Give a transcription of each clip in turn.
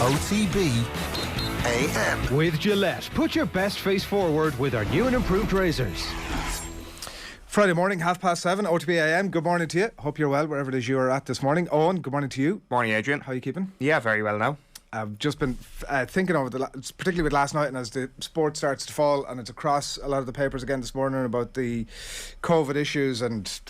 OTB AM. With Gillette, put your best face forward with our new and improved razors. Friday morning, 7:30, OTB AM. Good morning to you. Hope you're well wherever it is you're at this morning. Owen, good morning to you. Morning, Adrian. How are you keeping? Yeah, very well now. I've just been thinking over particularly with last night, and as the sport starts to fall, and it's across a lot of the papers again this morning about the COVID issues and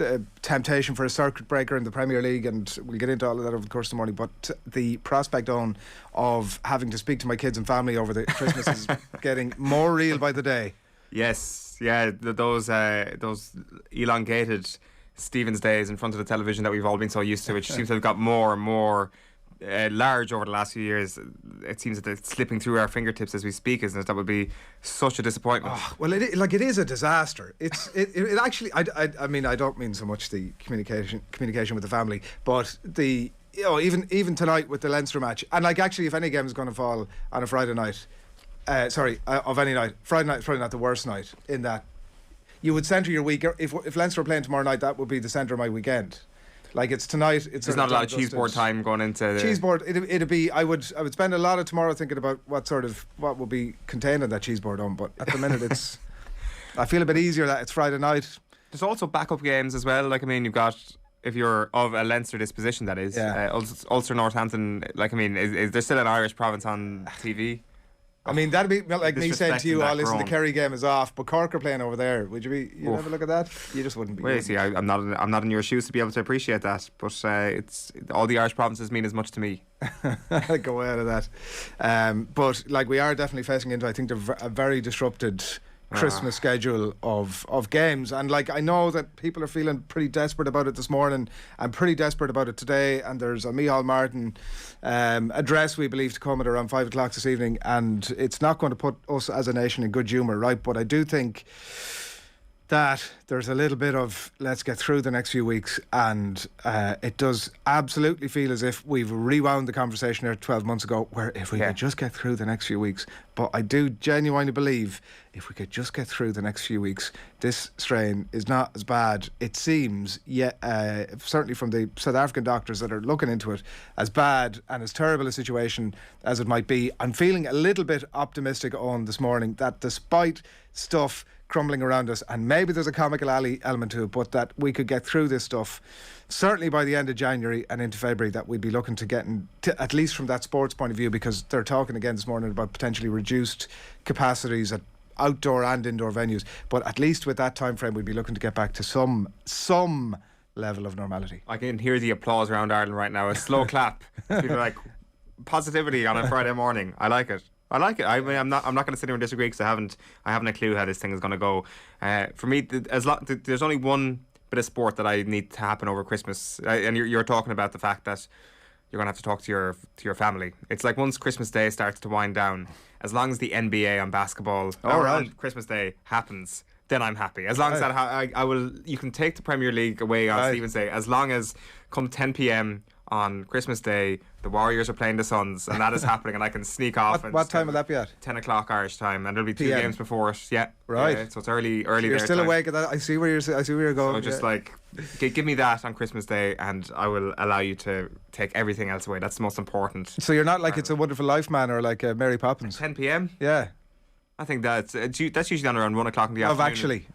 temptation for a circuit breaker in the Premier League, and we'll get into all of that over the course of the morning. But the prospect of having to speak to my kids and family over the Christmas is getting more real by the day. Yes, yeah, those elongated Stevens days in front of the television that we've all been so used to, which seems to have got more and more large over the last few years. It seems that it's slipping through our fingertips as we speak, isn't it? That would be such a disappointment. Oh, well, it is a disaster. It actually. I mean, I don't mean so much the communication with the family, but the even tonight with the Leinster match, and actually, if any game is going to fall on a Friday night, of any night, Friday night is probably not the worst night in that you would centre your week. If Leinster were playing tomorrow night, that would be the centre of my weekend. Like it's tonight. There's not a lot of cheese board time going into the cheese board. It'd be. I would spend a lot of tomorrow thinking about what will be contained in that cheese board on. But at the minute, it's. I feel a bit easier that it's Friday night. There's also backup games as well. You've got, if you're of a Leinster disposition, that is. Yeah. Ulster Northampton. Is there still an Irish province on TV? I mean, that'd be like me saying to you, listen, the Graan. Kerry game is off, but Cork are playing over there. Would you be? You never look at that? You just wouldn't be. Well, see, I'm not in your shoes to be able to appreciate that, but it's all the Irish provinces mean as much to me. Go out of that. But we are definitely facing into, I think, a very disrupted Christmas schedule of games, and I know that people are feeling pretty desperate about it this morning and pretty desperate about it today, and there's a Micheál Martin address, we believe, to come at around 5 o'clock this evening, and it's not going to put us as a nation in good humour, right? But I do think that there's a little bit of let's get through the next few weeks, and it does absolutely feel as if we've rewound the conversation there 12 months ago, where if we could just get through the next few weeks. But I do genuinely believe if we could just get through the next few weeks, this strain is not as bad, it seems, yet certainly from the South African doctors that are looking into it, as bad and as terrible a situation as it might be. I'm feeling a little bit optimistic on this morning that despite stuff crumbling around us, and maybe there's a comical element to it, but that we could get through this stuff certainly by the end of January and into February, that we'd be looking to get at least from that sports point of view, because they're talking again this morning about potentially reduced capacities at outdoor and indoor venues, but at least with that time frame we'd be looking to get back to some level of normality. I can hear the applause around Ireland right now, a slow clap. People are positivity on a Friday morning. I like it. I mean, I'm not going to sit here and disagree, because I haven't a clue how this thing is going to go. For me, there's only one bit of sport that I need to happen over Christmas, and you're talking about the fact that you're going to have to talk to your family. It's like once Christmas Day starts to wind down, as long as the NBA on basketball on Christmas Day happens, then I'm happy. As long as that I will. You can take the Premier League away on Stephen's Day, as long as come 10 p.m. on Christmas Day the Warriors are playing the Suns, and that is happening, and I can sneak off. What time will that be at? 10 o'clock Irish time, and there'll be 2 games before it. Yeah, right. Yeah, so it's early. So you're still awake at that. I see where you're going. So just give me that on Christmas Day, and I will allow you to take everything else away. That's the most important. So you're not like It's a Wonderful Life man or like Mary Poppins. 10 p.m. Yeah, I think that's usually on around 1 o'clock in the afternoon. Of actually.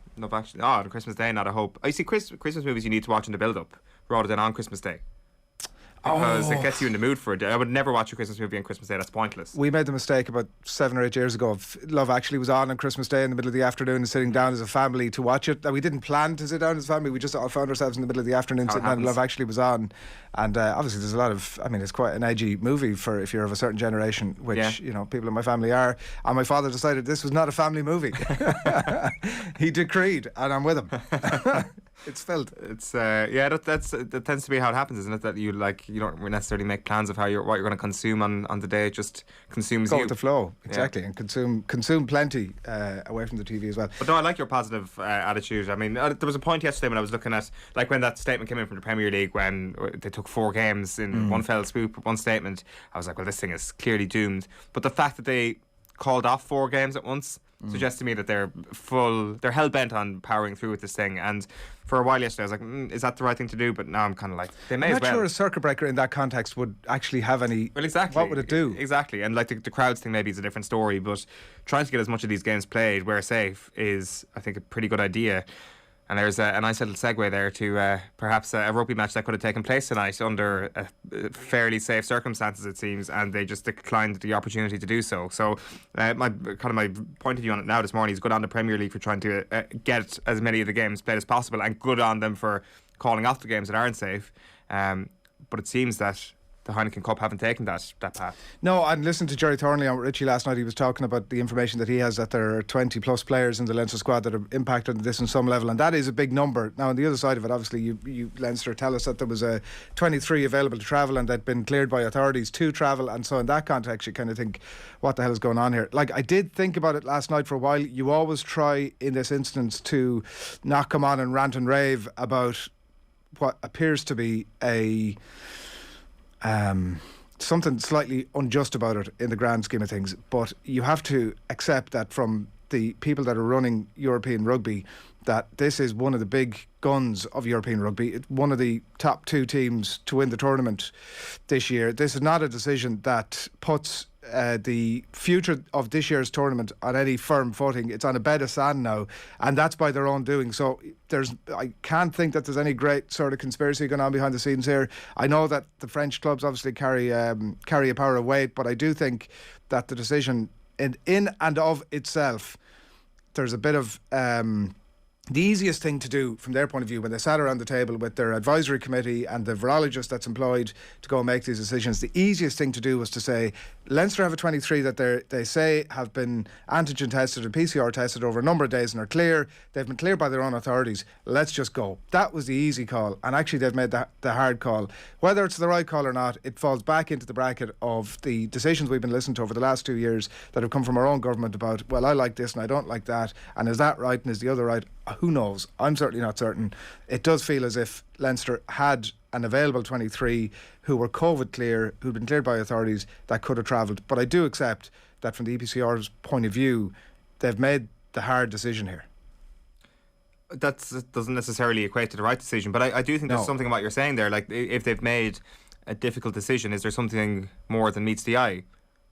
On Christmas Day, not a hope. I see Christmas movies you need to watch in the build-up rather than on Christmas Day, because it gets you in the mood for it. I would never watch a Christmas movie on Christmas Day. That's pointless. We made the mistake about 7 or 8 years ago of Love Actually was on Christmas Day in the middle of the afternoon, and sitting down as a family to watch it. We didn't plan to sit down as a family, we just all found ourselves in the middle of the afternoon sitting down, and Love Actually was on, and obviously there's a lot of, it's quite an edgy movie for if you're of a certain generation, which people in my family are, and my father decided this was not a family movie. He decreed, and I'm with him. It's filled. It's that tends to be how it happens, isn't it? That you don't necessarily make plans of what you're going to consume on the day. It just consumes you. Go with the flow, exactly, and consume plenty away from the TV as well. But no, I like your positive attitude. I mean, there was a point yesterday when I was looking at when that statement came in from the Premier League, when they took 4 games in one fell swoop, one statement. I was like, well, this thing is clearly doomed. But the fact that they called off 4 games at once, suggests to me that they're hell-bent on powering through with this thing. And for a while yesterday I was like, is that the right thing to do? But now I'm kind of like, they may I'm as not well. sure a circuit breaker in that context would actually have any. Well, exactly. What would it do? Exactly. And like the crowds thing maybe is a different story, but trying to get as much of these games played where safe is, I think, a pretty good idea. And there's a nice little segue there to perhaps a rugby match that could have taken place tonight under fairly safe circumstances, it seems, and they just declined the opportunity to do so. So my point of view on it now this morning is good on the Premier League for trying to get as many of the games played as possible, and good on them for calling off the games that aren't safe. But it seems that the Heineken Cup haven't taken that path. No, and listen to Jerry Thornley on Richie last night. He was talking about the information that he has, that there are 20 plus players in the Leinster squad that are impacted on this on some level, and that is a big number. Now on the other side of it, obviously you Leinster tell us that there was a 23 available to travel and they'd been cleared by authorities to travel, and so in that context you kind of think, what the hell is going on here? Like, I did think about it last night for a while. You always try in this instance to not come on and rant and rave about what appears to be a something slightly unjust about it in the grand scheme of things, but you have to accept that from the people that are running European rugby, that this is one of the big guns of European rugby. It's one of the top two teams to win the tournament this year. This is not a decision that puts the future of this year's tournament on any firm footing. It's on a bed of sand now, and that's by their own doing. So I can't think that there's any great sort of conspiracy going on behind the scenes here. I know that the French clubs obviously carry a power of weight, but I do think that the decision in and of itself, there's a bit of the easiest thing to do from their point of view, when they sat around the table with their advisory committee and the virologist that's employed to go and make these decisions, the easiest thing to do was to say, Leinster have a 23 that they say have been antigen tested and PCR tested over a number of days and are clear. They've been cleared by their own authorities. Let's just go. That was the easy call, and actually they've made the hard call. Whether it's the right call or not, it falls back into the bracket of the decisions we've been listening to over the last 2 years that have come from our own government about, well, I like this and I don't like that, and is that right and is the other right? Who knows? I'm certainly not certain. It does feel as if Leinster had an available 23 who were COVID clear, who'd been cleared by authorities, that could have travelled. But I do accept that from the EPCR's point of view, they've made the hard decision here. That doesn't necessarily equate to the right decision, but I do think there's something about what you're saying there. Like, if they've made a difficult decision, is there something more than meets the eye?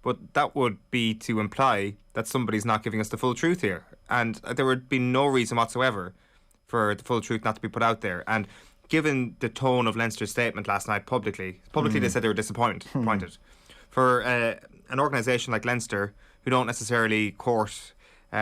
But that would be to imply that somebody's not giving us the full truth here. And there would be no reason whatsoever for the full truth not to be put out there. And given the tone of Leinster's statement last night publicly they said they were disappointed. For an organisation like Leinster, who don't necessarily court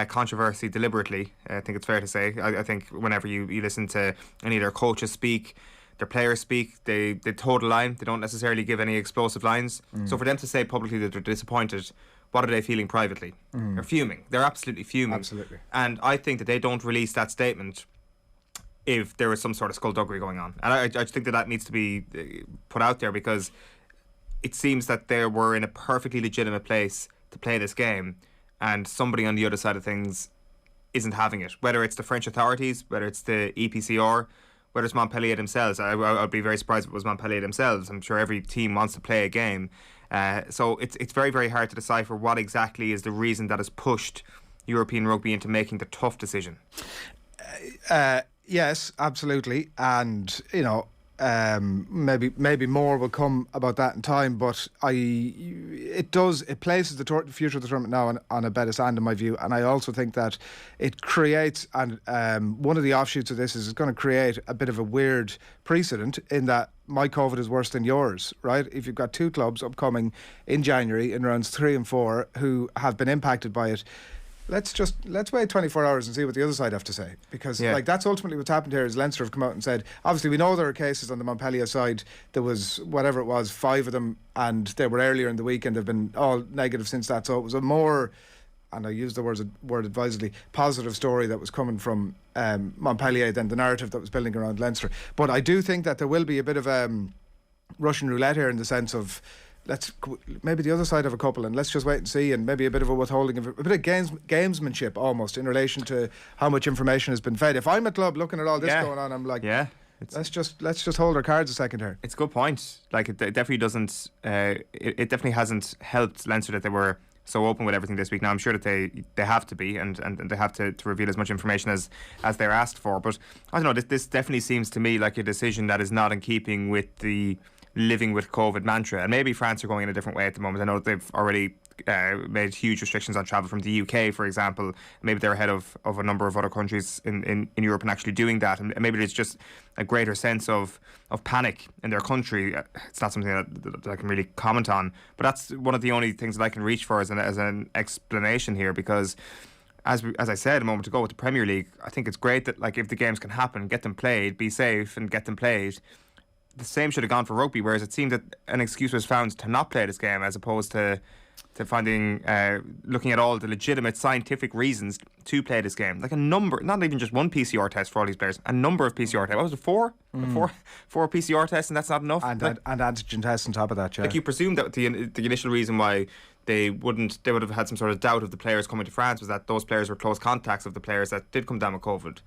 controversy deliberately, I think it's fair to say. I think whenever you listen to any of their coaches speak, their players speak, they toe the line. They don't necessarily give any explosive lines. So for them to say publicly that they're disappointed, what are they feeling privately? They're fuming. They're absolutely fuming. Absolutely. And I think that they don't release that statement if there is some sort of skullduggery going on. And I just think that needs to be put out there, because it seems that they were in a perfectly legitimate place to play this game, and somebody on the other side of things isn't having it. Whether it's the French authorities, whether it's the EPCR, whether it's Montpellier themselves. I'd be very surprised if it was Montpellier themselves. I'm sure every team wants to play a game. So it's very, very hard to decipher what exactly is the reason that has pushed European rugby into making the tough decision. Yes, absolutely. And, maybe more will come about that in time, but it places the future of the tournament now on a bed of sand, in my view. And I also think that it creates, and one of the offshoots of this is it's going to create a bit of a weird precedent, in that my COVID is worse than yours, right? If you've got two clubs upcoming in January in rounds 3 and 4 who have been impacted by it, let's wait 24 hours and see what the other side have to say, because that's ultimately what's happened here. Is Leinster have come out and said, obviously we know there are cases on the Montpellier side. There was, whatever it was, 5 of them, and they were earlier in the week, and they've been all negative since that. So it was a more, and I use the word advisedly, positive story that was coming from Montpellier than the narrative that was building around Leinster. But I do think that there will be a bit of Russian roulette here, in the sense of, maybe the other side have a couple, and let's just wait and see, and maybe a bit of a withholding, a bit of gamesmanship almost in relation to how much information has been fed. If I'm a club looking at all this going on, I'm like, let's just hold our cards a second here. It's a good point. Like, it definitely doesn't. It definitely hasn't helped Leinster that they were so open with everything this week. Now I'm sure that they have to be, and they have to reveal as much information as they're asked for. But I don't know, this definitely seems to me like a decision that is not in keeping with the living with COVID mantra. And maybe France are going in a different way at the moment. I know that they've already made huge restrictions on travel from the UK, for example. Maybe they're ahead of a number of other countries in Europe in actually doing that, and maybe there's just a greater sense of panic in their country. It's not something that I can really comment on, but that's one of the only things that I can reach for as an explanation here, because as I said a moment ago with the Premier League, I think it's great that, like, if the games can happen, get them played, be safe and get them played. The same should have gone for rugby, whereas it seemed that an excuse was found to not play this game, as opposed to finding, looking at all the legitimate scientific reasons to play this game. Like a number, not even just one PCR test for all these players, a number of PCR tests. What was it, four? Four PCR tests, and that's not enough? And antigen tests on top of that, yeah. Like, you presume that the initial reason why they would have had some sort of doubt of the players coming to France was that those players were close contacts of the players that did come down with COVID.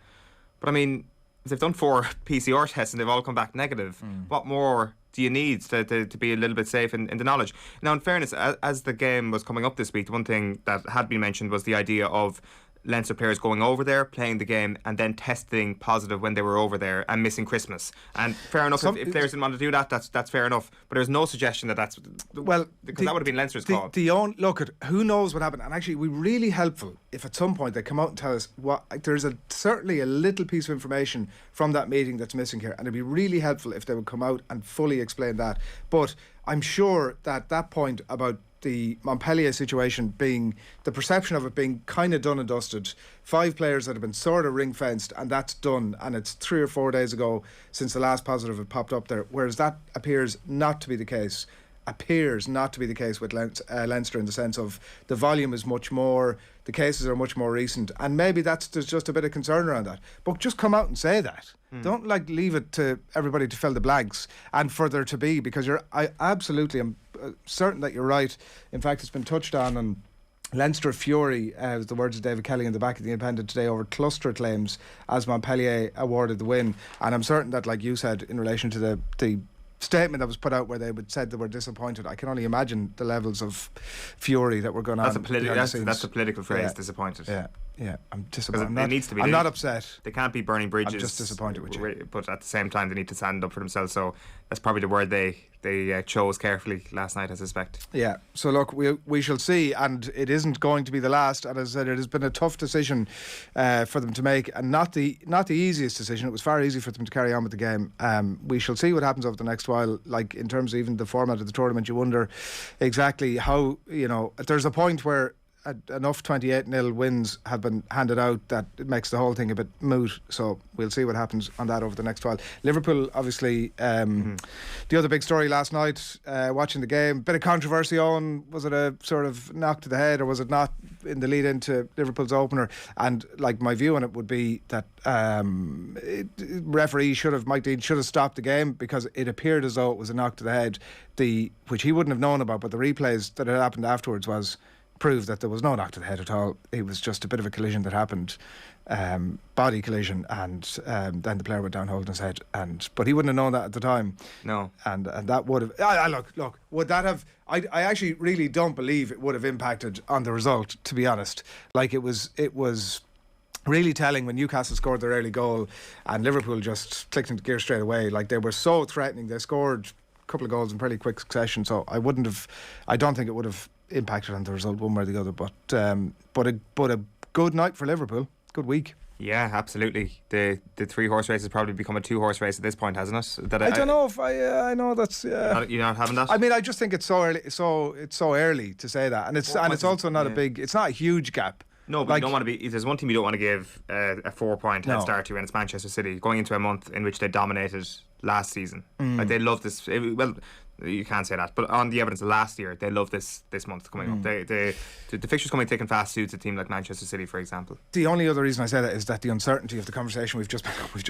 But I mean, if they've done 4 PCR tests and they've all come back negative, what more do you need to be a little bit safe in the knowledge? Now, in fairness, as the game was coming up this week, the one thing that had been mentioned was the idea of Leinster players going over there, playing the game, and then testing positive when they were over there and missing Christmas. And fair enough, if players didn't want to do that, that's fair enough. But there's no suggestion that's... Well, because that would have been Leinster's call. Who knows what happened? And actually, it would be really helpful if at some point they come out and tell us what... There's certainly a little piece of information from that meeting that's missing here. And it'd be really helpful if they would come out and fully explain that. But I'm sure that point about the Montpellier situation being, the perception of it being kind of done and dusted, 5 players that have been sort of ring fenced, and that's done, and it's 3 or 4 days ago since the last positive had popped up there, whereas that appears not to be the case with Leinster, in the sense of the volume is much more, the cases are much more recent, and maybe there's just a bit of concern around that. But just come out and say that. Don't leave it to everybody to fill the blanks and for there to be, because I absolutely am certain that you're right. In fact, it's been touched on, and Leinster fury, was the words of David Kelly in the back of the Independent today, over cluster claims as Montpellier awarded the win. And I'm certain that, like you said, in relation to the statement that was put out where they said they were disappointed, I can only imagine the levels of fury that were going on. That's a political phrase, disappointed. Yeah, I'm disappointed. It needs to be. I'm not upset. They can't be burning bridges. I'm just disappointed with you. But at the same time, they need to stand up for themselves. So that's probably the word they chose carefully last night, I suspect. Yeah. So look, we shall see, and it isn't going to be the last. And as I said, it has been a tough decision for them to make, and not the easiest decision. It was far easier for them to carry on with the game. We shall see what happens over the next while. Like, in terms of even the format of the tournament, you wonder exactly how, there's a point where enough 28-0 wins have been handed out that it makes the whole thing a bit moot. So we'll see what happens on that over the next while. Liverpool, obviously, the other big story last night, watching the game, bit of controversy. Owen, was it a sort of knock to the head, or was it not, in the lead into Liverpool's opener? And like, my view on it would be that referee Mike Dean should have stopped the game, because it appeared as though it was a knock to the head, which he wouldn't have known about, but the replays that had happened afterwards proved that there was no knock to the head at all. It was just a bit of a collision that happened, body collision, and then the player went down holding his head. But he wouldn't have known that at the time. No. And that would have... Look, would that have... I actually really don't believe it would have impacted on the result, to be honest. Like, it was really telling when Newcastle scored their early goal and Liverpool just clicked into gear straight away. Like, they were so threatening. They scored a couple of goals in pretty quick succession, so I don't think it would have impacted on the result one way or the other. But a good night for Liverpool, good week. Yeah, absolutely. The 3-horse race has probably become a 2-horse race at this point, hasn't it? I don't know if I know that's. You're not having that? I mean, I just think it's so early. It's so early to say that, and it's also not a big. It's not a huge gap. No, but you don't want to be. If there's one team you don't want to give a 4-point head start to, and it's Manchester City, going into a month in which they dominated last season. Like, they love this. Well, you can't say that, but on the evidence of last year, they love this month coming up. The fixtures coming thick and fast suits a team like Manchester City, for example. The only other reason I say that is that the uncertainty of the conversation we've just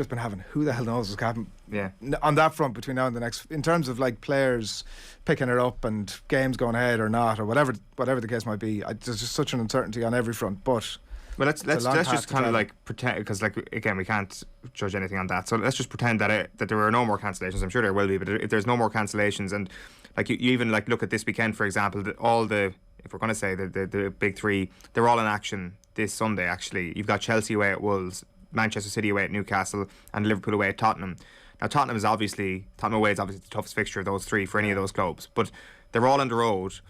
been having. Who the hell knows what's happening? Yeah. On that front, between now and the next, in terms of like players picking it up and games going ahead or not, or whatever the case might be, there's just such an uncertainty on every front. But well, let's just kind of like pretend, because like, again, we can't judge anything on that. So let's just pretend that there are no more cancellations. I'm sure there will be, but if there's no more cancellations, and Like you even like look at this weekend, for example, if we're going to say the big three, they're all in action this Sunday. Actually, you've got Chelsea away at Wolves, Manchester City away at Newcastle, and Liverpool away at Tottenham. Now Tottenham away is obviously the toughest fixture of those three for any of those clubs, but they're all on the road.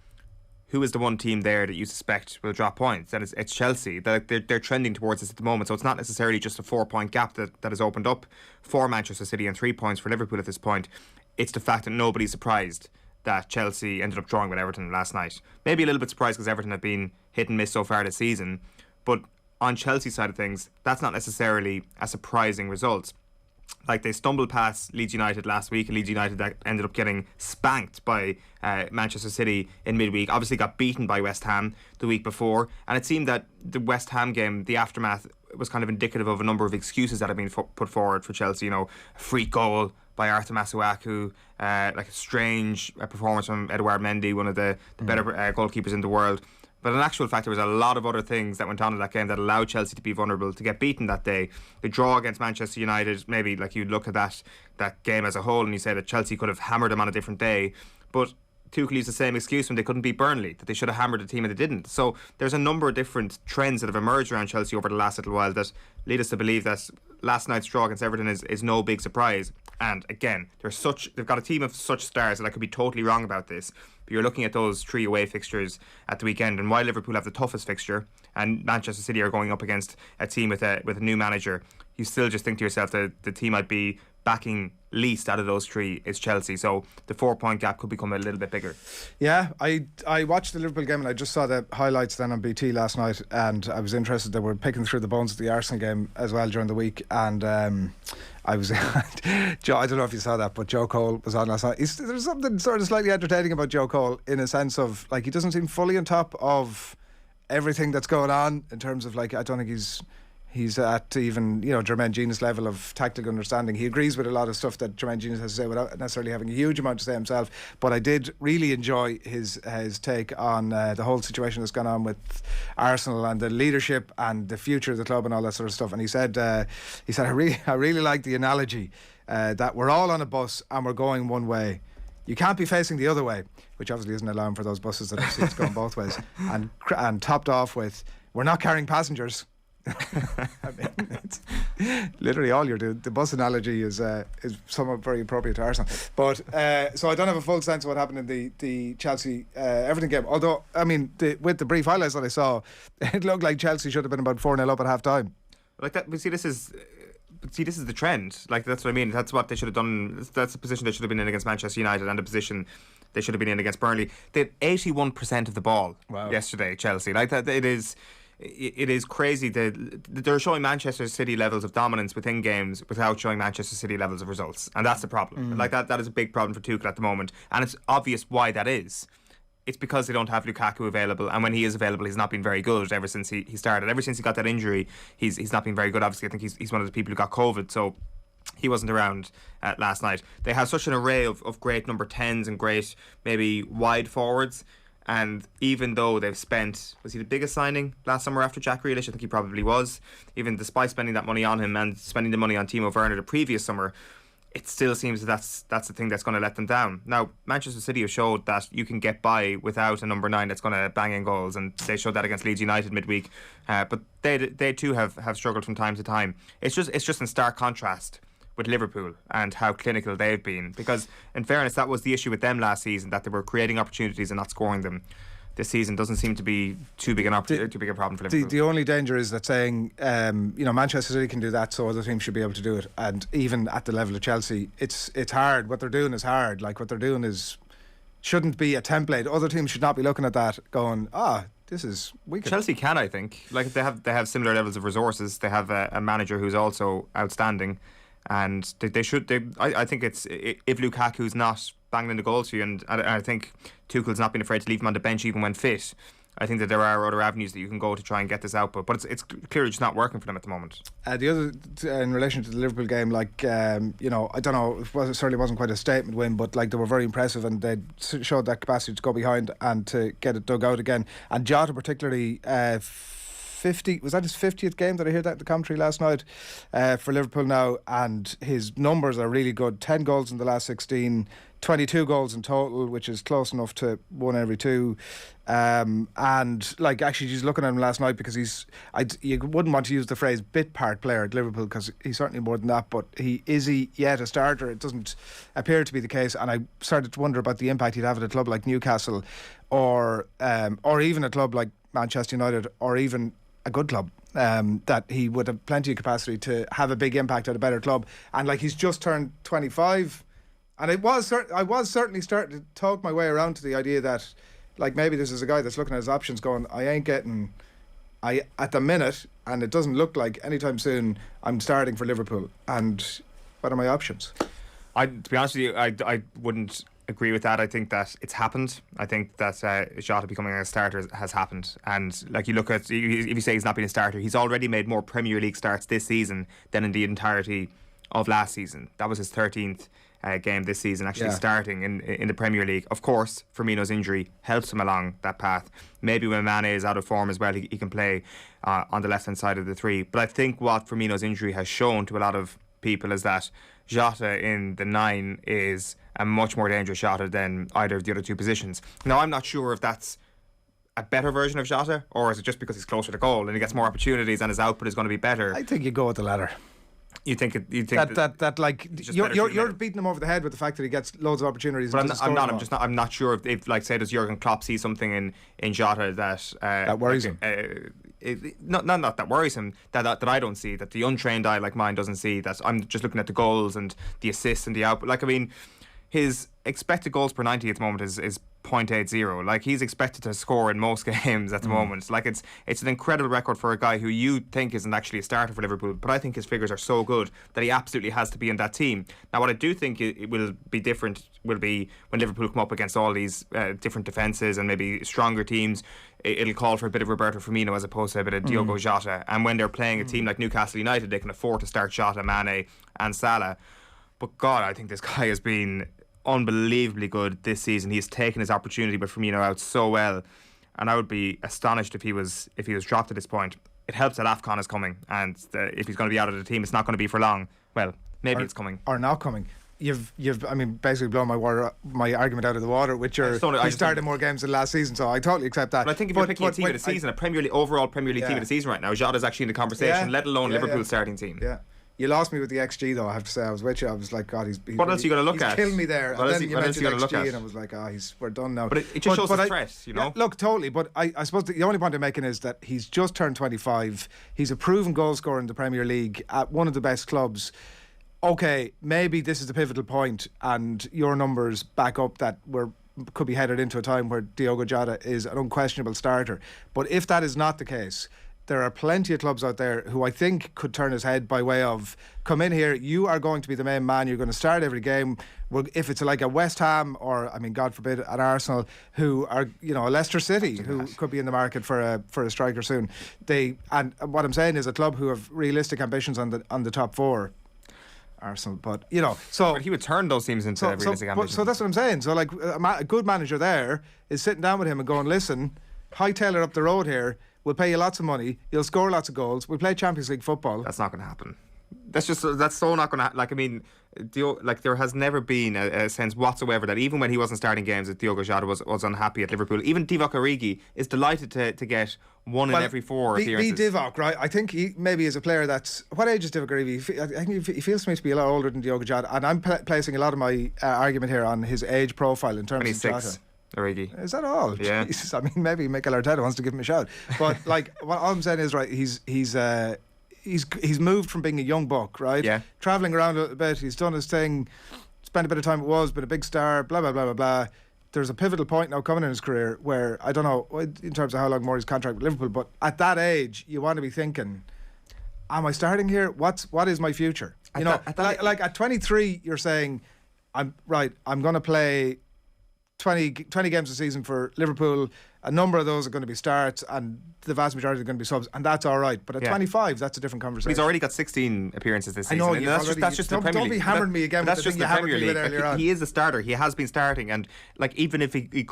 Who is the one team there that you suspect will drop points? And it's Chelsea. They're trending towards this at the moment, so it's not necessarily just a 4-point gap that has opened up for Manchester City and 3 points for Liverpool at this point. It's the fact that nobody's surprised that Chelsea ended up drawing with Everton last night. Maybe a little bit surprised because Everton have been hit and miss so far this season, but on Chelsea's side of things, that's not necessarily a surprising result. Like, they stumbled past Leeds United last week, and Leeds United that ended up getting spanked by Manchester City in midweek. Obviously got beaten by West Ham the week before, and it seemed that the West Ham game, the aftermath, was kind of indicative of a number of excuses that have been put forward for Chelsea. You know, a free goal by Arthur Masuaku, like a strange performance from Edouard Mendy, one of the better goalkeepers in the world. But in actual fact, there was a lot of other things that went on in that game that allowed Chelsea to be vulnerable, to get beaten that day. The draw against Manchester United, maybe like you look at that game as a whole and you say that Chelsea could have hammered them on a different day. But Tuchel used the same excuse when they couldn't beat Burnley, that they should have hammered the team and they didn't. So there's a number of different trends that have emerged around Chelsea over the last little while that lead us to believe that last night's draw against Everton is no big surprise. And again, they've got a team of such stars that I could be totally wrong about this. But you're looking at those 3 away fixtures at the weekend, and while Liverpool have the toughest fixture and Manchester City are going up against a team with a new manager, you still just think to yourself that the team I'd be backing least out of those 3 is Chelsea. So the 4-point gap could become a little bit bigger. Yeah, I watched the Liverpool game and I just saw the highlights then on BT last night, and I was interested. They were picking through the bones of the Arsenal game as well during the week, and I was Joe, I don't know if you saw that, but Joe Cole was on last night. There's something sort of slightly entertaining about Joe Cole, in a sense of, like, he doesn't seem fully on top of everything that's going on in terms of, like, I don't think he's at even, you know, Jermaine Genius level of tactical understanding. He agrees with a lot of stuff that Jermaine Genius has to say without necessarily having a huge amount to say himself. But I did really enjoy his take on the whole situation that's gone on with Arsenal and the leadership and the future of the club and all that sort of stuff. And he said I really like the analogy that we're all on a bus and we're going one way. You can't be facing the other way, which obviously isn't allowing for those buses that I've seen going both ways. And topped off with, we're not carrying passengers. I mean, it's literally all you're doing. The bus analogy is somewhat very appropriate to Arsenal. But so I don't have a full sense of what happened in the Chelsea Everton game. Although, I mean, with the brief highlights that I saw, it looked like Chelsea should have been about 4-0 up at half time. Like that, but this is the trend. Like, that's what I mean. That's what they should have done. That's the position they should have been in against Manchester United, and the position they should have been in against Burnley. They had 81% of the ball yesterday, Chelsea. Like that, it is crazy. They're showing Manchester City levels of dominance within games without showing Manchester City levels of results, and that's the problem. Like that is a big problem for Tuchel at the moment, and it's obvious why that is. It's because they don't have Lukaku available, and when he is available, he's not been very good ever since he started. Ever since he got that injury, he's not been very good. Obviously, I think he's one of the people who got COVID, so he wasn't around last night. They have such an array of great number 10s and great maybe wide forwards. And even though they've spent, was he the biggest signing last summer after Jack Grealish? I think he probably was. Even despite spending that money on him and spending the money on Timo Werner the previous summer, it still seems that's the thing that's going to let them down. Now, Manchester City have showed that you can get by without a number 9 that's going to bang in goals, and they showed that against Leeds United midweek. But they too have struggled from time to time. It's just in stark contrast with Liverpool and how clinical they've been, because in fairness, that was the issue with them last season, that they were creating opportunities and not scoring them. This season doesn't seem to be too big a problem for Liverpool. The only danger is that saying Manchester City can do that, so other teams should be able to do it. And even at the level of Chelsea, it's hard. What they're doing is hard. Like, what they're doing shouldn't be a template. Other teams should not be looking at that going, this is weak. Chelsea can, I think. Like, they have similar levels of resources. They have a manager who's also outstanding. And they should. I think it's, if Lukaku's not banging in the goals for you, and I think Tuchel's not been afraid to leave him on the bench even when fit, I think that there are other avenues that you can go to try and get this output, but it's clearly just not working for them at the moment. The other, in relation to the Liverpool game, like, I don't know, it certainly wasn't quite a statement win, but like, they were very impressive and they showed that capacity to go behind and to get it dug out again. And Jota particularly, 50, was that his 50th game? Did I hear that in the commentary last night for Liverpool now? And his numbers are really good. 10 goals in the last 16, 22 goals in total, which is close enough to 1 every 2. And like actually just looking at him last night, because you wouldn't want to use the phrase bit part player at Liverpool, because he's certainly more than that, but is he yet a starter? It doesn't appear to be the case, and I started to wonder about the impact he'd have at a club like Newcastle, or even a club like Manchester United, or even a good club. That he would have plenty of capacity to have a big impact at a better club. And like, he's just turned 25, and I was certainly starting to talk my way around to the idea that like maybe this is a guy that's looking at his options going, at the minute, and it doesn't look like anytime soon I'm starting for Liverpool, and what are my options? To be honest with you, I wouldn't agree with that. I think that it's happened. I think that Jota becoming a starter has happened. And like, you look at, if you say he's not been a starter, he's already made more Premier League starts this season than in the entirety of last season. That was his 13th game this season, actually starting in the Premier League. Of course, Firmino's injury helps him along that path. Maybe when Mane is out of form as well, he can play on the left hand side of the three. But I think what Firmino's injury has shown to a lot of people is that Jota in the 9 is a much more dangerous Jota than either of the other two positions. Now, I'm not sure if that's a better version of Jota, or is it just because he's closer to goal and he gets more opportunities and his output is going to be better? I think you go with the latter. You think that like you're beating him over the head with the fact that he gets loads of opportunities. But I'm not sure if like, say, does Jurgen Klopp see something in Jota that worries him? Not that worries him, that I don't see, that the untrained eye like mine doesn't see. That I'm just looking at the goals and the assists and the output. Like, I mean, his expected goals per 90 at the moment is 0.80. Like, he's expected to score in most games at the moment. Like, it's an incredible record for a guy who you think isn't actually a starter for Liverpool, but I think his figures are so good that he absolutely has to be in that team. Now, what I do think it will be different will be when Liverpool come up against all these different defences and maybe stronger teams. It'll call for a bit of Roberto Firmino as opposed to a bit of Diogo Jota. And when they're playing a team like Newcastle United, they can afford to start Jota, Mane and Salah. But God, I think this guy has been unbelievably good this season. He's taken his opportunity with Firmino out so well, and I would be astonished if he was dropped at this point. It helps that AFCON is coming, and if he's going to be out of the team, it's not going to be for long. Well, maybe it's coming or not coming. You've I mean, basically blown my argument out of the water with your he started more games than last season, so I totally accept that. But I think if you're picking a team of the season, overall Premier League team of the season right now, Jota's actually in the conversation, let alone Liverpool's starting team. Yeah. You lost me with the XG though, I have to say. I was with you. I was like, God, he's what else are you going to look he's at? Killing me there. What and then you mentioned XG, and I was like, we're done now. But it just shows his threat, you know. Yeah, look, totally. But I suppose the only point I'm making is that he's just turned 25. He's a proven goal scorer in the Premier League at one of the best clubs. Okay, maybe this is the pivotal point, and your numbers back up that could be headed into a time where Diogo Jota is an unquestionable starter. But if that is not the case, there are plenty of clubs out there who I think could turn his head by way of, come in here, you are going to be the main man, you're going to start every game. Well, if it's like a West Ham or, I mean, God forbid, an Arsenal, who are, you know, a Leicester City who could be in the market for a striker soon. And what I'm saying is a club who have realistic ambitions on the top 4. Arsenal, but you know, but he would turn those teams into realistic ambitions. So that's what I'm saying. So like a good manager there is sitting down with him and going, listen, hightail it up the road here. We'll pay you lots of money. You'll score lots of goals. We'll play Champions League football. That's not going to happen. That's so not going to like. I mean, there has never been a sense whatsoever that even when he wasn't starting games, that Diogo Jota was unhappy at Liverpool. Even Divock Origi is delighted to get one in every 4 appearances. Divock, right? I think he maybe is a player that's, what age is Divock Origi? I think he feels to me to be a lot older than Diogo Jota, and I'm placing a lot of my argument here on his age profile in terms 26. of Jota. Origi. Is that all? Yeah. Jesus, I mean, maybe Mikel Arteta wants to give him a shout, but like, what I'm saying is, right, he's moved from being a young buck, right? Yeah. Travelling around a little bit, he's done his thing, spent a bit of time at Wolves, been a big star, blah, blah, blah, blah, blah. There's a pivotal point now coming in his career where, I don't know in terms of how long more his contract with Liverpool, but at that age, you want to be thinking, am I starting here? What is my future? You know, like at 23, you're saying, I'm going to play 20 games a season for Liverpool. A number of those are going to be starts, and the vast majority are going to be subs, and that's all right. But at 25, that's a different conversation. But he's already got 16 appearances this season. I know, that's just the Premier League. Don't be hammering me again. That's with just the Premier League. He is a starter. He has been starting, and like even if he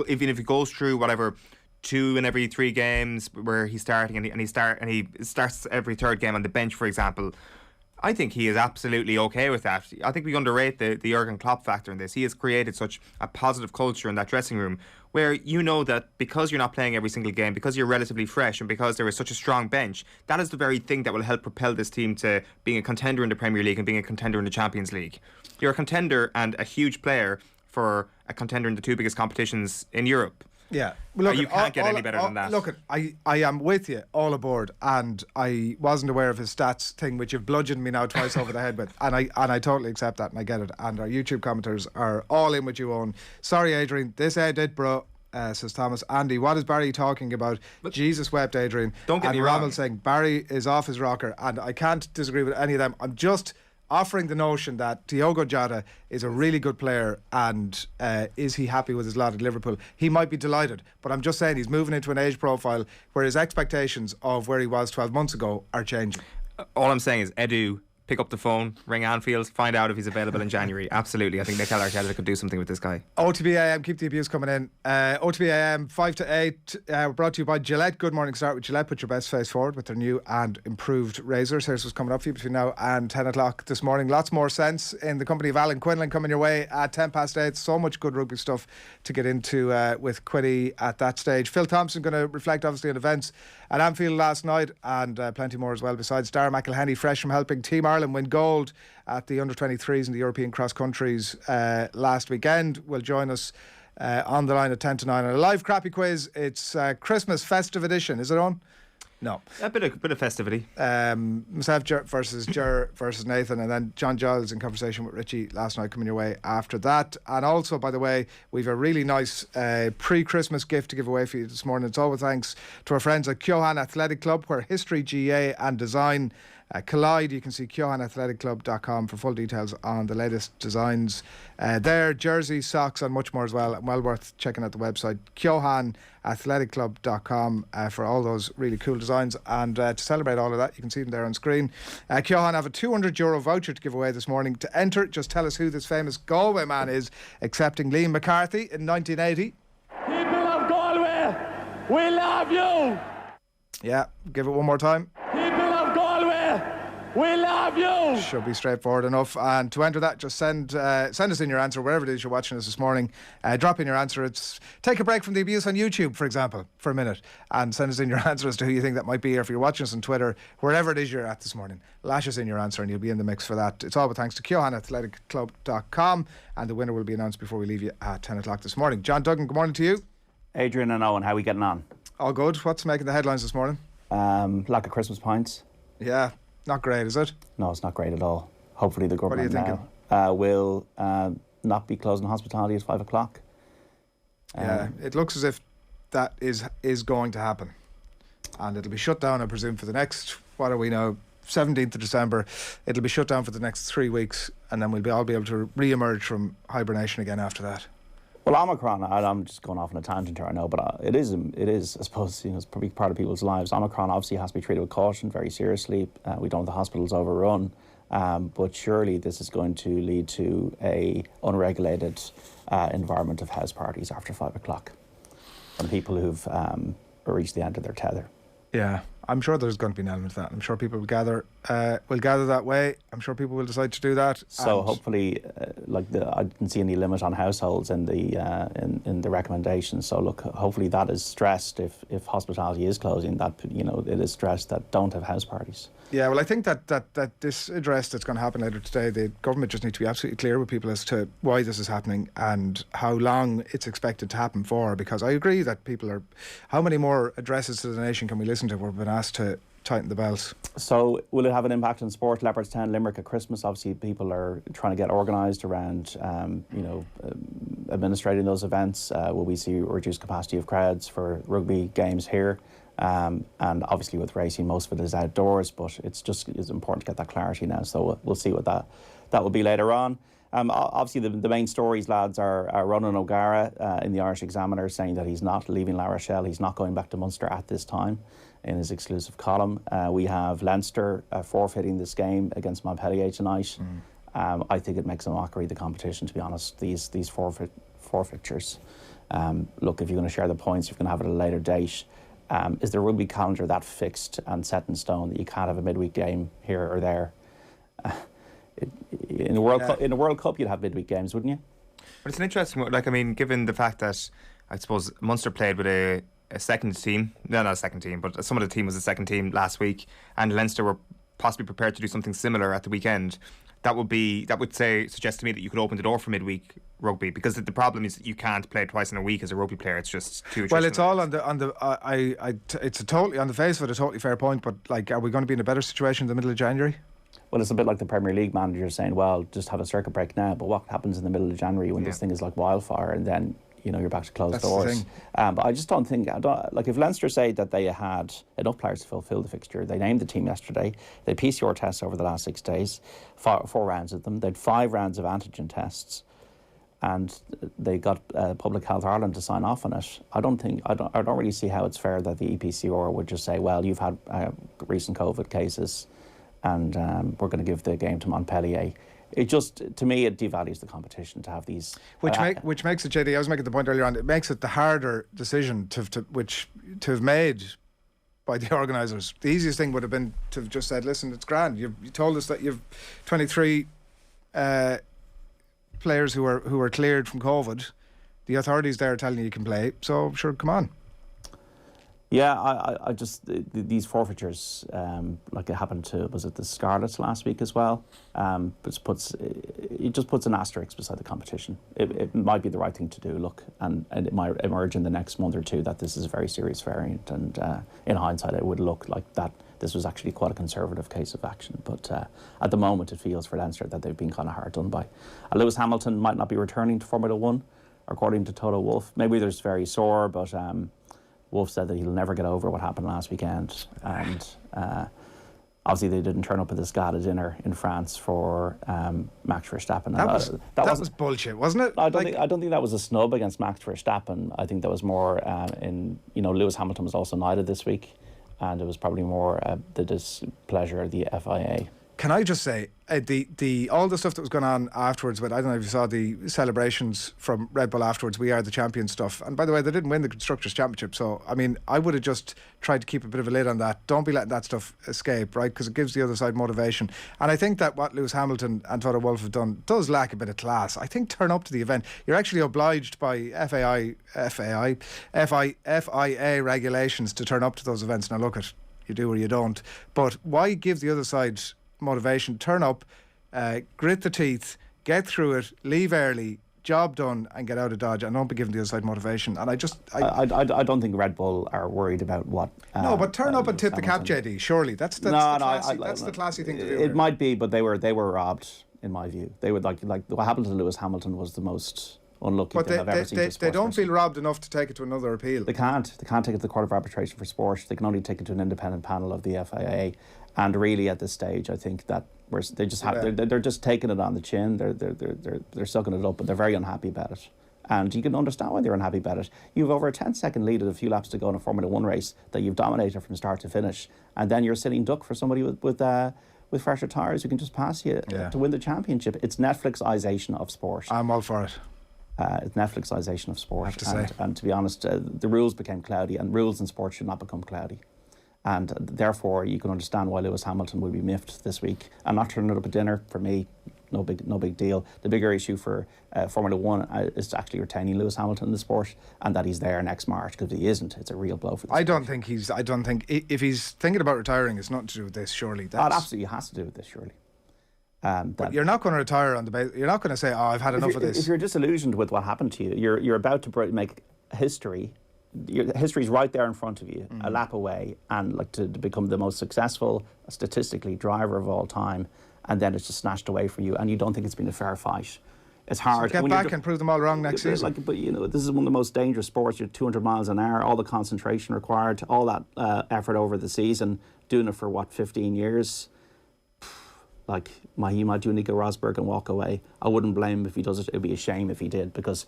goes through whatever 2 in every 3 games where he's starting, and he starts every third game on the bench, for example. I think he is absolutely okay with that. I think we underrate the Jurgen Klopp factor in this. He has created such a positive culture in that dressing room where you know that because you're not playing every single game, because you're relatively fresh and because there is such a strong bench, that is the very thing that will help propel this team to being a contender in the Premier League and being a contender in the Champions League. You're a contender and a huge player for a contender in the two biggest competitions in Europe. Yeah, look, you can't get any better than that. Look, I am with you all aboard, and I wasn't aware of his stats thing, which you've bludgeoned me now twice over the head with, and I totally accept that, and I get it. And our YouTube commenters are all in with you, Owen. Sorry, Adrian, this did, bro. Says Thomas. Andy, what is Barry talking about? But Jesus wept, Adrian. Don't get me wrong. Rommel saying Barry is off his rocker, and I can't disagree with any of them. I'm just offering the notion that Diogo Jota is a really good player, and is he happy with his lot at Liverpool? He might be delighted, but I'm just saying he's moving into an age profile where his expectations of where he was 12 months ago are changing. All I'm saying is, Edu, pick up the phone, ring Anfield, find out if he's available in January. Absolutely. I think Mikel Arteta could do something with this guy. OTB AM, keep the abuse coming in. OTB AM 5 to 8, brought to you by Gillette. Good morning. Start with Gillette. Put your best face forward with their new and improved razors. Here's what's coming up for you between now and 10 o'clock this morning. Lots more sense in the company of Alan Quinlan coming your way at 10 past 8. So much good rugby stuff to get into with Quiddy at that stage. Phil Thompson going to reflect obviously on events at Anfield last night, and plenty more as well. Besides, Darragh McElhinney fresh from helping Team Ireland win gold at the under-23s in the European cross countries last weekend, will join us on the line at 10 to 9 on a live crappy quiz. It's Christmas festive edition, is it on? No. A bit of festivity. Myself versus Nathan, and then John Giles in conversation with Richie last night coming your way after that. And also, by the way, we've a really nice pre-Christmas gift to give away for you this morning. It's all with thanks to our friends at Keohane Athletic Club, where history, GA and design collide. You can see KeohaneAthleticClub.com for full details on the latest designs there, jerseys, socks and much more as well, and well worth checking out the website KeohaneAthleticClub.com for all those really cool designs. And to celebrate all of that, you can see them there on screen. Keohane have a €200 voucher to give away this morning. To enter, just tell us who this famous Galway man is accepting Liam McCarthy in 1980. People of Galway, we love you. Yeah, give it one more time. We love you. Should be straightforward enough. And to enter that, just send us in your answer wherever it is you're watching us this morning. Drop in your answer. Take a break from the abuse on YouTube, for example, for a minute, and send us in your answer as to who you think that might be. Or if you're watching us on Twitter, wherever it is you're at this morning, lash us in your answer and you'll be in the mix for that. It's all with thanks to KeohaneAthleticClub.com, and the winner will be announced before we leave you at 10 o'clock this morning. John Duggan, good morning to you. Adrian and Owen, how are we getting on? All good. What's making the headlines this morning? Lack of Christmas pints. Yeah. Not great, is it? No, it's not great at all. Hopefully the government will not be closing hospitality at 5 o'clock. Yeah, it looks as if that is going to happen. And it'll be shut down, I presume, for the next, what are we now, 17th of December. It'll be shut down for the next 3 weeks, and then we'll all be able to re-emerge from hibernation again after that. Well, Omicron, I'm just going off on a tangent here, I know, but it is, I suppose, it's probably part of people's lives. Omicron obviously has to be treated with caution, very seriously. We don't want the hospitals overrun, but surely this is going to lead to a unregulated environment of house parties after 5 o'clock and people who've reached the end of their tether. Yeah, I'm sure there's going to be an element of that. I'm sure people will gather that way. I'm sure people will decide to do that. So hopefully, I didn't see any limit on households in the recommendations. So look, hopefully that is stressed if hospitality is closing. That it is stressed that don't have house parties. Yeah, well, I think that this address that's going to happen later today, the government just need to be absolutely clear with people as to why this is happening and how long it's expected to happen for. Because I agree that people are... How many more addresses to the nation can we listen to where we've been asked to tighten the belts? So will it have an impact on sport? Leopardstown, Limerick at Christmas, obviously people are trying to get organised around administrating those events. Will we see reduced capacity of crowds for rugby games here? And obviously with racing, most of it is outdoors, but it's important to get that clarity now. So we'll see what that will be later on. Obviously the main stories, lads, are Ronan O'Gara in the Irish Examiner saying that he's not leaving La Rochelle, he's not going back to Munster at this time in his exclusive column. We have Leinster forfeiting this game against Montpellier tonight. I think it makes a mockery of the competition, to be honest, these forfeitures. Look, if you're going to share the points, you're going to have it at a later date. Is the rugby calendar that fixed and set in stone that you can't have a midweek game here or there? in the World Cup, you'd have midweek games, wouldn't you? But it's an interesting one. Like, I mean, given the fact that I suppose Munster played with a second team, no, not a second team, but some of the team was a second team last week, and Leinster were possibly prepared to do something similar at the weekend. That would suggest to me that you could open the door for midweek rugby, because the problem is that you can't play twice in a week as a rugby player. It's just too. Well, it's all on the. It's a totally on the face of it a totally fair point, but like, are we going to be in a better situation in the middle of January? Well, it's a bit like the Premier League manager saying, "Well, just have a circuit break now." But what happens in the middle of January when this thing is like wildfire, and then you're back to closed doors? But I just don't think, like, if Leinster say that they had enough players to fulfil the fixture, they named the team yesterday, they had PCR tests over the last 6 days, 4 rounds of them, they had 5 rounds of antigen tests, and they got Public Health Ireland to sign off on it. I don't really see how it's fair that the EPCR would just say, well, you've had recent COVID cases, and we're going to give the game to Montpellier. It just, to me, it devalues the competition to have these. Which makes it, JD, I was making the point earlier on, it makes it the harder decision to have made by the organisers. The easiest thing would have been to have just said, listen, it's grand. You told us that you've 23 players who are cleared from COVID. The authorities there are telling you can play, so sure, come on. Yeah, I just, these forfeitures, like it happened to, was it the Scarlets last week as well? It just puts an asterisk beside the competition. It might be the right thing to do, look, and it might emerge in the next month or two that this is a very serious variant, and in hindsight it would look like that this was actually quite a conservative case of action. But at the moment it feels for Leinster that they've been kind of hard done by. Lewis Hamilton might not be returning to Formula 1, according to Toto Wolff. Maybe there's very sore, but Wolf said that he'll never get over what happened last weekend, and obviously they didn't turn up at the Scada dinner in France for Max Verstappen. That was bullshit, wasn't it? I don't think that was a snub against Max Verstappen. I think that was more Lewis Hamilton was also knighted this week, and it was probably more the displeasure of the FIA. Can I just say, the all the stuff that was going on afterwards, but I don't know if you saw the celebrations from Red Bull afterwards, we are the champion stuff. And by the way, they didn't win the Constructors' Championship, so I mean, I would have just tried to keep a bit of a lid on that. Don't be letting that stuff escape, right? Because it gives the other side motivation. And I think that what Lewis Hamilton and Toto Wolff have done does lack a bit of class. I think turn up to the event. You're actually obliged by FIA regulations to turn up to those events. Now look, you do or you don't. But why give the other side motivation? Turn up, grit the teeth, get through it, leave early, job done, and get out of Dodge, and don't be giving the other side motivation. And I don't think Red Bull are worried about what. No, but turn up and tip the cap, JD. Surely that's the classy thing to do. It might be, but they were robbed, in my view. They would like what happened to Lewis Hamilton was the most unlucky thing I've ever seen. But they don't feel robbed enough to take it to another appeal. They can't take it to the Court of Arbitration for Sport. They can only take it to an independent panel of the FIA. And really, at this stage, I think that they're just taking it on the chin. They're sucking it up, but they're very unhappy about it. And you can understand why they're unhappy about it. You've over a 10-second lead with a few laps to go in a Formula 1 race that you've dominated from start to finish, and then you're sitting duck for somebody with fresher tyres who can just pass you to win the championship. It's Netflixization of sport. I'm all for it. It's Netflixization of sport. I have to say. And to be honest, the rules became cloudy, and rules in sport should not become cloudy. And therefore, you can understand why Lewis Hamilton will be miffed this week. And not turning up at dinner, for me, no big deal. The bigger issue for Formula 1 is actually retaining Lewis Hamilton in the sport, and that he's there next March, because if he isn't, it's a real blow for the sport. I don't think if he's thinking about retiring, it's nothing to do with this, surely. It absolutely has to do with this, surely. But you're not going to retire on the base. You're not going to say, "Oh, I've had enough of this." If you're disillusioned with what happened to you, you're about to make history. History's right there in front of you, a lap away, and like to become the most successful statistically driver of all time, and then it's just snatched away from you, and you don't think it's been a fair fight. It's hard. So get back and prove them all wrong next season. But this is one of the most dangerous sports. You're 200 miles an hour, all the concentration required, all that effort over the season, doing it for 15 years. Like he might do Nico Rosberg and walk away. I wouldn't blame him if he does it. It'd be a shame if he did, because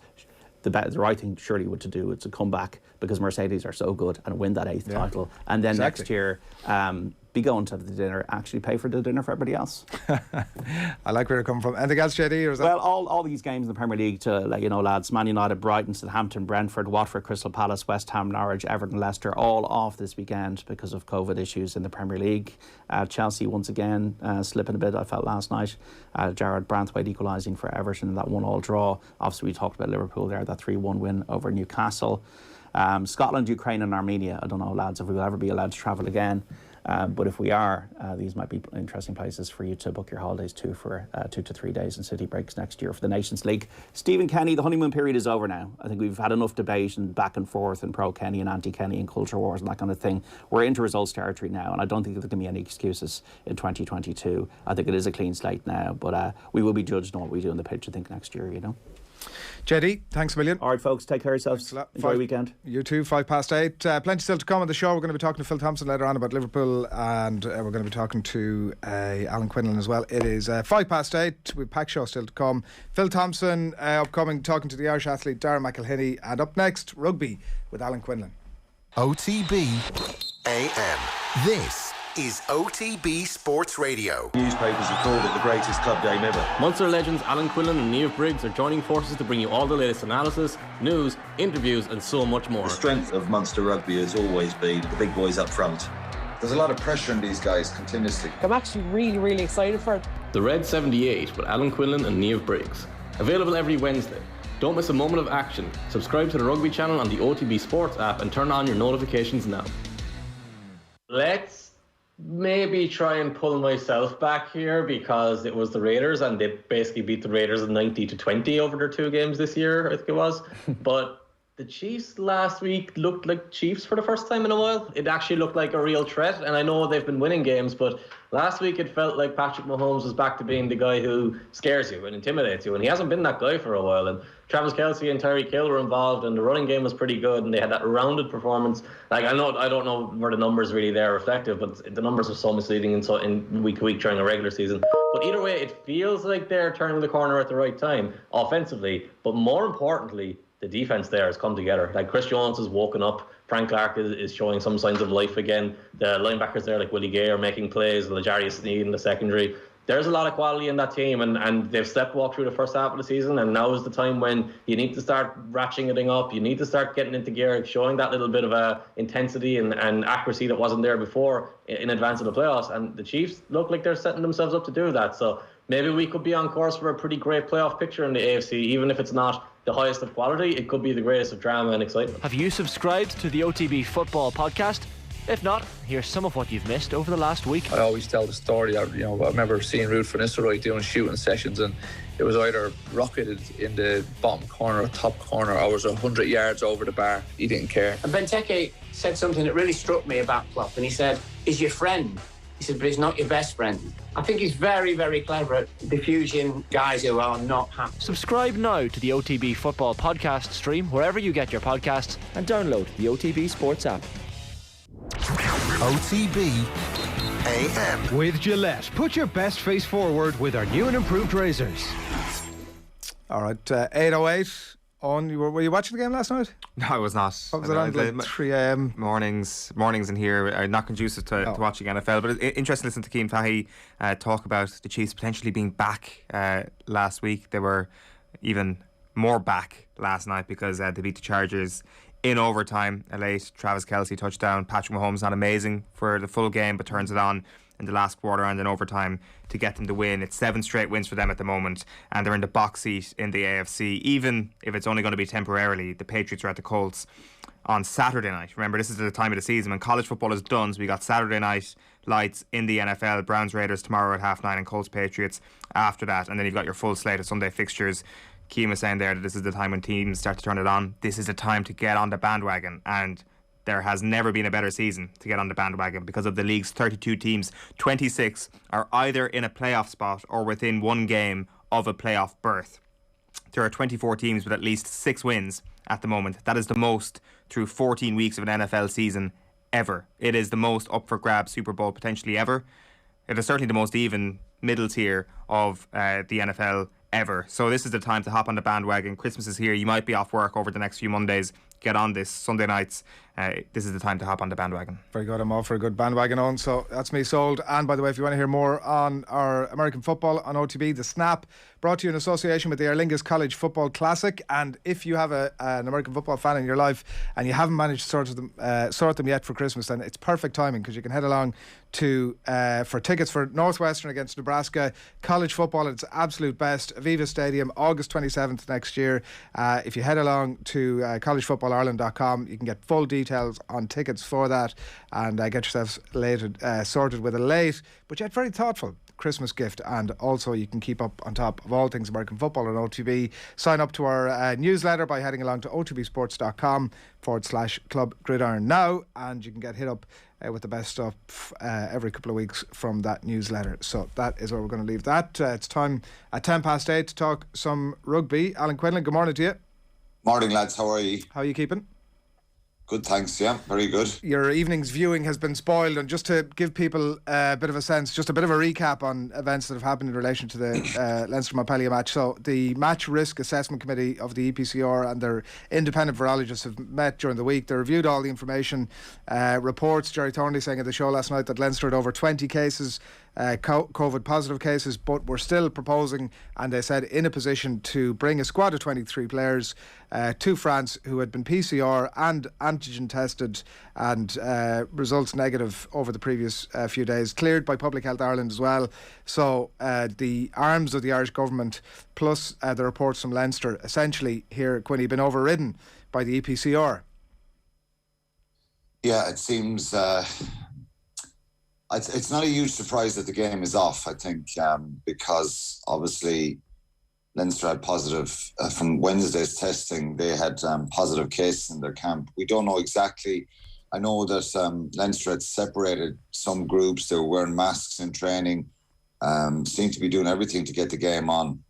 the right thing surely would to do is to come back, because Mercedes are so good, and win that 8th title, and then next year be going to the dinner, actually pay for the dinner for everybody else. I like where you're coming from. Anything else, JD? Or is that... Well, all these games in the Premier League, to let you know, lads, Man United, Brighton, Southampton, Brentford, Watford, Crystal Palace, West Ham, Norwich, Everton, Leicester, all off this weekend because of COVID issues in the Premier League. Chelsea once again slipping a bit, I felt, last night. Jared Branthwaite equalising for Everton in that 1-1 draw. Obviously, we talked about Liverpool there, that 3-1 win over Newcastle. Scotland, Ukraine and Armenia. I don't know, lads, if we'll ever be allowed to travel again. But if we are, these might be interesting places for you to book your holidays to for 2 to 3 days in city breaks next year for the Nations League. Stephen Kenny, the honeymoon period is over now. I think we've had enough debate and back and forth and pro-Kenny and anti-Kenny and culture wars and that kind of thing. We're into results territory now, and I don't think there can be any excuses in 2022. I think it is a clean slate now, but we will be judged on what we do on the pitch, I think, next year, you know. JD, thanks a million. All right, folks, take care of yourselves. Enjoy the weekend. You too, 8:05. Plenty still to come on the show. We're going to be talking to Phil Thompson later on about Liverpool, and we're going to be talking to Alan Quinlan as well. It is 8:05. We've packed show still to come. Phil Thompson upcoming, talking to the Irish athlete Darragh McElhinney, and up next, rugby with Alan Quinlan. OTB AM. This is OTB Sports Radio. Newspapers have called it the greatest club game ever. Munster legends Alan Quinlan and Eoin Briggs are joining forces to bring you all the latest analysis, news, interviews and so much more. The strength of Munster rugby has always been the big boys up front. There's a lot of pressure on these guys continuously. I'm actually really excited for it. The Red 78 with Alan Quinlan and Eoin Briggs. Available every Wednesday. Don't miss a moment of action. Subscribe to the Rugby channel on the OTB Sports app and turn on your notifications now. Let's maybe try and pull myself back here, because it was the Raiders and they basically beat the Raiders 90-20 over their 2 games this year, I think it was. But the Chiefs last week looked like Chiefs for the first time in a while. It actually looked like a real threat, and I know they've been winning games, but last week it felt like Patrick Mahomes was back to being the guy who scares you and intimidates you, and he hasn't been that guy for a while. And Travis Kelce and Tyreek Hill were involved, and the running game was pretty good, and they had that rounded performance. Like, I don't know where the numbers really there reflective, but the numbers are so misleading in week to week during a regular season. But either way, it feels like they're turning the corner at the right time offensively, but more importantly, the defence there has come together. Like, Chris Jones has woken up. Frank Clark is showing some signs of life again. The linebackers there, like Willie Gay, are making plays. L'Jarius Sneed in the secondary. There's a lot of quality in that team, and they've walked through the first half of the season, and now is the time when you need to start ratcheting it up. You need to start getting into gear, showing that little bit of intensity and accuracy that wasn't there before in advance of the playoffs. And the Chiefs look like they're setting themselves up to do that. So maybe we could be on course for a pretty great playoff picture in the AFC, even if it's not the highest of quality. It could be the greatest of drama and excitement. Have you subscribed to the OTB Football Podcast? If not, here's some of what you've missed over the last week. I always tell the story. I remember seeing Ruud van Nistelrooy doing shooting sessions, and it was either rocketed in the bottom corner or top corner, or was 100 yards over the bar. He didn't care. And Benteke said something that really struck me about Klopp, and he said, "He's your friend." He said, "But he's not your best friend." I think he's very, very clever at diffusing guys who are not happy. Subscribe now to the OTB Football Podcast stream wherever you get your podcasts, and download the OTB Sports app. OTB AM. With Gillette, put your best face forward with our new and improved razors. All right, 8:08. Were you watching the game last night? No, I was not. What was it on, like 3 a.m? Mornings in here are not conducive to watching NFL, but it's interesting to listen to Cian Fahey talk about the Chiefs potentially being back last week. They were even more back last night because they beat the Chargers in overtime. A late Travis Kelce touchdown. Patrick Mahomes not amazing for the full game, but turns it on in the last quarter and in overtime to get them to win. It's 7 straight wins for them at the moment, and they're in the box seat in the AFC, even if it's only going to be temporarily. The Patriots are at the Colts on Saturday night. Remember, this is the time of the season when college football is done, so we got Saturday night lights in the NFL. Browns Raiders tomorrow at 9:30 and Colts Patriots after that, and then you've got your full slate of Sunday fixtures. Cian was saying there that this is the time when teams start to turn it on. This is the time to get on the bandwagon, and there has never been a better season to get on the bandwagon because of the league's 32 teams. 26 are either in a playoff spot or within one game of a playoff berth. There are 24 teams with at least 6 wins at the moment. That is the most through 14 weeks of an NFL season ever. It is the most up for grabs Super Bowl potentially ever. It is certainly the most even middle tier of the NFL ever. So this is the time to hop on the bandwagon. Christmas is here. You might be off work over the next few Mondays. get on this Sunday nights, this is the time to hop on the bandwagon. Very good. I'm all for a good bandwagon on, so that's me sold. And by the way, if you want to hear more on our American football on OTB, The Snap, brought to you in association with the Aer Lingus College Football Classic. And if you have an American football fan in your life and you haven't managed to sort them yet for Christmas, then it's perfect timing, because you can head along to for tickets for Northwestern against Nebraska, college football at its absolute best, Aviva Stadium, August 27th next year. If you head along to collegefootballireland.com, you can get full details on tickets for that, and get yourselves sorted with a late but yet very thoughtful Christmas gift. And also you can keep up on top of all things American football on OTB. Sign up to our newsletter by heading along to otbsports.com/Club Gridiron now, and you can get hit up with the best stuff every couple of weeks from that newsletter. So that is where we're going to leave that. It's time at 8:10 to talk some rugby. Alan Quinlan, good morning to you. Morning, lads. How are you? How are you keeping? Good, thanks. Yeah, very good. Your evening's viewing has been spoiled, and just to give people a bit of a sense, just a bit of a recap on events that have happened in relation to the Leinster-Montpellier match. So the Match Risk Assessment Committee of the EPCR and their independent virologists have met during the week. They reviewed all the information, reports. Jerry Thornley saying at the show last night that Leinster had over 20 cases, COVID positive cases, but we're still proposing, and they said in a position to bring a squad of 23 players to France who had been PCR and antigen tested and results negative over the previous few days, cleared by Public Health Ireland as well. So the arms of the Irish government plus the reports from Leinster essentially here, Quinny, been overridden by the EPCR. Yeah, it seems it's not a huge surprise that the game is off, I think, because obviously Leinster had positive, from Wednesday's testing, they had positive cases in their camp. We don't know exactly. I know that Leinster had separated some groups. They were wearing masks in training, seemed to be doing everything to get the game on.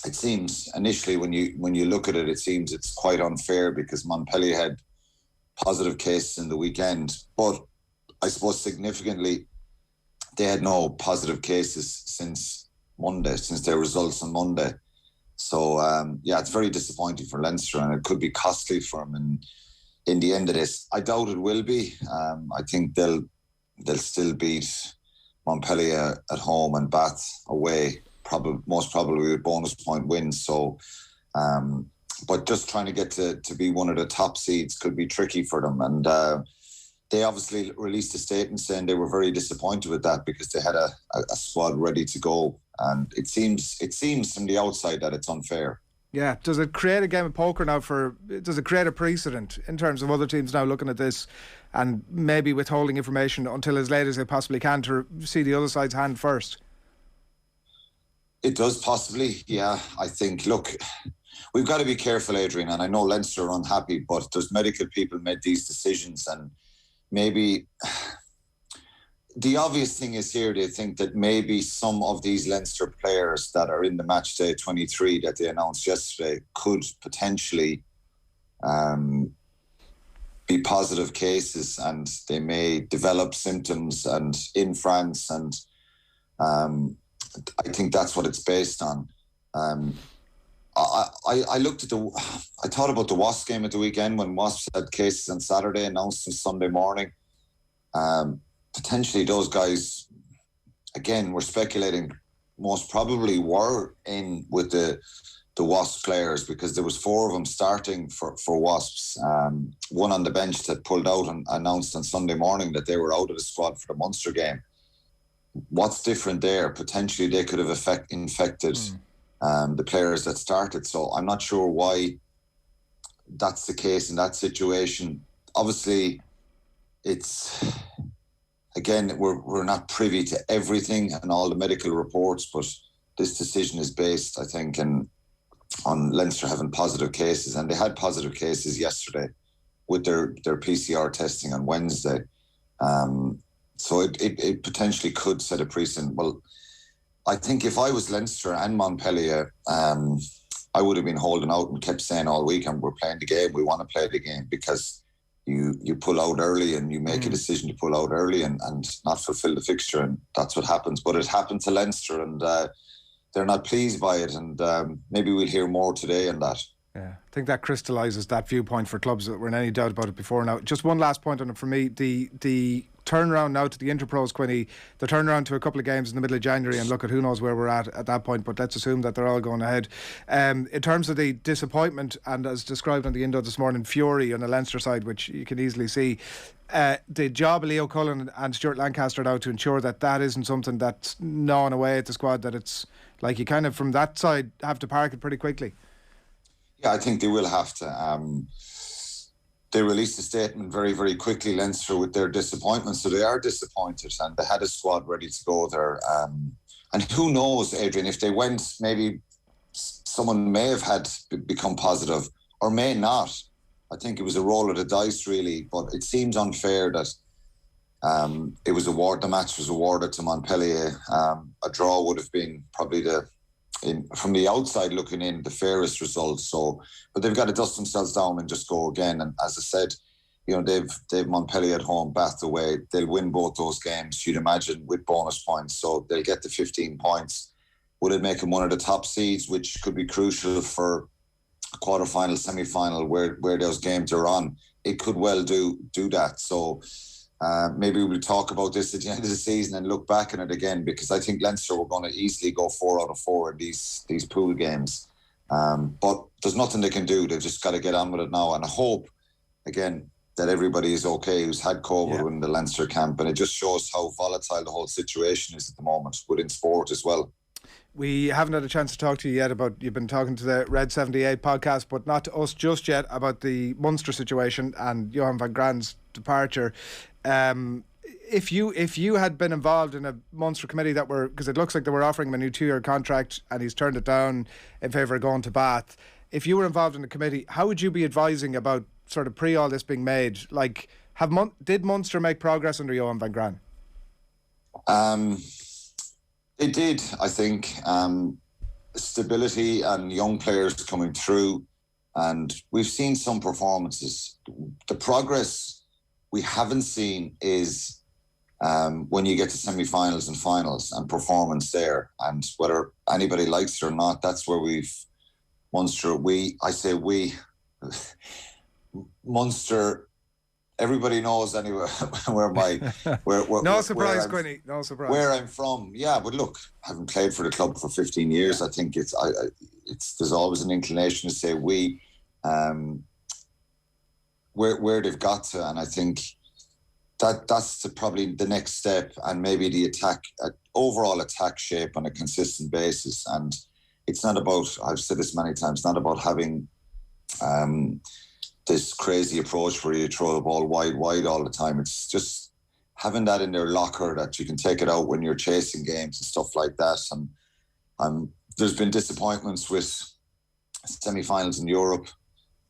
It seems initially when you look at it, it seems it's quite unfair because Montpellier had positive cases in the weekend. But I suppose significantly, they had no positive cases since Monday, since their results on Monday. So, it's very disappointing for Leinster, and it could be costly for them in the end of this. I doubt it will be. I think they'll still beat Montpellier at home and Bath away, most probably with bonus point wins. So, but just trying to get to be one of the top seeds could be tricky for them. And they obviously released a statement saying they were very disappointed with that because they had a squad ready to go. And it seems from the outside that it's unfair. Yeah. Does it create a game of poker now does it create a precedent in terms of other teams now looking at this and maybe withholding information until as late as they possibly can to see the other side's hand first? It does possibly, yeah. I think, look, we've got to be careful, Adrian, and I know Leinster are unhappy, but there's medical people made these decisions, and maybe the obvious thing is here they think that maybe some of these Leinster players that are in the match day 23 that they announced yesterday could potentially be positive cases, and they may develop symptoms and in France, and I think that's what it's based on. I looked at I thought about the Wasps game at the weekend when Wasps had cases on Saturday, announced on Sunday morning. Potentially those guys, again, we're speculating, most probably were in with the Wasps players because there was 4 of them starting for Wasps. One on the bench that pulled out and announced on Sunday morning that they were out of the squad for the Munster game. What's different there? Potentially they could have infected the players that started. So I'm not sure why that's the case in that situation. Obviously, it's... Again, we're not privy to everything and all the medical reports, but this decision is based, I think, on Leinster having positive cases, and they had positive cases yesterday with their PCR testing on Wednesday. So it potentially could set a precedent. Well, I think if I was Leinster and Montpellier, I would have been holding out and kept saying all week, we're playing the game, we want to play the game, because you pull out early and you make a decision to pull out early and not fulfil the fixture, and that's what happens. But it happened to Leinster, and they're not pleased by it, and maybe we'll hear more today on that. Yeah, I think that crystallises that viewpoint for clubs that were in any doubt about it before now. Just one last point on it for me. The turnaround now to the Interpros, Quinny, the turnaround to a couple of games in the middle of January, and look at who knows where we're at that point, but let's assume that they're all going ahead. In terms of the disappointment, and as described on the Indo this morning, fury on the Leinster side, which you can easily see, the job of Leo Cullen and Stuart Lancaster now to ensure that that isn't something that's gnawing away at the squad, that it's like you kind of from that side have to park it pretty quickly. Yeah, I think they will have to. They released a statement very, very quickly, Leinster, with their disappointment. So they are disappointed, and they had a squad ready to go there. And who knows, Adrian, if they went, maybe someone may have had become positive or may not. I think it was a roll of the dice, really. But it seems unfair that the match was awarded to Montpellier. A draw would have been probably from the outside looking in, the fairest result. So, but they've got to dust themselves down and just go again. And as I said, they've Montpellier at home, Bath away. They'll win both those games, you'd imagine, with bonus points. So they'll get the 15 points. Would it make them one of the top seeds, which could be crucial for a quarter-final, semi-final, where those games are on? It could well do that. So maybe we'll talk about this at the end of the season and look back on it again, because I think Leinster were going to easily go 4 out of 4 in these pool games. But there's nothing they can do. They've just got to get on with it now. And I hope, again, that everybody is okay who's had COVID in the Leinster camp. And it just shows how volatile the whole situation is at the moment within sport as well. We haven't had a chance to talk to you yet about, you've been talking to the Red 78 podcast, but not to us just yet, about the Munster situation and Johan van Graan's departure. If you had been involved in a Munster committee that were, because it looks like they were offering him a new 2-year contract and he's turned it down in favour of going to Bath. If you were involved in the committee, how would you be advising about sort of pre all this being made? Like, did Munster make progress under Johan van Graan? They did, I think. Stability and young players coming through, and we've seen some performances. The progress we haven't seen is when you get to semi-finals and finals and performance there, and whether anybody likes it or not, that's where Munster, Munster, everybody knows anyway where no surprise, Quinny, no surprise where I'm from. Yeah, but look, having played for the club for 15 years, I think it's there's always an inclination to say where they've got to, and I think that's probably the next step, and maybe the overall attack shape on a consistent basis. And it's not about, I've said this many times, not about having this crazy approach where you throw the ball wide all the time. It's just having that in their locker that you can take it out when you're chasing games and stuff like that. And there's been disappointments with semi-finals in Europe,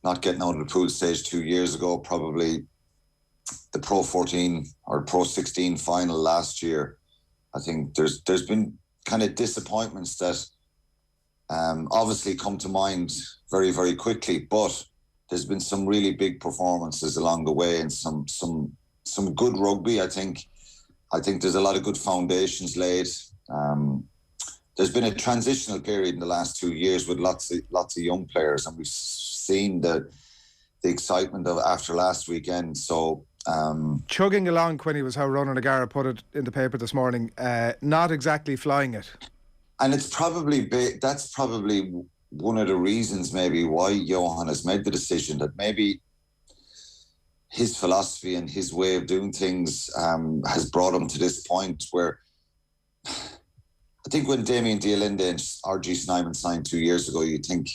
not getting out of the pool stage 2 years ago, probably the Pro 14 or Pro 16 final last year. I think there's been kind of disappointments that obviously come to mind very, very quickly, but there's been some really big performances along the way and some good rugby. I think there's a lot of good foundations laid. There's been a transitional period in the last 2 years with lots of young players, and we've seen the excitement of after last weekend. So chugging along, Quinny, was how Ronan O'Gara put it in the paper this morning. Not exactly flying it, and it's probably that's probably one of the reasons maybe why Johan has made the decision, that maybe his philosophy and his way of doing things has brought him to this point where I think when Damien Dialinde and RG Snyman signed 2 years ago, you think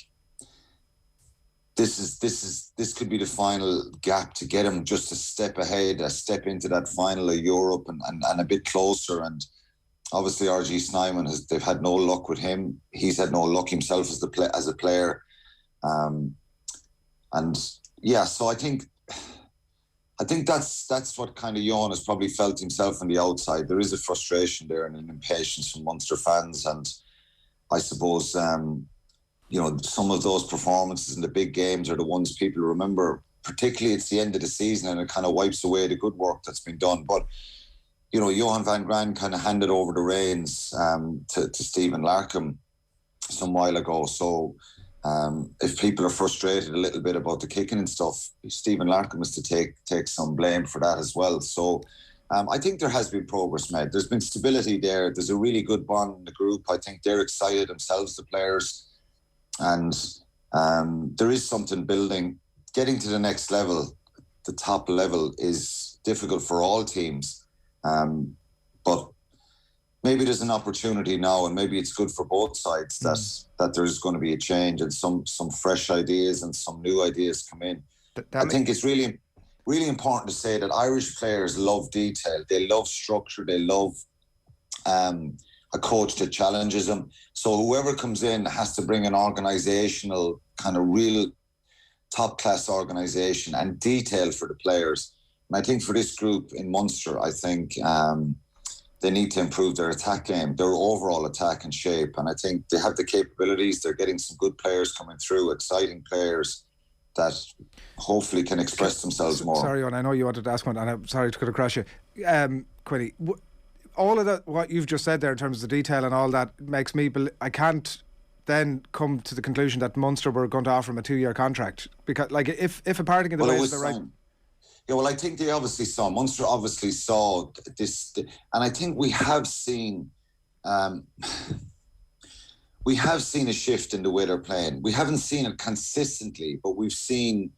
this could be the final gap to get him just a step ahead, a step into that final of Europe and a bit closer. And obviously, RG Snyman they've had no luck with him. He's had no luck himself as a player. And yeah, so I think that's what kind of Johan has probably felt himself on the outside. There is a frustration there and an impatience from Munster fans. And I suppose, some of those performances in the big games are the ones people remember, particularly it's the end of the season and it kind of wipes away the good work that's been done. But Johan van Graan kind of handed over the reins to Stephen Larkham some while ago. So If people are frustrated a little bit about the kicking and stuff, Stephen Larkham is to take some blame for that as well. So I think there has been progress made. There's been stability there. There's a really good bond in the group. I think they're excited themselves, the players. And there is something building. Getting to the next level, the top level, is difficult for all teams. But maybe there's an opportunity now, and maybe it's good for both sides that there's going to be a change and some fresh ideas and some new ideas come in. I think it's really, really important to say that Irish players love detail. They love structure. They love a coach that challenges them. So whoever comes in has to bring an organisational kind of real top-class organisation and detail for the players. And I think for this group in Munster, I think they need to improve their attack game, their overall attack and shape. And I think they have the capabilities. They're getting some good players coming through, exciting players that hopefully can express themselves more. Sorry, Owen, I know you wanted to ask one, and I'm sorry to cut across you. Quinny, all of that, what you've just said there in terms of the detail and all that, makes me I can't then come to the conclusion that Munster were going to offer him a 2-year contract. Because, like, if a parting of the ways is the right... Yeah, well, I think they obviously saw, Munster obviously saw this, and I think we have seen a shift in the way they're playing. We haven't seen it consistently, but we've seen,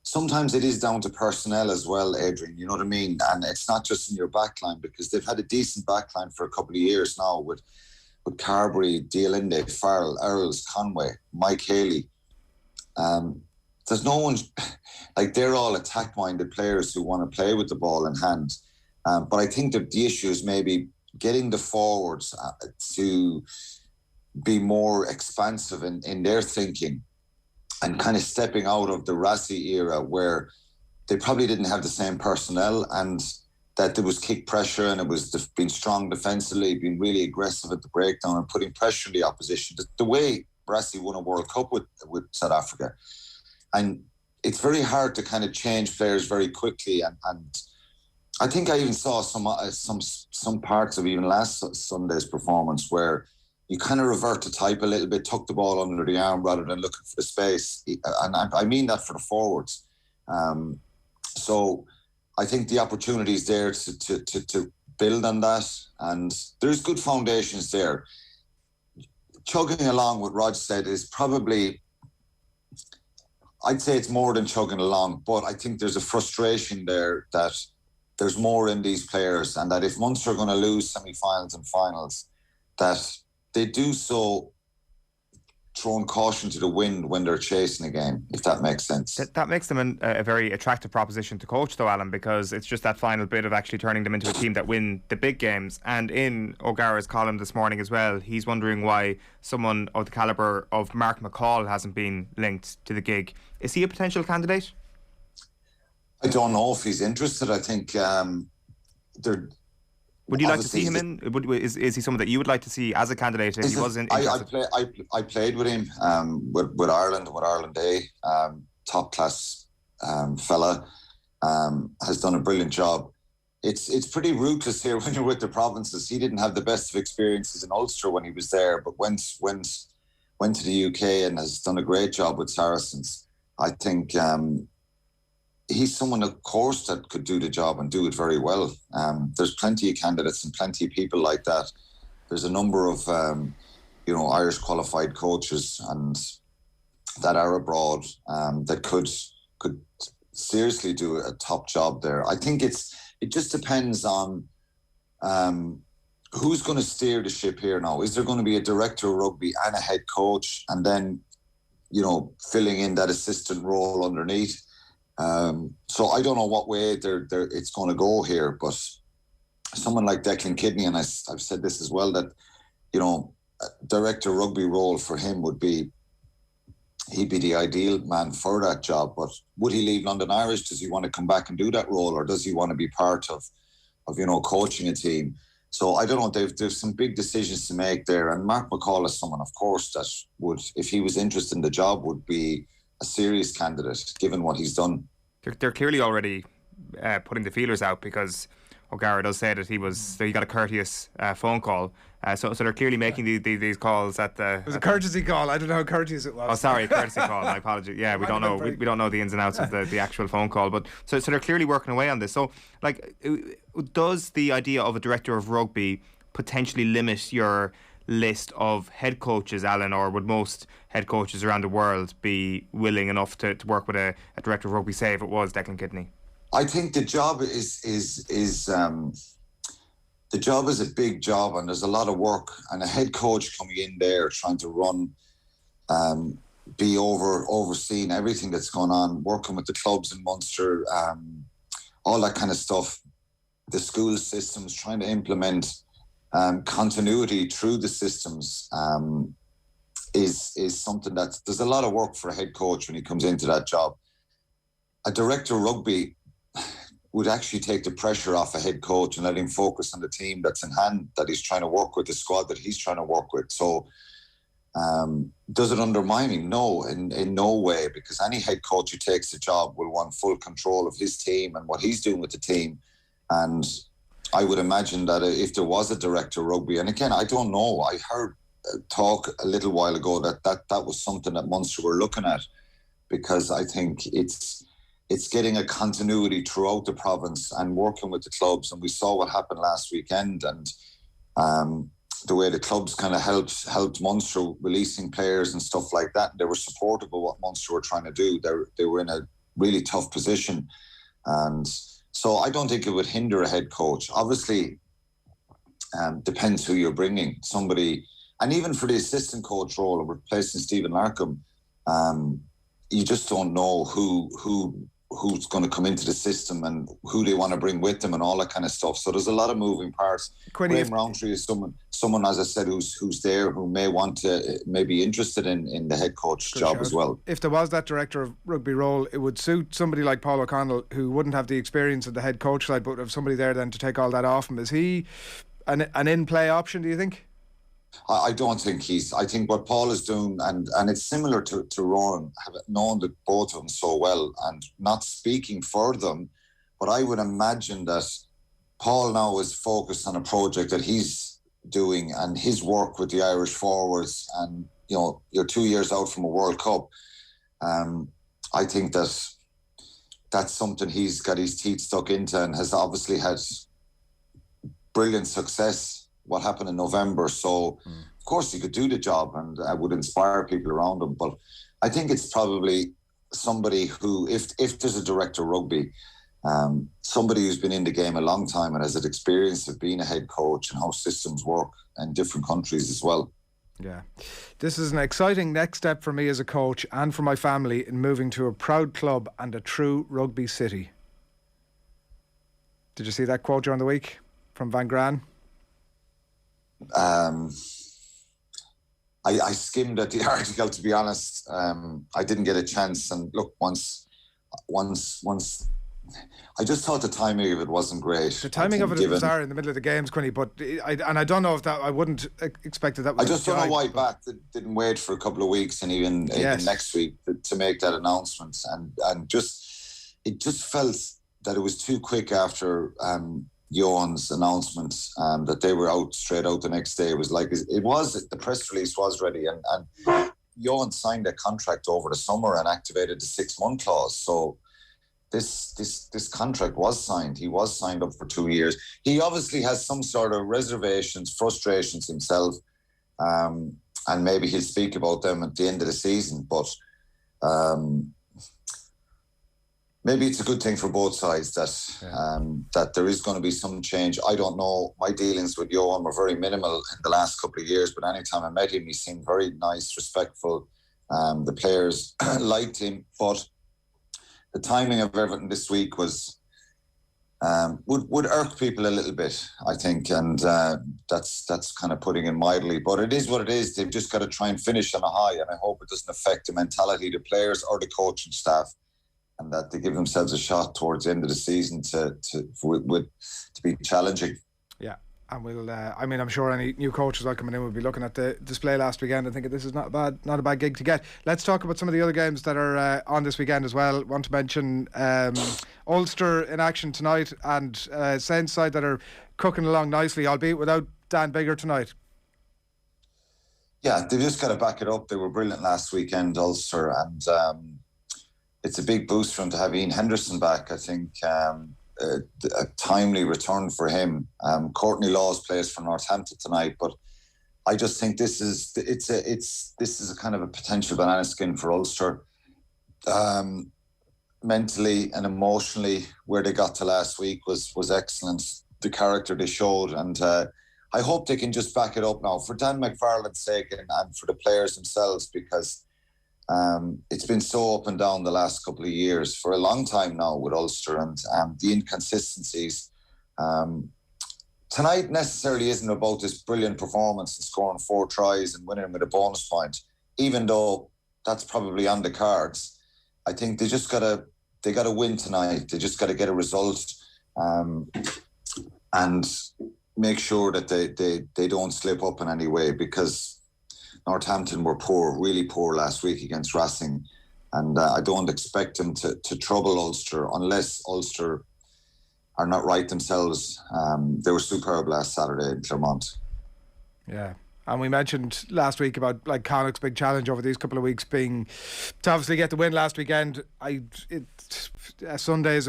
sometimes it is down to personnel as well, Adrian, you know what I mean? And it's not just in your backline, because they've had a decent backline for a couple of years now with Carberry, Dialinde, Farrell, Earls, Conway, Mike Haley. There's no one, like, they're all attack-minded players who want to play with the ball in hand. But I think that the issue is maybe getting the forwards to be more expansive in their thinking and kind of stepping out of the Rassie era where they probably didn't have the same personnel, and that there was kick pressure, and it was being strong defensively, being really aggressive at the breakdown and putting pressure on the opposition. The way Rassie won a World Cup with South Africa. And it's very hard to kind of change players very quickly. And I think I even saw some parts of even last Sunday's performance where you kind of revert to type a little bit, tuck the ball under the arm rather than looking for the space. And I mean that for the forwards. So I think the opportunity is there to build on that. And there's good foundations there. Chugging along, what Rog said, is probably... I'd say it's more than chugging along, but I think there's a frustration there that there's more in these players, and that if Munster are going to lose semi-finals and finals, that they do so throwing caution to the wind when they're chasing a game, if that makes sense. That makes them a very attractive proposition to coach, though, Alan, because it's just that final bit of actually turning them into a team that win the big games. And in O'Gara's column this morning as well, he's wondering why someone of the calibre of Mark McCall hasn't been linked to the gig. Is he a potential candidate? I don't know if he's interested. I think would you like to see him in? Is he someone that you would like to see as a candidate if he wasn't interested? I played with him with Ireland A, top class fella, has done a brilliant job. It's pretty ruthless here when you're with the provinces. He didn't have the best of experiences in Ulster when he was there, but went to the UK and has done a great job with Saracens. I think he's someone, of course, that could do the job and do it very well. There's plenty of candidates and plenty of people like that. There's a number of, Irish qualified coaches and that are abroad that could seriously do a top job there. I think it just depends on who's going to steer the ship here now. Is there going to be a director of rugby and a head coach, and then, filling in that assistant role underneath? So I don't know what way it's going to go here, but someone like Declan Kidney, and I've said this as well, that, a director rugby role for him he'd be the ideal man for that job. But would he leave London Irish? Does he want to come back and do that role, or does he want to be part of coaching a team? So I don't know. There's some big decisions to make there. And Mark McCall is someone, of course, that would, if he was interested in the job, would be a serious candidate, given what he's done. They're clearly already putting the feelers out, because O'Gara does say that he got a courteous phone call. So they're clearly making these calls at the. It was a courtesy call. I don't know how courteous it was. Oh, sorry, courtesy call. My apologies. Yeah, we don't know. We don't know the ins and outs of the actual phone call, but so they're clearly working away on this. So, like, does the idea of a director of rugby potentially limit your list of head coaches, Alan, or would most head coaches around the world be willing enough to work with a director of rugby, say if it was Declan Kidney? I think the job is the job is a big job, and there's a lot of work, and a head coach coming in there trying to run, be overseeing everything that's going on, working with the clubs in Munster, all that kind of stuff, the school systems, trying to implement continuity through the systems is something that there's a lot of work for a head coach when he comes into that job. A director of rugby would actually take the pressure off a head coach and let him focus on the team that's in hand, that he's trying to work with, the squad that he's trying to work with. So does it undermine him? No, in no way, because any head coach who takes the job will want full control of his team and what he's doing with the team. And I would imagine that if there was a director of rugby, and again, I don't know, I heard talk a little while ago that was something that Munster were looking at, because I think it's getting a continuity throughout the province and working with the clubs. And we saw what happened last weekend, and the way the clubs kind of helped Munster releasing players and stuff like that. They were supportive of what Munster were trying to do. They were in a really tough position. And so I don't think it would hinder a head coach. Obviously, depends who you're bringing. Somebody, and even for the assistant coach role of replacing Stephen Larkham, you just don't know who's going to come into the system and who they want to bring with them and all that kind of stuff. So there's a lot of moving parts. Graham Rowntree is someone, as I said, who's there, who may be interested in the head coach job as well. If there was that director of rugby role, it would suit somebody like Paul O'Connell, who wouldn't have the experience of the head coach side, but have somebody there then to take all that off him. Is he an in-play option, do you think? I don't think I think what Paul is doing, and it's similar to Rowan, have known the both of them so well, and not speaking for them, but I would imagine that Paul now is focused on a project that he's doing and his work with the Irish forwards, and you're 2 years out from a World Cup. I think that's something he's got his teeth stuck into and has obviously had brilliant success. What happened in November, so of course he could do the job and I would inspire people around him. But I think it's probably somebody who, if there's a director of rugby, somebody who's been in the game a long time and has an experience of being a head coach and how systems work in different countries as well. Yeah, this is an exciting next step for me as a coach and for my family in moving to a proud club and a true rugby city. Did you see that quote during the week from Van Graan? I skimmed at the article, to be honest. I didn't get a chance, and look, once I just thought the timing of it wasn't great. The timing of it was in the middle of the games, Quinny, but I don't know if that, I wouldn't expect that was. I just don't know why Bath didn't wait for a couple of weeks and even next week to make that announcement, and just it just felt that it was too quick after Eoin's announcement that they were out straight out the next day. It was like the press release was ready, and Eoin signed a contract over the summer and activated the 6-month clause. So this contract was signed. He was signed up for 2 years. He obviously has some sort of reservations, frustrations himself, and maybe he'll speak about them at the end of the season. But maybe it's a good thing for both sides that there is going to be some change. I don't know. My dealings with Eoin were very minimal in the last couple of years, but anytime I met him, he seemed very nice, respectful. The players liked him, but the timing of everything this week was would irk people a little bit, I think, and that's kind of putting it mildly. But it is what it is. They've just got to try and finish on a high, and I hope it doesn't affect the mentality of the players or the coaching staff, and that they give themselves a shot towards the end of the season to be challenging. Yeah, and we'll. I'm sure any new coaches that coming in will be looking at the display last weekend and thinking this is not a bad gig to get. Let's talk about some of the other games that are on this weekend as well. Want to mention Ulster in action tonight, and Saints side that are cooking along nicely, albeit without Dan Biggar tonight. Yeah, they've just got to back it up. They were brilliant last weekend, Ulster, and it's a big boost for him to have Ian Henderson back. I think a timely return for him. Courtney Laws plays for Northampton tonight, but I just think this is a kind of a potential banana skin for Ulster. Mentally and emotionally, where they got to last week was excellent. The character they showed, and I hope they can just back it up now for Dan McFarland's sake and for the players themselves, because it's been so up and down the last couple of years for a long time now with Ulster, and the inconsistencies. Tonight necessarily isn't about this brilliant performance and scoring 4 tries and winning with a bonus point, even though that's probably on the cards. I think they gotta win tonight. They just gotta get a result and make sure that they don't slip up in any way, because Northampton were poor, really poor last week against Racing, and I don't expect them to trouble Ulster unless Ulster are not right themselves. They were superb last Saturday in Clermont. Yeah. And we mentioned last week about like Connacht's big challenge over these couple of weeks being to obviously get the win last weekend. Sunday is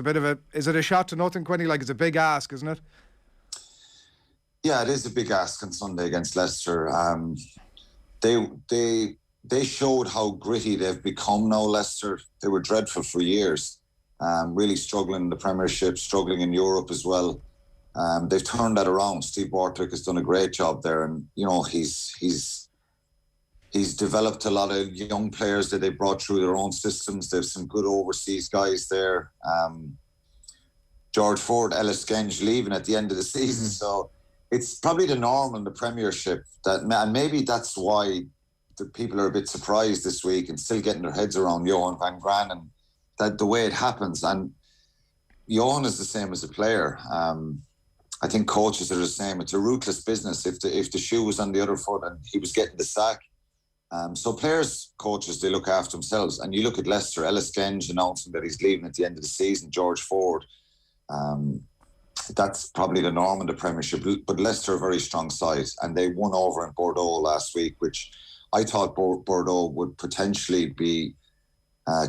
is it a shot to nothing, Quinny? Like, it's a big ask, isn't it? Yeah, it is a big ask on Sunday against Leicester. They showed how gritty they've become now, Leicester. They were dreadful for years, really struggling in the Premiership, struggling in Europe as well. They've turned that around. Steve Borthwick has done a great job there, and he's developed a lot of young players that they brought through their own systems. There's some good overseas guys there. George Ford, Ellis Genge leaving at the end of the season, so it's probably the norm in the Premiership and maybe that's why the people are a bit surprised this week and still getting their heads around Johan van Graan and that the way it happens. And Johan is the same as a player. I think coaches are the same. It's a ruthless business. If the shoe was on the other foot and he was getting the sack. So players, coaches, they look after themselves. And you look at Leicester, Ellis Genge announcing that he's leaving at the end of the season, George Ford. That's probably the norm in the Premiership. But Leicester are a very strong side, and they won over in Bordeaux last week, which I thought Bordeaux would potentially be,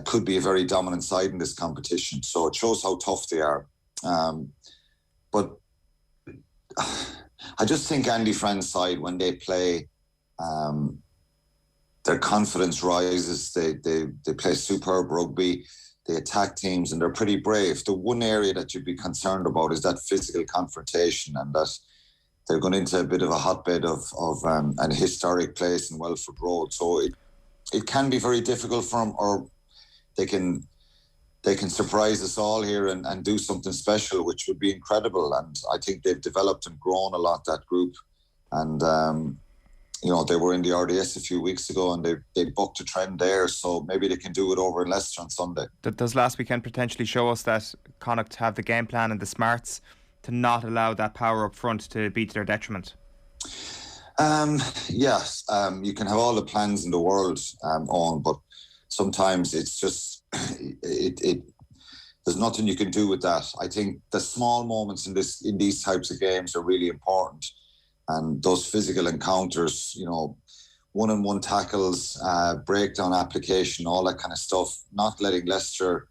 could be a very dominant side in this competition. So it shows how tough they are. But I just think Andy Friend's side, when they play, their confidence rises. They play superb rugby. They attack teams and they're pretty brave. The one area that you'd be concerned about is that physical confrontation, and that they're going into a bit of a hotbed of an historic place in Welford Road. So it can be very difficult for them, or they can surprise us all here and do something special, which would be incredible. And I think they've developed and grown a lot, that group. And they were in the RDS a few weeks ago and they bucked a trend there, so maybe they can do it over in Leicester on Sunday. Does last weekend potentially show us that Connacht have the game plan and the smarts to not allow that power up front to be to their detriment? Yes, you can have all the plans in the world, Owen, but sometimes it's just there's nothing you can do with that. I think the small moments in these types of games are really important. And those physical encounters, one-on-one tackles, breakdown application, all that kind of stuff, not letting Leicester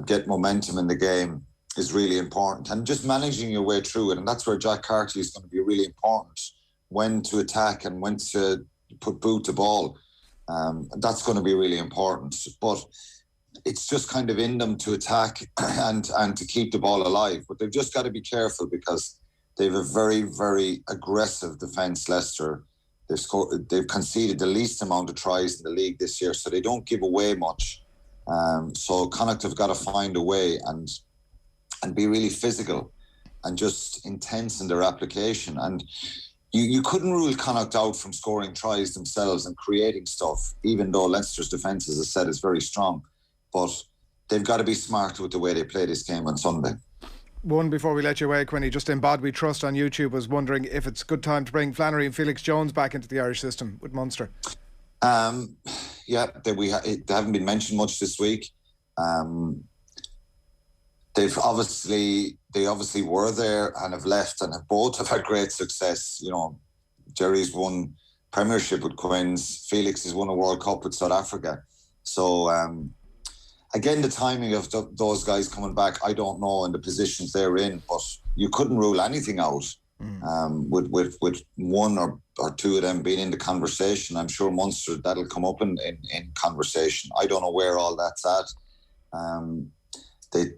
get momentum in the game is really important. And just managing your way through it. And that's where Jack Carty is going to be really important, when to attack and when to put boot to ball. That's going to be really important. But it's just kind of in them to attack and to keep the ball alive. But they've just got to be careful, because they have a very, very aggressive defence, Leicester. They've conceded the least amount of tries in the league this year, so they don't give away much. So Connacht have got to find a way and be really physical and just intense in their application. And you couldn't rule Connacht out from scoring tries themselves and creating stuff, even though Leinster's defence, as I said, is very strong. But they've got to be smart with the way they play this game on Sunday. One before we let you away, Quinny, just in Bod We Trust on YouTube was wondering if it's a good time to bring Flannery and Felix Jones back into the Irish system with Munster. They haven't been mentioned much this week. they obviously were there and have left, and both have had great success. You know, Jerry's won Premiership with Quins, Felix has won a World Cup with South Africa. So again, the timing of those guys coming back, I don't know in the positions they're in, but you couldn't rule anything out. With one or two of them being in the conversation. I'm sure Munster, that'll come up in conversation. I don't know where all that's at. They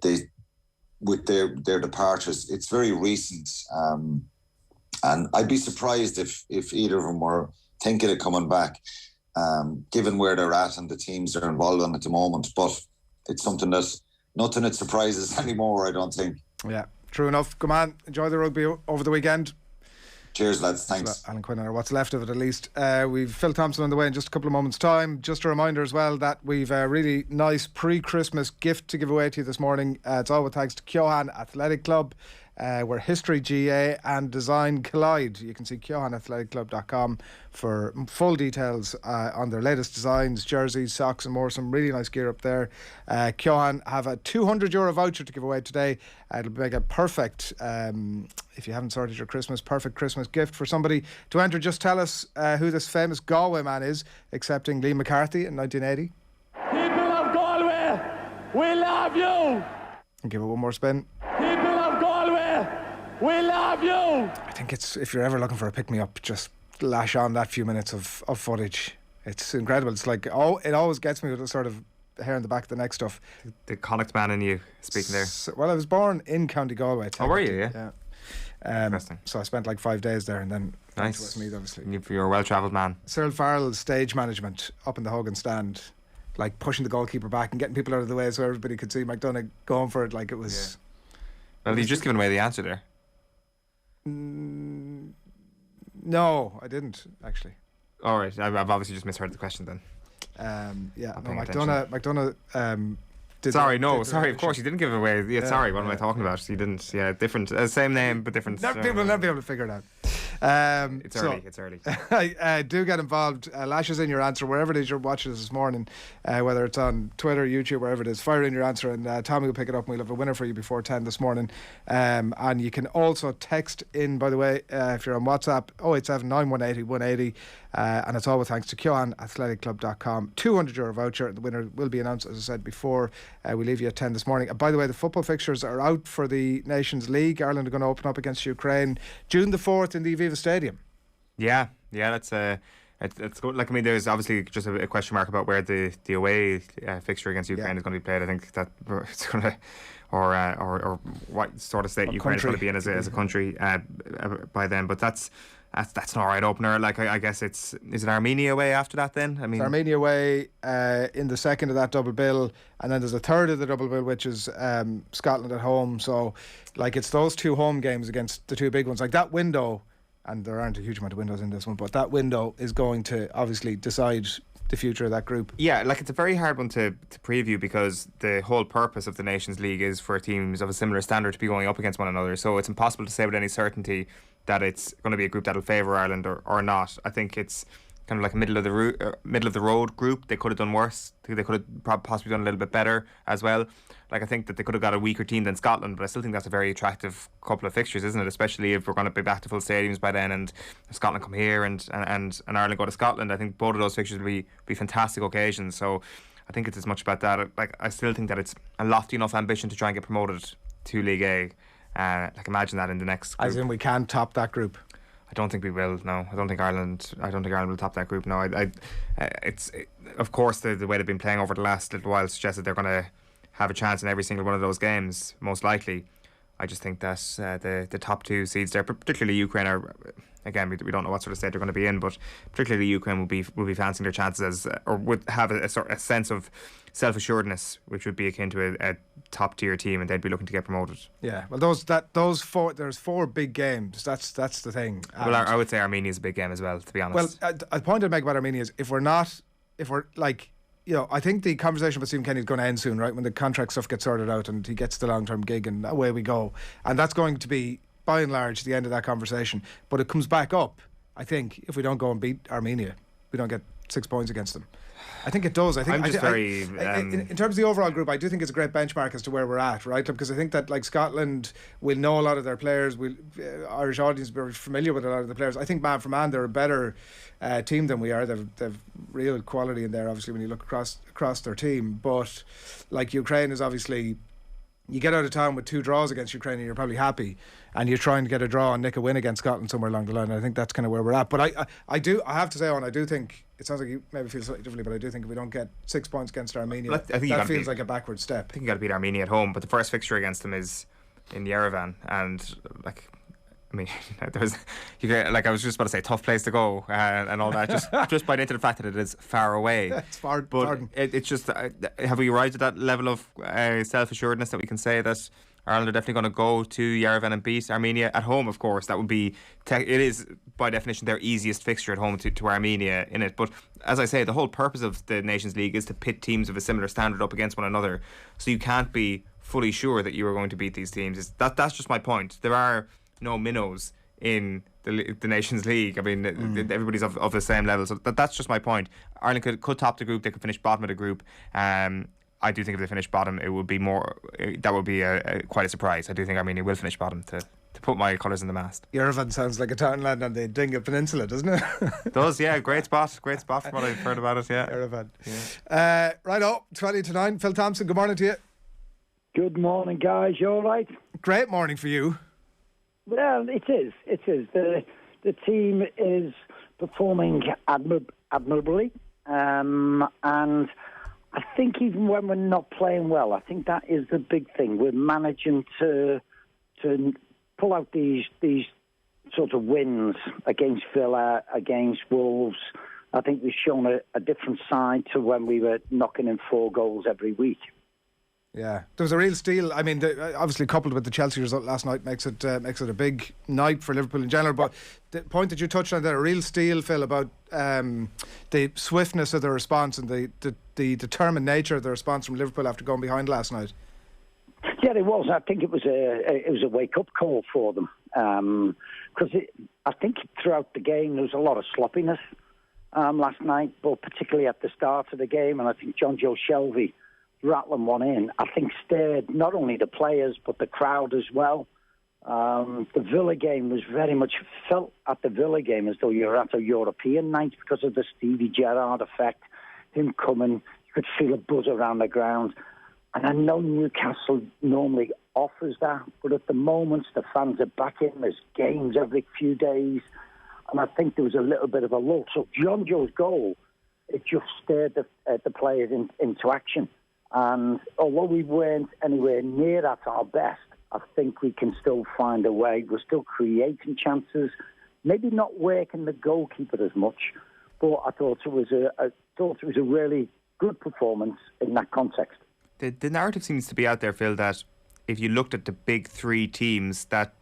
with their departures, it's very recent, and I'd be surprised if either of them were thinking of coming back, given where they're at and the teams they're involved in at the moment. But it's something nothing that surprises anymore, I don't think. Yeah, true enough. Come on, enjoy the rugby over the weekend. Cheers, lads. Thanks. Alan Quinlan, or what's left of it at least. We've Phil Thompson on the way in just a couple of moments' time. Just a reminder as well that we've a really nice pre-Christmas gift to give away to you this morning. It's all with thanks to Keohane Athletic Club, where history, GA and design collide. You can see keohaneathleticclub.com for full details on their latest designs, jerseys, socks and more. Some really nice gear up there. Keohane have a €200 voucher to give away today. It'll make a perfect, if you haven't sorted your Christmas, perfect Christmas gift for somebody. To enter, just tell us who this famous Galway man is, accepting Lee McCarthy in 1980. People of Galway, we love you. And give it one more spin. People of Galway, we love you. I think it's, if you're ever looking for a pick-me-up, just lash on that few minutes of footage. It's incredible. It's like, it always gets me with the sort of hair in the back of the neck stuff. The Connacht man in you speaking there. Well, I was born in County Galway. Oh, were you? Yeah. Interesting. So I spent like 5 days there and then nice. To Westmeath, obviously. You're a well-travelled man. Cyril Farrell's stage management up in the Hogan stand, like pushing the goalkeeper back and getting people out of the way so everybody could see McDonagh going for it, like it was... Yeah. Well, you've just given away the answer there. No, I didn't, actually. All right, I've obviously just misheard the question then. McDonagh sorry, of course you didn't give it away. Sorry, what am I talking about? You didn't. Yeah, different, same name but different. People will never be able to figure it out. It's early. Do get involved. Lash us in your answer wherever it is you're watching us this morning, whether it's on Twitter, YouTube, wherever it is. Fire in your answer and Tommy will pick it up and we'll have a winner for you before 10 this morning. And you can also text in, by the way, if you're on WhatsApp, 087 9180 180. And it's all with thanks to keohaneathleticclub.com. €200 voucher. The winner will be announced, as I said before. We leave you at 10 this morning. By the way, the football fixtures are out for the Nations League. Ireland are going to open up against Ukraine June the 4th in the Aviva Stadium. Yeah, that's it's good. Like, I mean, there's obviously just a question mark about where the away fixture against Ukraine is going to be played. I think that it's going to, or what sort of state Ukraine is going to be in as a country by then. But that's an alright opener. Like, I guess is it Armenia away after that then? I mean, Armenia away in the second of that double bill, and then there's a third of the double bill, which is Scotland at home. So, like, it's those two home games against the two big ones. Like, that window, and there aren't a huge amount of windows in this one, but that window is going to obviously decide the future of that group. Yeah, like, it's a very hard one to preview because the whole purpose of the Nations League is for teams of a similar standard to be going up against one another. So it's impossible to say with any certainty that it's going to be a group that'll favour Ireland or not. I think it's kind of like a middle of the road group. They could have done worse. They could have possibly done a little bit better as well. Like, I think that they could have got a weaker team than Scotland, but I still think that's a very attractive couple of fixtures, isn't it? Especially if we're going to be back to full stadiums by then, and Scotland come here and Ireland go to Scotland. I think both of those fixtures will be fantastic occasions. So I think it's as much about that. Like, I still think that it's a lofty enough ambition to try and get promoted to League A. Like, imagine that in the next group. As in, we can't top that group. I don't think we will. No, I don't think Ireland will top that group. No, of course the way they've been playing over the last little while suggests that they're going to have a chance in every single one of those games, most likely. I just think that the top two seeds there, particularly Ukraine, are, again, we don't know what sort of state they're going to be in, but particularly Ukraine will be fancying their chances or would have a sense of self-assuredness, which would be akin to a top tier team, and they'd be looking to get promoted. Yeah, well, there's four big games. That's the thing. Well, I would say Armenia is a big game as well, to be honest. Well, a point I'd make about Armenia is if we're like, you know, I think the conversation with Stephen Kenny is going to end soon, right? When the contract stuff gets sorted out and he gets the long-term gig and away we go. And that's going to be, by and large, the end of that conversation. But it comes back up, I think, if we don't go and beat Armenia. We don't get 6 points against them. I think it does. I think I'm just very. In terms of the overall group, I do think it's a great benchmark as to where we're at, right? Because I think that like Scotland will know a lot of their players. Irish audience will be familiar with a lot of the players. I think man for man, they're a better team than we are. They've real quality in there, obviously, when you look across their team. But like Ukraine is obviously. You get out of town with 2 draws against Ukraine and you're probably happy, and you're trying to get a draw and nick a win against Scotland somewhere along the line. I think that's kind of where we're at. But I have to say, Owen, I do think it sounds like you maybe feel slightly differently, but I do think if we don't get 6 points against Armenia, I think that feels like a backward step. I think you got to beat Armenia at home, but the first fixture against them is in Yerevan, and like. I mean, I was just about to say, tough place to go and all that. Just by into the fact that it is far away. It's far. But it's just, have we arrived at that level of self-assuredness that we can say that Ireland are definitely going to go to Yerevan and beat Armenia at home? Of course, that would be. It is by definition their easiest fixture at home to Armenia in it. But as I say, the whole purpose of the Nations League is to pit teams of a similar standard up against one another. So you can't be fully sure that you are going to beat these teams. That's just my point. There are no minnows in the Nations League. I mean, everybody's of the same level. So that's just my point. Ireland could top the group. They could finish bottom of the group. I do think if they finish bottom, it would be more. That would be quite a surprise. I do think Armenia will finish bottom to put my colours in the mast. Yerevan sounds like a townland on the Dingle Peninsula, doesn't it? It does, yeah. Great spot from what I've heard about it. Yeah. Yerevan. Yeah. Right, 20 to 9. Phil Thompson, good morning to you. Good morning, guys. You all right? Great morning for you. Well, it is. The team is performing admirably, and I think even when we're not playing well, I think that is the big thing. We're managing to pull out these sort of wins against Villa, against Wolves. I think we've shown a different side to when we were knocking in 4 goals every week. Yeah, there was a real steal. I mean, obviously coupled with the Chelsea result last night makes it a big night for Liverpool in general. But the point that you touched on there, a real steal, Phil, about the swiftness of the response and the determined nature of the response from Liverpool after going behind last night. Yeah, it was. I think it was a wake up call for them because I think throughout the game there was a lot of sloppiness last night, but particularly at the start of the game, and I think John Joe Shelby rattling one in, I think stirred not only the players but the crowd as well. The Villa game was very much felt at the Villa game as though you're at a European night because of the Stevie Gerrard effect. Him coming, you could feel a buzz around the ground. And I know Newcastle normally offers that, but at the moment the fans are back in. There's games every few days, and I think there was a little bit of a lull. So John Joe's goal, it just stirred the players into action. And although we weren't anywhere near at our best, I think we can still find a way. We're still creating chances, maybe not working the goalkeeper as much, but I thought it was a really good performance in that context. The narrative seems to be out there, Phil, that if you looked at the big 3 teams, that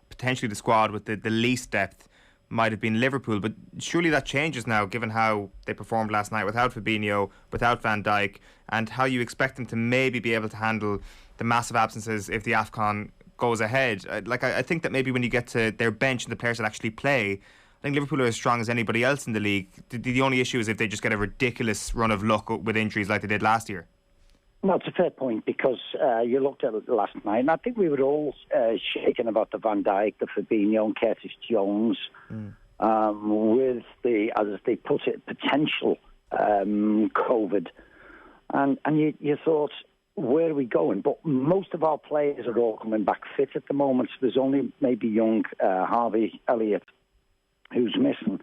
potentially the squad with the least depth might have been Liverpool, but surely that changes now given how they performed last night without Fabinho, without Van Dijk, and how you expect them to maybe be able to handle the massive absences if the AFCON goes ahead. I think that maybe when you get to their bench and the players that actually play, I think Liverpool are as strong as anybody else in the league. The only issue is if they just get a ridiculous run of luck with injuries like they did last year. No, it's a fair point because you looked at it last night, and I think we were all shaken about the Van Dijk, the Fabinho, and Curtis Jones with the, as they put it, potential COVID, and you thought, where are we going? But most of our players are all coming back fit at the moment. So there's only maybe young Harvey Elliott who's missing.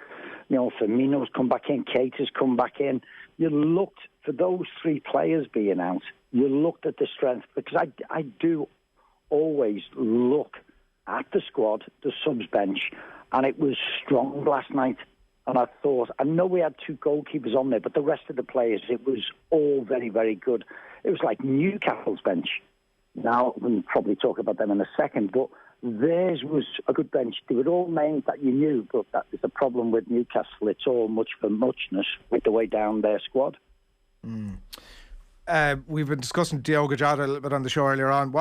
You know, Firmino's come back in, Kate has come back in. You looked for those 3 players being out. You looked at the strength because I do always look at the squad, the subs bench, and it was strong last night. And I thought, I know we had 2 goalkeepers on there, but the rest of the players, it was all very, very good. It was like Newcastle's bench. Now, we'll probably talk about them in a second, but theirs was a good bench. They were all names that you knew, but that is the problem with Newcastle. It's all much for muchness with the way down their squad. We've been discussing Diogo Jota a little bit on the show earlier on.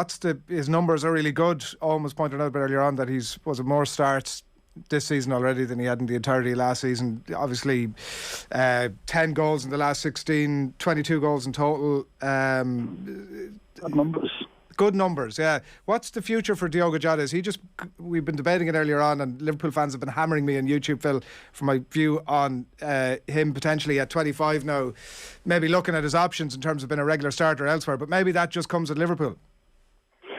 His numbers are really good. Owen was pointing out a bit earlier on that more starts this season already than he had in the entirety of last season. Obviously, 10 goals in the last 16, 22 goals in total. Good numbers. Good numbers, yeah. What's the future for Diogo Jota? Is he just... We've been debating it earlier on, and Liverpool fans have been hammering me on YouTube, Phil, for my view on him potentially at 25 now, maybe looking at his options in terms of being a regular starter elsewhere, but maybe that just comes at Liverpool.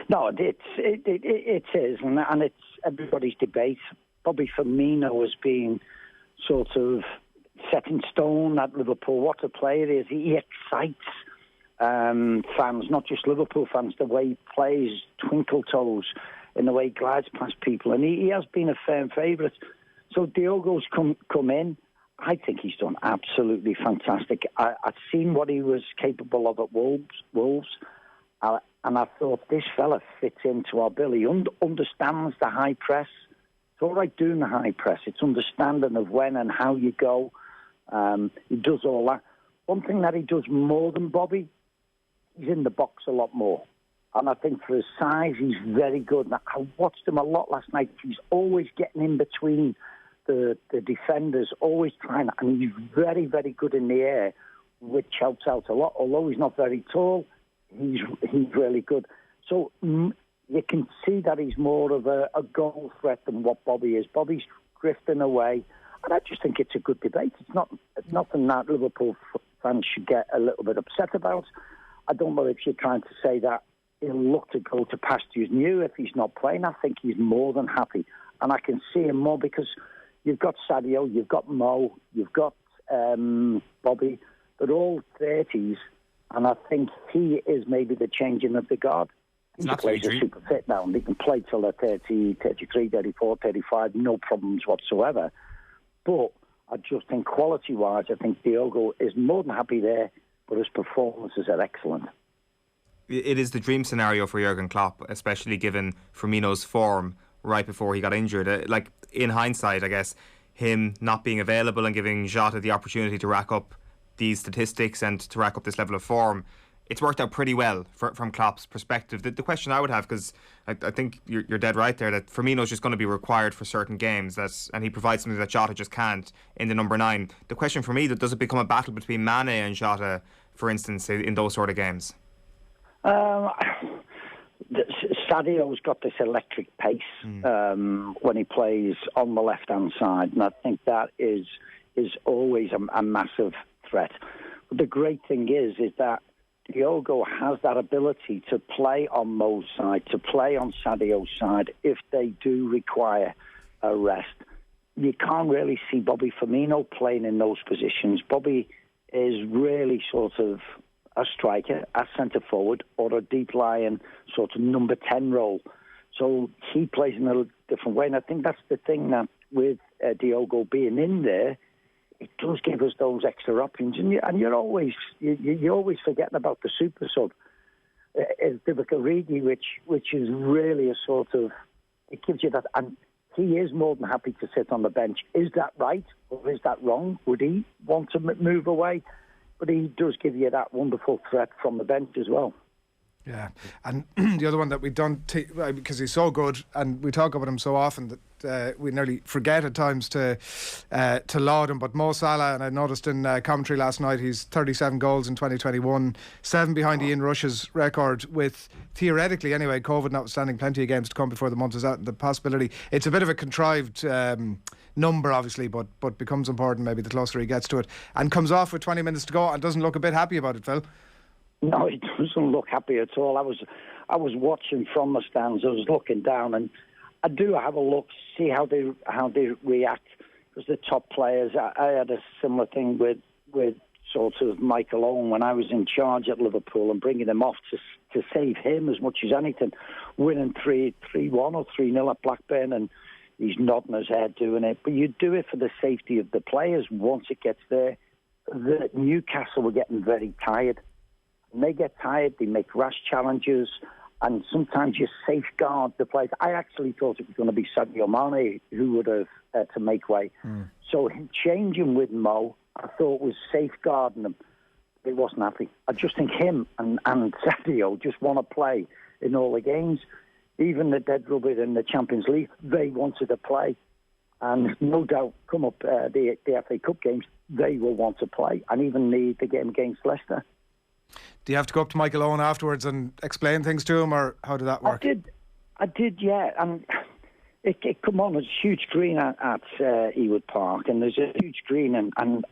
No, it is, and it's everybody's debate. Bobby Firmino has been sort of set in stone at Liverpool. What a player he is. He excites fans, not just Liverpool fans, the way he plays twinkle toes in the way he glides past people, and he has been a firm favourite. So Diogo's come in. I think he's done absolutely fantastic. I've seen what he was capable of at Wolves, and I thought this fella fits into our bill. He understands the high press. It's all right doing the high press. It's understanding of when and how you go. He does all that. One thing that he does more than Bobby, he's in the box a lot more. And I think for his size, he's very good. I watched him a lot last night. He's always getting in between the defenders, always trying, and he's very, very good in the air, which helps out a lot. Although he's not very tall, he's really good. So you can see that he's more of a goal threat than what Bobby is. Bobby's drifting away, and I just think it's a good debate. It's nothing that Liverpool fans should get a little bit upset about. I don't know if you're trying to say that he'll look to go to pastures new if he's not playing. I think he's more than happy, and I can see him more because you've got Sadio, you've got Mo, you've got Bobby. They're all 30s, and I think he is maybe the changing of the guard. He plays a super fit now, and he can play till they're 30, 33, 34, 35, no problems whatsoever. But I just think quality-wise, I think Diogo is more than happy there, but his performances are excellent. It is the dream scenario for Jurgen Klopp, especially given Firmino's form right before he got injured. Like, in hindsight, I guess, him not being available and giving Jota the opportunity to rack up these statistics and to rack up this level of form, it's worked out pretty well from Klopp's perspective. The question I would have, because I think you're dead right there, that Firmino's just going to be required for certain games, and he provides something that Jota just can't in the number 9. The question for me, does it become a battle between Mane and Jota, for instance, in those sort of games? Sadio's got this electric pace when he plays on the left-hand side, and I think that is always a massive threat. But the great thing is that Diogo has that ability to play on Mo's side, to play on Sadio's side if they do require a rest. You can't really see Bobby Firmino playing in those positions. Bobby is really sort of a striker, a centre forward, or a deep lying sort of number 10 role. So he plays in a different way, and I think that's the thing that with Diogo being in there, it does give us those extra options, and you're always forgetting about the super sub. It's Divock Origi, which is really a sort of, it gives you that, and he is more than happy to sit on the bench. Is that right or is that wrong? Would he want to move away? But he does give you that wonderful threat from the bench as well. Yeah, and the other one that we don't because he's so good, and we talk about him so often that we nearly forget at times to laud him. But Mo Salah, and I noticed in commentary last night, he's 37 goals in 2021, 7 behind Ian Rush's record, with theoretically anyway, COVID notwithstanding, plenty of games to come before the month is out. The possibility, it's a bit of a contrived number, obviously, but becomes important maybe the closer he gets to it, and comes off with 20 minutes to go and doesn't look a bit happy about it, Phil. No, he doesn't look happy at all. I was watching from the stands. I was looking down, and I do have a look, see how they react. Because the top players, I had a similar thing with sort of Michael Owen when I was in charge at Liverpool, and bringing him off to save him as much as anything, winning 3-1 or 3-0 at Blackburn, and he's nodding his head doing it. But you do it for the safety of the players. Once it gets there, the Newcastle were getting very tired. When they get tired, they make rash challenges, and sometimes you safeguard the players. I actually thought it was going to be Sadio Mane who would have to make way. So him changing with Mo, I thought was safeguarding him. He wasn't happy. I just think him and Sadio just want to play in all the games. Even the dead rubber in the Champions League, they wanted to play. And no doubt, come up the FA Cup games, they will want to play, and even the game against Leicester. Do you have to go up to Michael Owen afterwards and explain things to him, or how did that work? I did, yeah. And it come on, there's a huge green at Ewood Park, and there's a huge green, and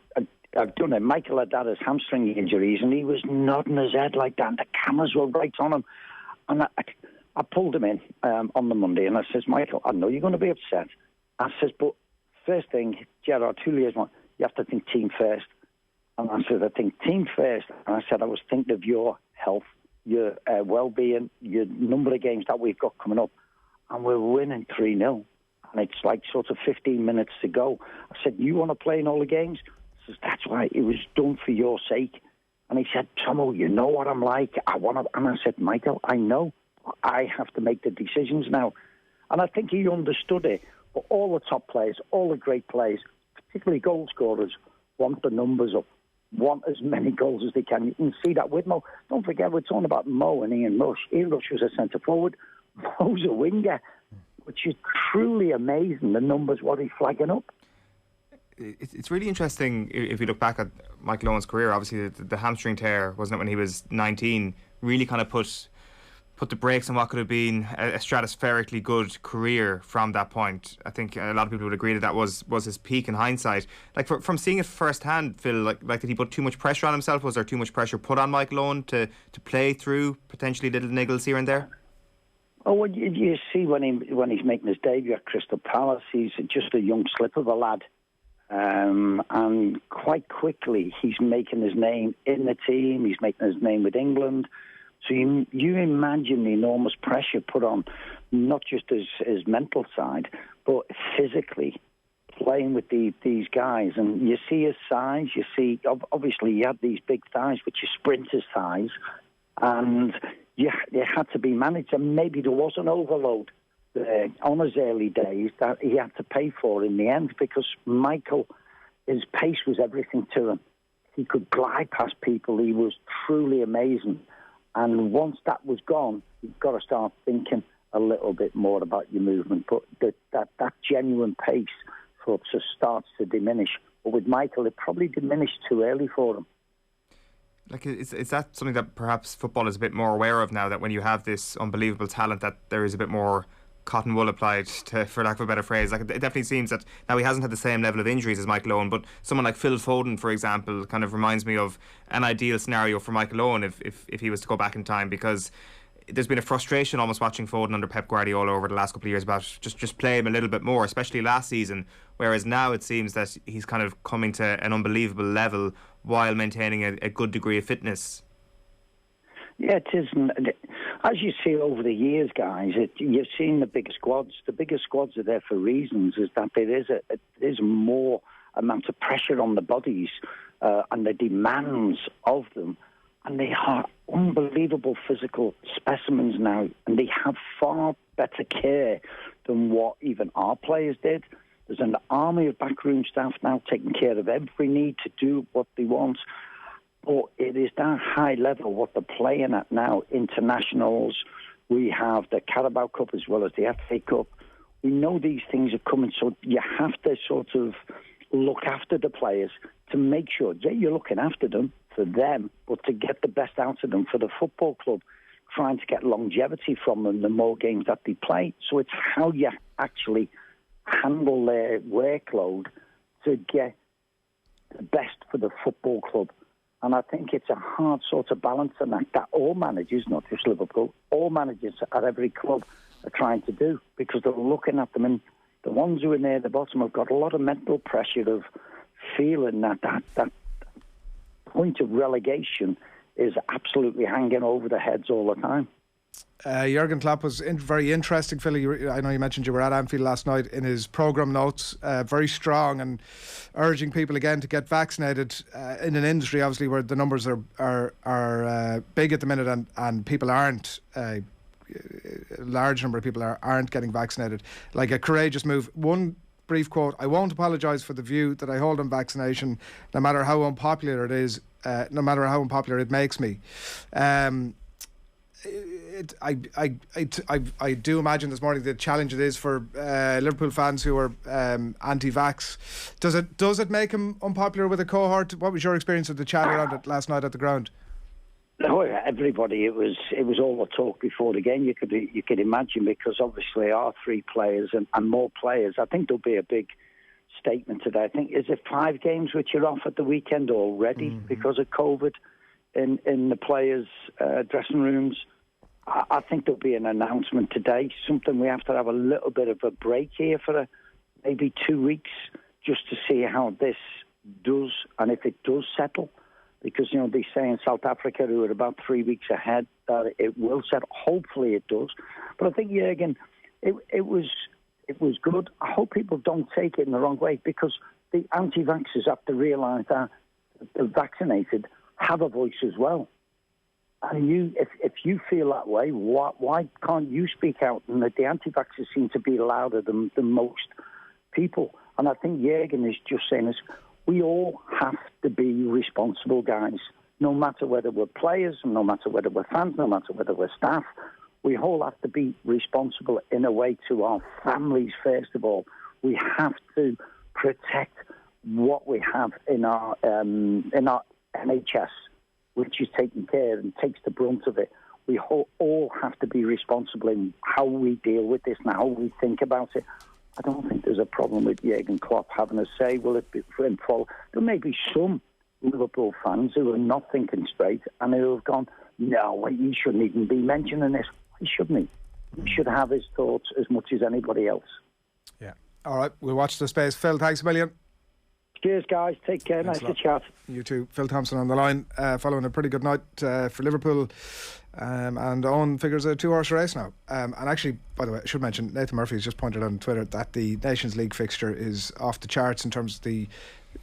I've done it. Michael had his hamstring injuries, and he was nodding his head like that, and the cameras were right on him. And I pulled him in on the Monday, and I says, Michael, I know you're going to be upset. I says, but first thing, Gerard, 2 years, you have to think team first. And I said, I think team first. And I said, I was thinking of your health, your well-being, your number of games that we've got coming up. And we're winning 3-0. And it's like sort of 15 minutes to go. I said, you want to play in all the games? I said, that's why it was done for your sake. And he said, Thommo, you know what I'm like. I want to. And I said, Michael, I know. I have to make the decisions now. And I think he understood it. But all the top players, all the great players, particularly goal scorers, want the numbers up, want as many goals as they can. You can see that with Mo. Don't forget, we're talking about Mo and Ian Rush. Ian Rush was a centre-forward. Mo's a winger, which is truly amazing, the numbers, what he's flagging up. It's really interesting if you look back at Michael Owen's career. Obviously, the hamstring tear, wasn't it, when he was 19, really kind of put the brakes on what could have been a stratospherically good career from that point. I think a lot of people would agree that was his peak in hindsight. Like from seeing it firsthand, Phil, like did he put too much pressure on himself? Was there too much pressure put on Michael Owen to play through potentially little niggles here and there? Oh, well, you see when he's making his debut at Crystal Palace, he's just a young slip of a lad. And quite quickly, he's making his name in the team. He's making his name with England. So you imagine the enormous pressure put on, not just his mental side, but physically playing with these guys. And you see his size. You see, obviously, he had these big thighs, which is sprinter's thighs, and you had to be managed. And maybe there was an overload on his early days that he had to pay for in the end, because Michael, his pace was everything to him. He could glide past people. He was truly amazing. And once that was gone, you've got to start thinking a little bit more about your movement. But that genuine pace sort of starts to diminish. But with Michael, it probably diminished too early for him. Like, is that something that perhaps football is a bit more aware of now, that when you have this unbelievable talent, that there is a bit more cotton wool applied to, for lack of a better phrase? Like, it definitely seems that now he hasn't had the same level of injuries as Michael Owen, but someone like Phil Foden, for example, kind of reminds me of an ideal scenario for Michael Owen if he was to go back in time, because there's been a frustration almost watching Foden under Pep Guardiola over the last couple of years about just play him a little bit more, especially last season, whereas now it seems that he's kind of coming to an unbelievable level while maintaining a good degree of fitness. Yeah, it is. As you see over the years, guys, you've seen the bigger squads. The bigger squads are there for reasons, is that there is more amount of pressure on the bodies and the demands of them. And they are unbelievable physical specimens now, and they have far better care than what even our players did. There's an army of backroom staff now taking care of every need to do what they want. But it is that high level what they're playing at now. Internationals, we have the Carabao Cup as well as the FA Cup. We know these things are coming, so you have to sort of look after the players to make sure, yeah, you're looking after them for them, but to get the best out of them for the football club, trying to get longevity from them, the more games that they play. So it's how you actually handle their workload to get the best for the football club. And I think it's a hard sort of balancing act that all managers, not just Liverpool, all managers at every club are trying to do, because they're looking at them, and the ones who are near the bottom have got a lot of mental pressure of feeling that point of relegation is absolutely hanging over their heads all the time. Jurgen Klopp was very interesting, Philly. I know you mentioned you were at Anfield last night. In his programme notes, very strong and urging people again to get vaccinated in an industry obviously where the numbers are big at the minute, and people aren't. A large number of people aren't getting vaccinated. Like a courageous move. One brief quote: "I won't apologise for the view that I hold on vaccination, no matter how unpopular it is, no matter how unpopular it makes me." I do imagine this morning the challenge it is for Liverpool fans who are anti-vax. Does it make him unpopular with a cohort? What was your experience of the chat around it last night at the ground? No, everybody. It was all the talk before the game. You could imagine, because obviously our 3 players and more players. I think there'll be a big statement today. I think, is it 5 games which are off at the weekend already because of COVID in the players' dressing rooms? I think there'll be an announcement today. Something we have to have a little bit of a break here for maybe 2 weeks, just to see how this does and if it does settle. Because, they say in South Africa, who are about 3 weeks ahead, that it will settle. Hopefully it does. But I think, Jürgen, it was good. I hope people don't take it in the wrong way, because the anti-vaxxers have to realise that the vaccinated have a voice as well. And if you feel that way, why can't you speak out? And that the anti-vaxxers seem to be louder than most people. And I think Jürgen is just saying this. We all have to be responsible, guys, no matter whether we're players, no matter whether we're fans, no matter whether we're staff. We all have to be responsible in a way to our families, first of all. We have to protect what we have in our NHS, which is taking care and takes the brunt of it. We all have to be responsible in how we deal with this and how we think about it. I don't think there's a problem with Jürgen Klopp having a say. Will it be for him? There may be some Liverpool fans who are not thinking straight and who have gone, no, he shouldn't even be mentioning this. He shouldn't. He should have his thoughts as much as anybody else. Yeah. All right, we'll watch the space. Phil, thanks a million. Cheers, guys. Take care. Nice to chat. You too. Phil Thompson on the line, following a pretty good night for Liverpool. And Owen figures a 2-horse race now. And actually, by the way, I should mention, Nathan Murphy has just pointed out on Twitter that the Nations League fixture is off the charts in terms of the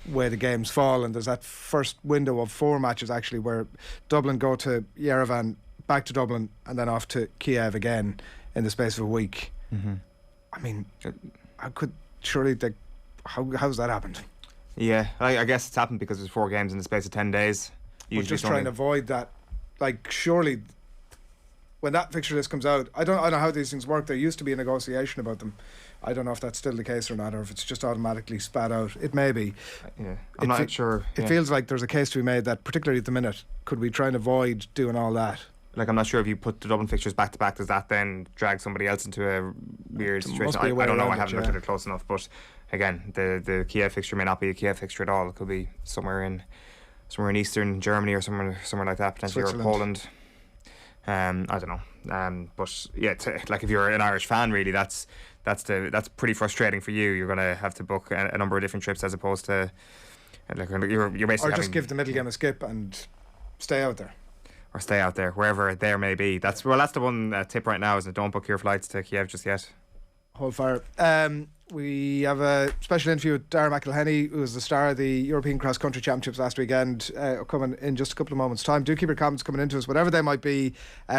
way the games fall. And there's that first window of 4 matches, actually, where Dublin go to Yerevan, back to Dublin, and then off to Kiev again in the space of a week. I mean, how's that happened? Yeah, I guess it's happened because there's 4 games in the space of 10 days. We're just trying to avoid that. Like, surely, when that fixture list comes out, I don't know how these things work. There used to be a negotiation about them. I don't know if that's still the case or not, or if it's just automatically spat out. It may be. Yeah, I'm not sure. It feels like there's a case to be made that, particularly at the minute, could we try and avoid doing all that? Like, I'm not sure if you put the Dublin fixtures back to back, does that then drag somebody else into a weird situation? I don't know. I haven't looked at it close enough, but again, the Kiev fixture may not be a Kiev fixture at all. It could be somewhere in Eastern Germany or somewhere like that, potentially, or Poland. I don't know. But yeah, like if you're an Irish fan, really, that's pretty frustrating for you. You're going to have to book a number of different trips as opposed to like you're basically or just give the middle game a skip and stay out there. Or stay out there, wherever there may be. That's the one tip right now, is that don't book your flights to Kiev just yet. Hold fire. We have a special interview with Darragh McElhinney, who was the star of the European Cross Country Championships last weekend, coming in just a couple of moments' time. Do keep your comments coming into us, whatever they might be.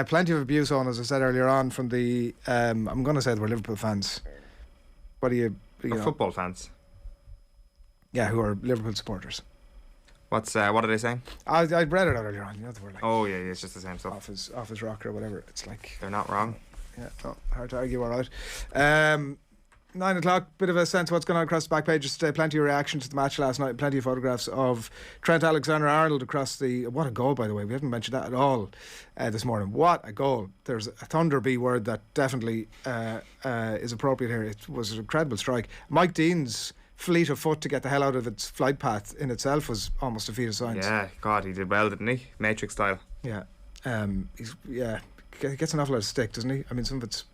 Plenty of abuse on, as I said earlier on, from the I'm going to say they were Liverpool fans. What do you know? Football fans? Yeah, who are Liverpool supporters. What are they saying? I read it out earlier on. You know, they were like, oh yeah, it's just the same stuff. Off his rocker or whatever. It's like they're not wrong. Yeah, no, hard to argue. All right. 9 o'clock, bit of a sense of what's going on across the back pages today. Plenty of reaction to the match last night. Plenty of photographs of Trent Alexander-Arnold across the... What a goal, by the way. We haven't mentioned that at all this morning. What a goal. There's a Thunderbee word that definitely is appropriate here. It was an incredible strike. Mike Dean's fleet of foot to get the hell out of its flight path in itself was almost a feat of science. Yeah, God, he did well, didn't he? Matrix style. Yeah. He gets an awful lot of stick, doesn't he? I mean, some of it's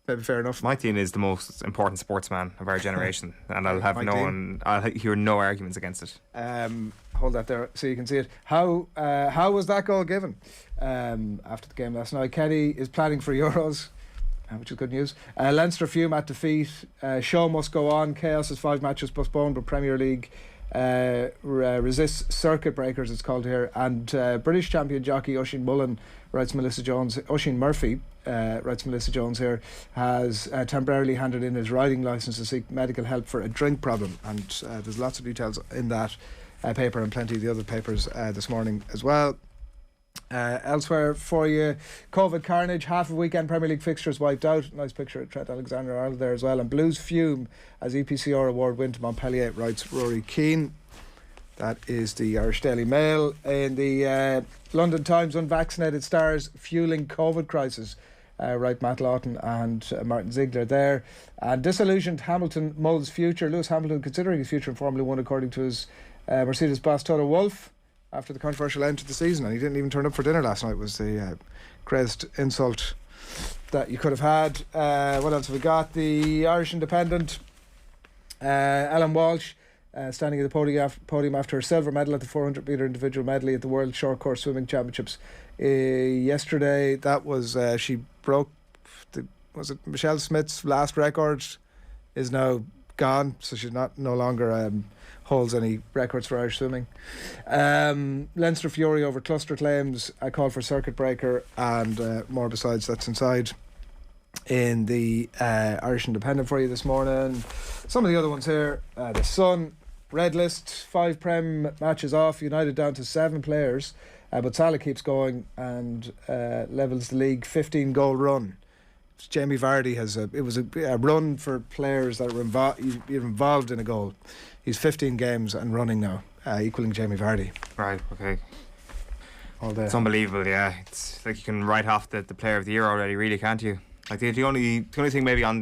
maybe fair enough. Mike Dean is the most important sportsman of our generation, and I'll hear no arguments against it. Hold that there so you can see it. How was that goal given after the game last night? Kenny is planning for Euros, which is good news. Leinster fume at defeat. Show must go on. Chaos is 5 matches postponed, but Premier League resists circuit breakers, it's called here. And British champion jockey Oisin Mullen, writes Melissa Jones. Oisin Murphy, writes Melissa Jones here, has temporarily handed in his riding licence to seek medical help for a drink problem. And there's lots of details in that paper and plenty of the other papers this morning as well. Elsewhere for you, COVID carnage, half of weekend Premier League fixtures wiped out. Nice picture of Trent Alexander-Arnold there as well. And Blues fume as EPCR award win to Montpellier, writes Rory Keane. That is the Irish Daily Mail. In the London Times, unvaccinated stars fueling COVID crisis, right, Matt Lawton and Martin Ziegler there. And disillusioned Hamilton molds future. Lewis Hamilton considering his future in Formula 1 according to his Mercedes boss Toto Wolff, after the controversial end to the season, and he didn't even turn up for dinner last night, was the greatest insult that you could have had. What else have we got? The Irish Independent, Alan Walsh standing at the podium after her silver medal at the 400 metre individual medley at the World Short Course Swimming Championships yesterday. That was she broke was it Michelle Smith's last record is now gone, so she's no longer holds any records for Irish swimming. Leinster fury over cluster claims, a call for circuit breaker, and more besides. That's inside in the Irish Independent for you this morning. Some of the other ones here. The Sun, red list, 5 Prem matches off, United down to 7 players, but Salah keeps going and levels the league 15 goal run. Jamie Vardy has it was a run for players that are involved in a goal. He's 15 games and running now, equaling Jamie Vardy. Right, okay. All day. It's unbelievable, yeah. It's like you can write off the player of the year already, really, can't you? Like the only thing maybe in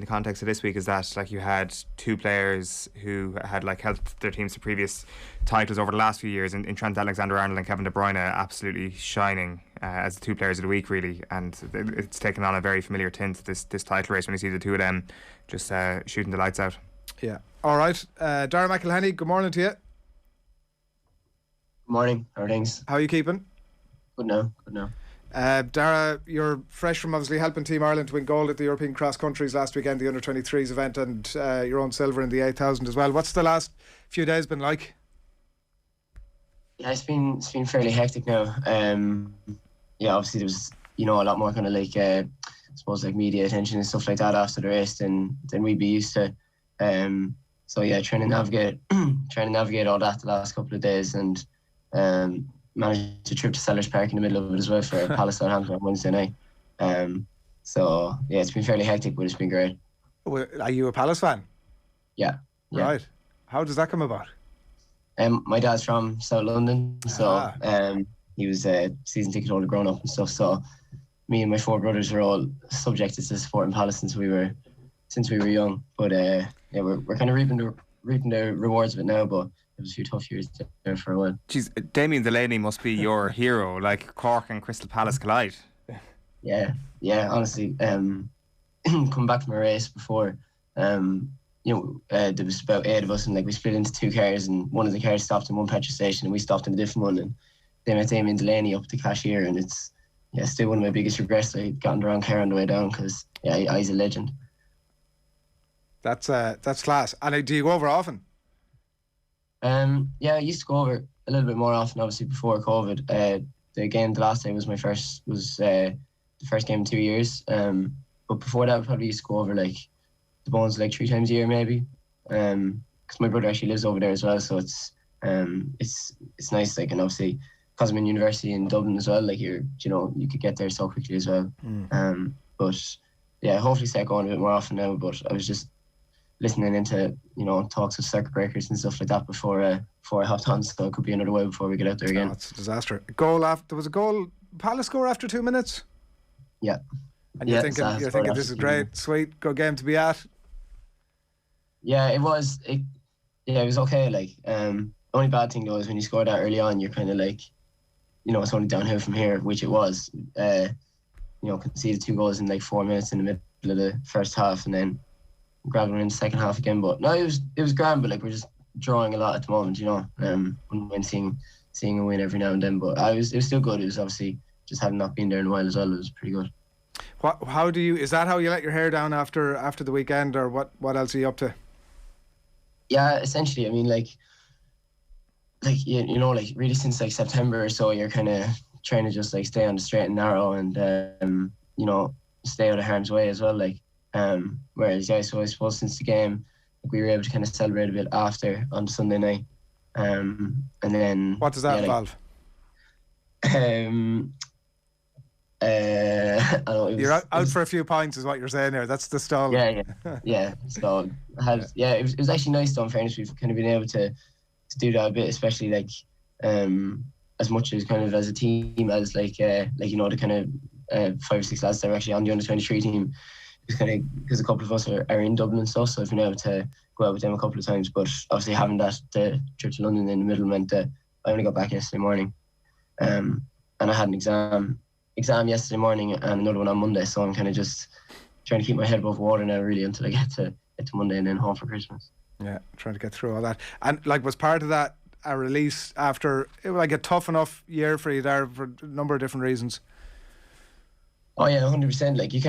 the context of this week is that like you had 2 players who had like helped their teams to previous titles over the last few years, in Trent Alexander-Arnold and Kevin De Bruyne, absolutely shining as the 2 players of the week, really, and it's taken on a very familiar tint, this title race, when you see the 2 of them just shooting the lights out. Yeah. All right. Darragh McElhinney, good morning to you. Good morning. How are things? How are you keeping? Good now. Darragh, you're fresh from obviously helping Team Ireland to win gold at the European Cross Countries last weekend, the Under-23s event, and your own silver in the 8,000 as well. What's the last few days been like? Yeah, it's been fairly hectic now. Yeah, obviously there was a lot more kind of like I suppose like media attention and stuff like that after the race than we'd be used to. So yeah, trying to navigate all that the last couple of days, and managed a trip to Sellers Park in the middle of it as well for Palace Southampton on Wednesday night. So yeah, it's been fairly hectic, but it's been great. Well, are you a Palace fan? Yeah. Right. How does that come about? My dad's from South London, so he was a season ticket holder growing up and stuff. So me and my 4 brothers are all subjected to supporting Palace since we were young. But yeah, we're kind of reaping the rewards of it now. But it was a few tough years there for a while. Jeez, Damien Delaney must be your hero. Like Cork and Crystal Palace collide. Yeah. Honestly, coming back from a race before, there was about 8 of us, and like we split into 2 cars, and one of the cars stopped in one petrol station, and we stopped in a different one, and they met Damien Delaney up the cashier, and it's still one of my biggest regrets. I got in the wrong car on the way down, because he's a legend. That's class. And do you go over often? Yeah, I used to go over a little bit more often, obviously before COVID. The last day was the first game in 2 years. But before that, I probably used to go over like the Bones like 3 times a year maybe. Because my brother actually lives over there as well, so it's nice. Like, and obviously because I'm in university in Dublin as well, like you could get there so quickly as well. But yeah, hopefully start going a bit more often now. But I was just listening into talks of circuit breakers and stuff like that before I hopped on, so it could be another way before we get out there again. It's a disaster. There was a goal, Palace score after 2 minutes. Yeah. And you're thinking this is great, sweet, good game to be at. Yeah, it was. It was okay. Like, only bad thing though is when you score that early on, you're kind of like, it's only downhill from here, which it was. Conceded 2 goals in like 4 minutes in the middle of the first half, and then grabbed one in the second half again. But no, it was grand. But like, we're just drawing a lot at the moment, when seeing a win every now and then. But it was still good. It was obviously just having not been there in a while as well. It was pretty good. Is that how you let your hair down after the weekend, or what else are you up to? Yeah, essentially, I mean, like really since like September or so, you're kind of trying to just like stay on the straight and narrow, and stay out of harm's way as well. Like, whereas so I suppose since the game, like, we were able to kind of celebrate a bit after on Sunday night, and then what does that involve? I know, You're out for a few pints, is what you're saying there. That's the stall. Yeah. So it was actually nice though. In fairness, we've kind of been able to do that a bit, especially like as much as kind of as a team as like the kind of 5 or 6 lads that are actually on the under-23 team. It's kind of because a couple of us are in Dublin and stuff, so I've been able to go out with them a couple of times. But obviously having the trip to London in the middle meant that I only got back yesterday morning, and I had an exam yesterday morning and another one on Monday. So I'm kind of just trying to keep my head above water now, really, until I get to Monday and then home for Christmas. Yeah, trying to get through all that. And like, was part of that a release after like a tough enough year for you there for a number of different reasons? Oh yeah, 100%. Like you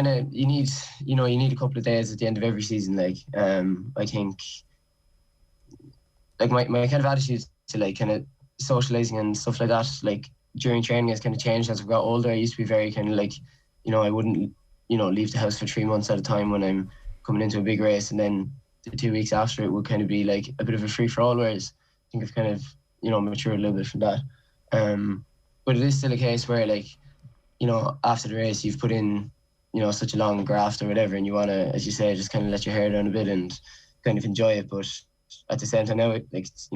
need a couple of days at the end of every season. Like I think like my kind of attitude to like kind of socializing and stuff like that, like during training, has kind of changed as I've got older. I used to be very kind of like, I wouldn't leave the house for 3 months at a time when I'm coming into a big race, and then the 2 weeks after it would kind of be like a bit of a free for all. Whereas I think I've kind of matured a little bit from that. But it is still a case where like, after the race, you've put in, such a long graft or whatever, and you want to, as you say, just kind of let your hair down a bit and kind of enjoy it. But at the same time now, it's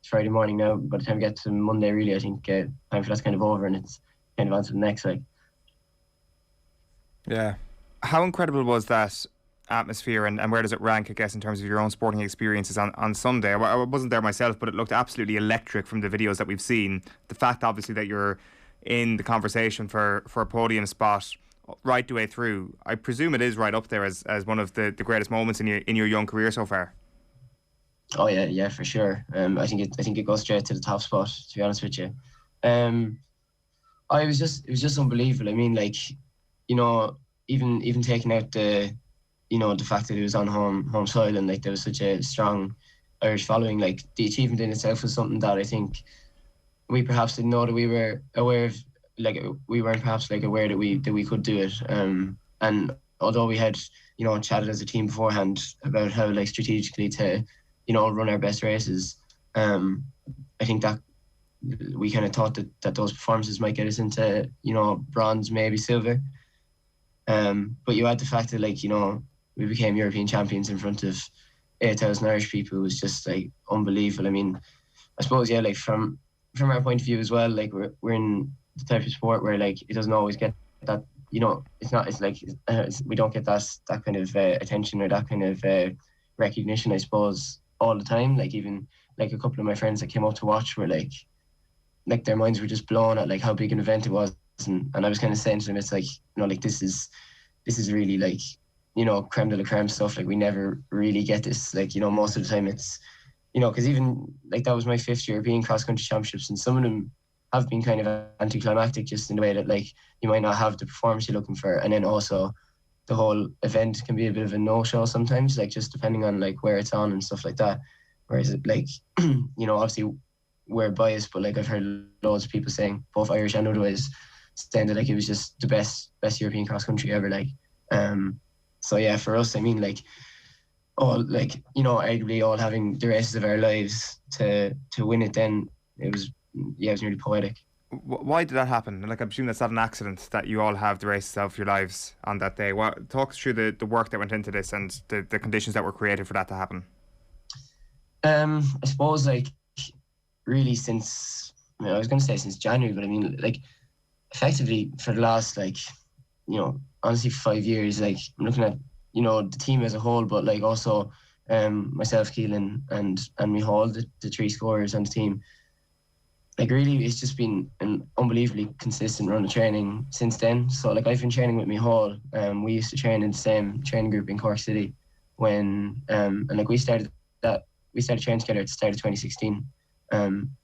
Friday morning now. By the time we get to Monday, really, I think time for that's kind of over, and it's kind of on to the next. Like, yeah. How incredible was that atmosphere, and where does it rank, I guess, in terms of your own sporting experiences on Sunday? I wasn't there myself, but it looked absolutely electric from the videos that we've seen. The fact, obviously, that you're in the conversation for a podium spot right the way through, I presume it is right up there as one of the greatest moments in your young career so far. Oh yeah, for sure. I think it goes straight to the top spot, to be honest with you. It was just unbelievable. I mean, like, even taking out the fact that it was on home soil, and like there was such a strong Irish following, like the achievement in itself was something that I think we perhaps didn't know that we were aware of. Like, we weren't perhaps like aware that we could do it. And although we had chatted as a team beforehand about how like strategically to run our best races, I think that we kind of thought that those performances might get us into bronze, maybe silver. But you add the fact that like we became European champions in front of 8,000 Irish people. It was just like unbelievable. I mean, I suppose like from our point of view as well, like we're in the type of sport where like it doesn't always get that, we don't get that kind of attention or that kind of recognition, I suppose, all the time. Like even like a couple of my friends that came up to watch were like their minds were just blown at like how big an event it was, and I was kind of saying to them, it's like like this is really like creme de la creme stuff. Like we never really get this, like most of the time it's because even like that was my 5th European cross country championships, and some of them have been kind of anticlimactic, just in the way that like you might not have the performance you're looking for, and then also the whole event can be a bit of a no-show sometimes, like just depending on like where it's on and stuff like that. Whereas it, like obviously we're biased, but like I've heard loads of people saying, both Irish and otherwise, saying that like it was just the best European cross country ever. Like so yeah, for us, I mean, like all like arguably all having the races of our lives to win it, then it was nearly poetic. Why did that happen? Like, I presume that's not an accident that you all have the races of your lives on that day. Talk us through the work that went into this and the conditions that were created for that to happen. I suppose like really since, I was going to say since January, but I mean like effectively for the last like honestly 5 years, like I'm looking at the team as a whole, but like also myself, Keelan and Micheál, the 3 scorers on the team. Like really, it's just been an unbelievably consistent run of training since then. So like I've been training with Micheál. We used to train in the same training group in Cork City when and like we started training together at the start of 2016,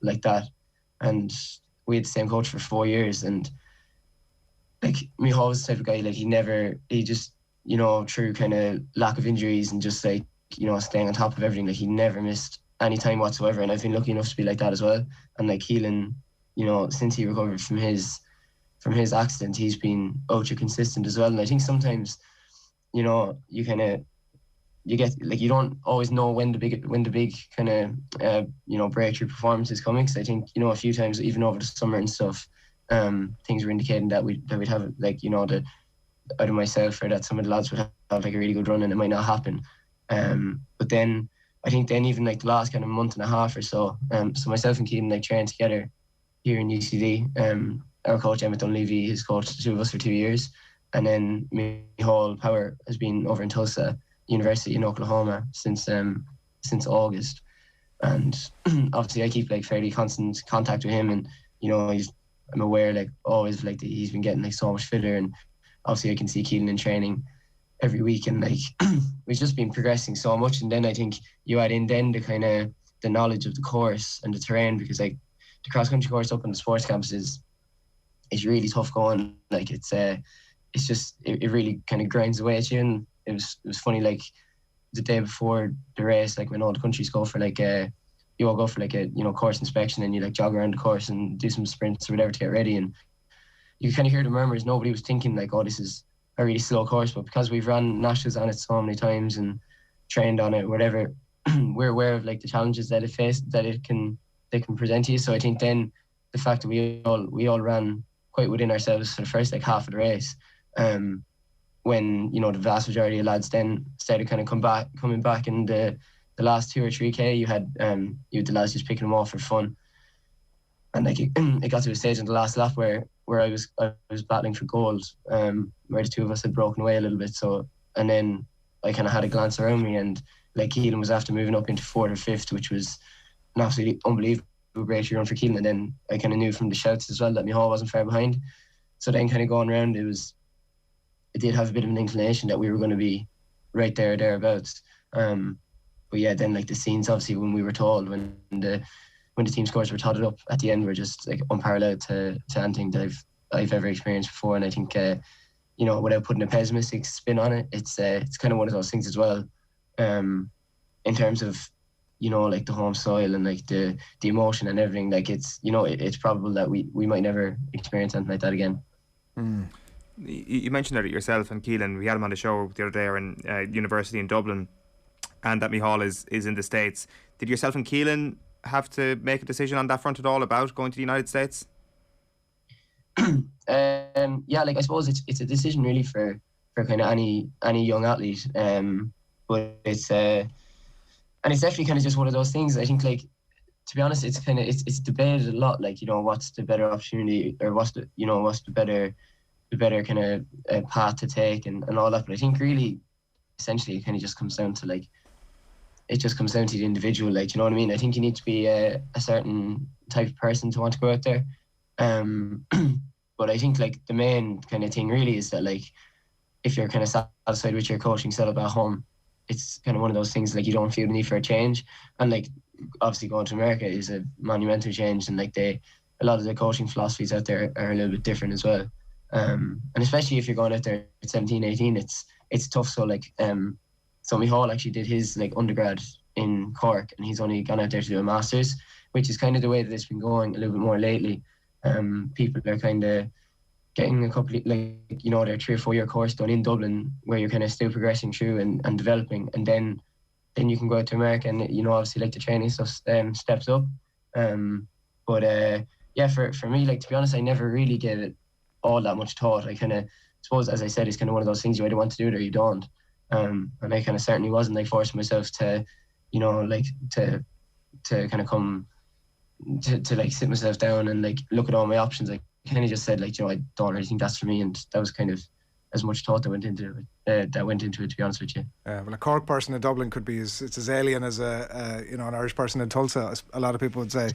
like that. And we had the same coach for 4 years. And like Micheál was the type of guy, like he just through kind of lack of injuries and just like staying on top of everything, like he never missed any time whatsoever, and I've been lucky enough to be like that as well. And like Keelan, since he recovered from his accident, he's been ultra consistent as well. And I think sometimes you get like you don't always know when the big kind of breakthrough performance is coming. Because I think a few times even over the summer and stuff, things were indicating that we'd have, like, you know, either myself or that some of the lads would have like a really good run and it might not happen. But then I think then even like the last kind of month and a half or so, so myself and Keelan like trained together here in UCD. Our coach Emmett Dunleavy has coached the two of us for 2 years, and then Micheál Power has been over in Tulsa University in Oklahoma since August. And obviously I keep like fairly constant contact with him, and you know, I'm aware like always like that he's been getting like so much fitter, and obviously I can see Keelan in training every week, and like we've just been progressing so much. And then I think you add in then the kind of the knowledge of the course and the terrain, because like the cross country course up on the sports campus is really tough going. Like it's just it really kind of grinds away at you. And it was funny, like the day before the race, like when all the countries go for like you all go for like a, you know, course inspection, and you like jog around the course and do some sprints or whatever to get ready, and you kind of hear the murmurs. Nobody was thinking like, oh, this is a really slow course, but because we've run nationals on it so many times and trained on it, whatever, we're aware of like the challenges that they can present to you. So I think then the fact that we all ran quite within ourselves for the first like half of the race, when, you know, the vast majority of lads then started kind of coming back in the last 2 or 3K, you had the lads just picking them off for fun. And like it got to a stage in the last lap where I was battling for gold, where the two of us had broken away a little bit. So, and then I kind of had a glance around me, and like Keelan was after moving up into 4th or 5th, which was an absolutely unbelievable great run for Keelan. And then I kind of knew from the shouts as well that Micheál wasn't far behind. So then kind of going around, it did have a bit of an inclination that we were going to be right there, thereabouts. But yeah, then like the scenes, obviously, when we were told, when the team scores were totted up at the end, were just like unparalleled to anything that I've ever experienced before. And I think, you know, without putting a pessimistic spin on it, it's kind of one of those things as well, in terms of, you know, like the home soil and like the emotion and everything. Like it's, you know, it's probable that we might never experience anything like that again. You mentioned it yourself and Keelan. We had him on the show the other day in university in Dublin, and that Micheál is in the States. Did yourself and Keelan have to make a decision on that front at all about going to the United States? Yeah, like I suppose it's a decision really for kind of any young athlete, but it's and it's definitely kind of just one of those things. I think, like, to be honest, it's kind of it's debated a lot, like, you know, what's the better opportunity, or what's the better kind of path to take and all that. But I think really essentially it kind of just comes down to like, it just comes down to the individual, like, you know what I mean? I think you need to be a certain type of person to want to go out there. But I think like the main kind of thing really is that, like, if you're kind of satisfied with your coaching setup at home, it's kind of one of those things, like, you don't feel the need for a change. And like, obviously going to America is a monumental change, and like a lot of the coaching philosophies out there are a little bit different as well. And especially if you're going out there at 17, 18, it's tough. So like, so Micheál actually did his like undergrad in Cork, and he's only gone out there to do a master's, which is kind of the way that it's been going a little bit more lately. People are kind of getting a couple of, like, you know, their 3 or 4 year course done in Dublin, where you're kind of still progressing through and developing, and then you can go out to America, and, you know, obviously like the training stuff steps up. But yeah, for me, like, to be honest, I never really gave it all that much thought. I kind of suppose, as I said, it's kind of one of those things you either want to do it or you don't. And I kind of certainly wasn't like forcing myself to, you know, like to kind of come to like sit myself down and like look at all my options. I kind of just said, like, you know, I don't really think that's for me, and that was kind of as much thought that went into it, to be honest with you. Well, a Cork person in Dublin could be it's as alien as an Irish person in Tulsa, as a lot of people would say.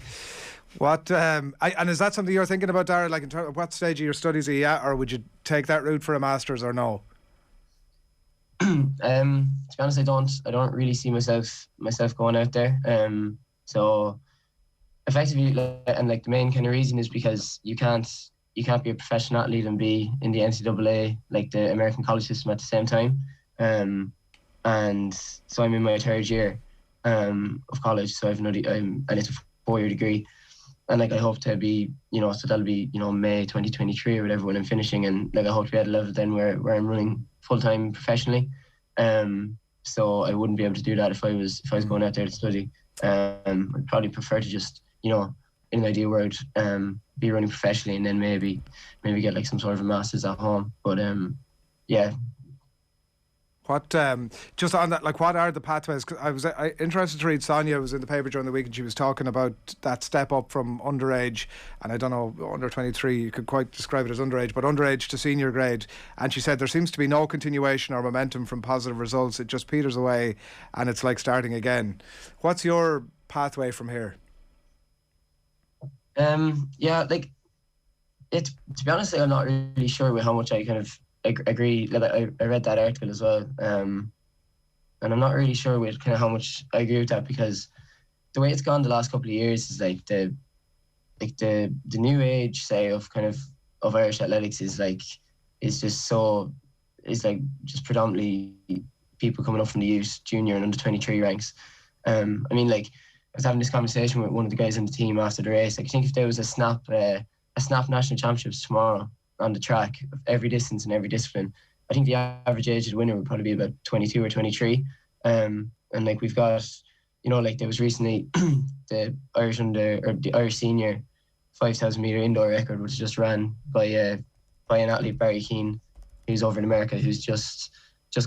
What and is that something you're thinking about, Darragh? Like, in terms of what stage of your studies are you at, or would you take that route for a master's, or no? To be honest, I don't really see myself going out there. So effectively, and like the main kind of reason is because you can't be a professional athlete and be in the NCAA, like the American college system, at the same time. And so I'm in my 3rd year of college, so and it's a 4-year degree, and like I hope to be, you know, so that'll be, you know, May 2023 or whatever when I'm finishing, and like I hope to be at a level then where I'm running full-time professionally. So I wouldn't be able to do that if I was going out there to study. I'd probably prefer to just, you know, in an ideal world, be running professionally and then maybe get like some sort of a masters at home. But yeah. What just on that, like, what are the pathways? 'Cause I was interested to read. Sonia was in the paper during the week and she was talking about that step up from underage, and I don't know, under 23, you could quite describe it as underage, but underage to senior grade. And she said there seems to be no continuation or momentum from positive results. It just peters away and it's like starting again. What's your pathway from here? Yeah, like, to be honest, I'm not really sure with how much I kind of agree. Like, I read that article as well, and I'm not really sure with kind of how much I agree with that, because the way it's gone the last couple of years is like the new age, say, of kind of Irish athletics is just predominantly people coming up from the youth, junior and under 23 ranks. I mean, like, I was having this conversation with one of the guys in the team after the race. Like, I think if there was a snap national championships tomorrow on the track of every distance and every discipline, I think the average age of the winner would probably be about 22 or 23. And like, we've got, like, there was recently the Irish senior 5,000 metre indoor record was just ran by an athlete, Barry Keane, who's over in America, who's just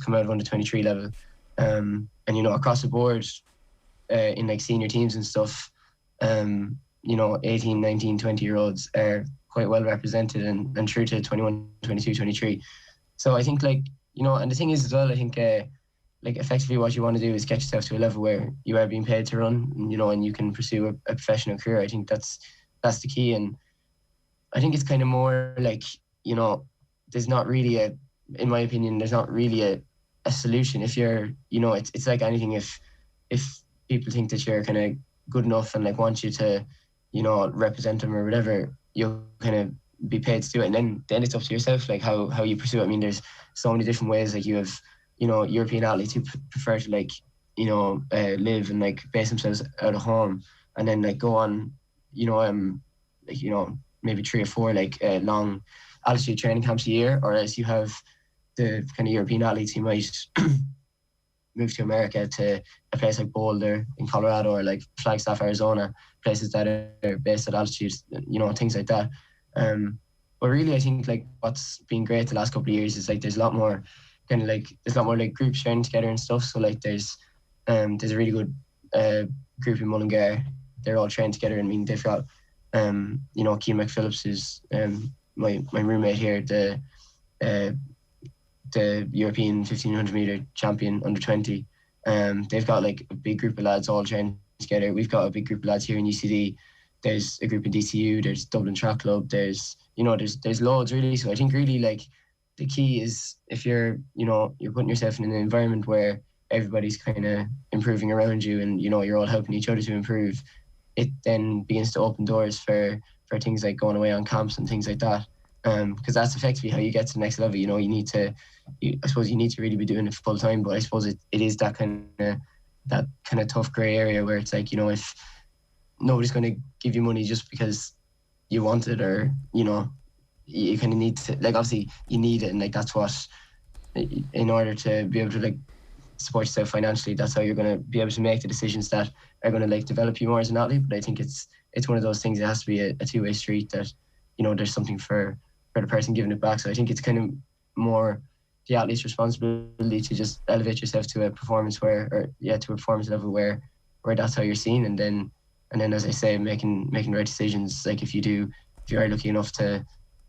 come out of under 23 level. And across the board, in like senior teams and stuff, 18, 19, 20-year-olds are quite well represented and through to 21, 22, 23. So I think, like, and the thing is as well, I think like, effectively what you want to do is get yourself to a level where you are being paid to run, and you can pursue a professional career. I think that's the key. And I think it's kind of more like, there's not really in my opinion, there's not really a solution. If you're, it's like anything, if people think that you're kind of good enough and like want you to, represent them or whatever, you'll kind of be paid to do it. And then it's up to yourself, like how you pursue it. I mean, there's so many different ways. Like, you have, European athletes who prefer to like, live and like base themselves out of home and then like go on, maybe 3 or 4 like long altitude training camps a year. Or else you have the kind of European athletes who might move to America to a place like Boulder in Colorado or like Flagstaff, Arizona, places that are based at altitudes, things like that. But really, I think like what's been great the last couple of years is like there's a lot more like groups training together and stuff. So like there's a really good group in Mullingar. They're all trained together. I mean, they've got Keane McPhillips, who's my roommate here, the European 1500 metre champion under 20. They've got like a big group of lads all trained together. We've got a big group of lads here in UCD. There's a group in DCU. There's Dublin Track Club. There's loads really. So I think really like the key is if you're putting yourself in an environment where everybody's kind of improving around you and you're all helping each other to improve, it then begins to open doors for things like going away on camps and things like that. Because that's effectively how you get to the next level. I suppose you need to really be doing it full time, but I suppose it is that kind of tough grey area where it's like, if nobody's going to give you money just because you want it, or you kind of need to, like, obviously you need it, and like that's what, in order to be able to like support yourself financially, that's how you're going to be able to make the decisions that are going to like develop you more as an athlete. But I think it's one of those things. It has to be a two-way street, that there's something for the person giving it back. So I think it's kind of more the athlete's responsibility to just elevate yourself to a performance level where that's how you're seen, and then as I say, making the right decisions. Like if you are lucky enough to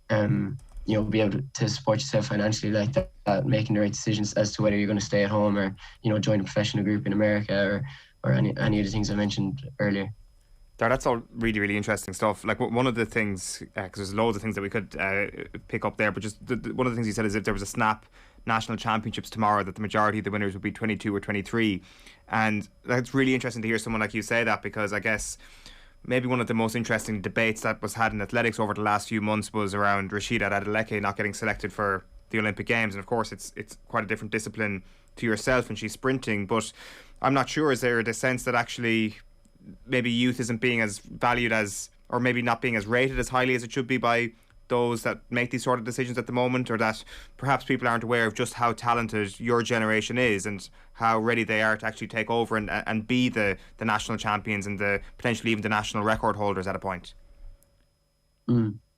be able to support yourself financially like that, making the right decisions as to whether you're going to stay at home or join a professional group in America or any of the things I mentioned earlier. That's all really, really interesting stuff. Like one of the things, because there's loads of things that we could pick up there, but just one of the things you said is if there was a snap national championships tomorrow, that the majority of the winners would be 22 or 23. And that's really interesting to hear someone like you say that, because I guess maybe one of the most interesting debates that was had in athletics over the last few months was around Rashida Adeleke not getting selected for the Olympic Games. And of course it's quite a different discipline to yourself, and she's sprinting, but I'm not sure, is there the sense that actually maybe youth isn't being as valued as, or maybe not being as rated as highly as it should be by those that make these sort of decisions at the moment, or that perhaps people aren't aware of just how talented your generation is and how ready they are to actually take over and be the national champions and potentially even the national record holders at a point?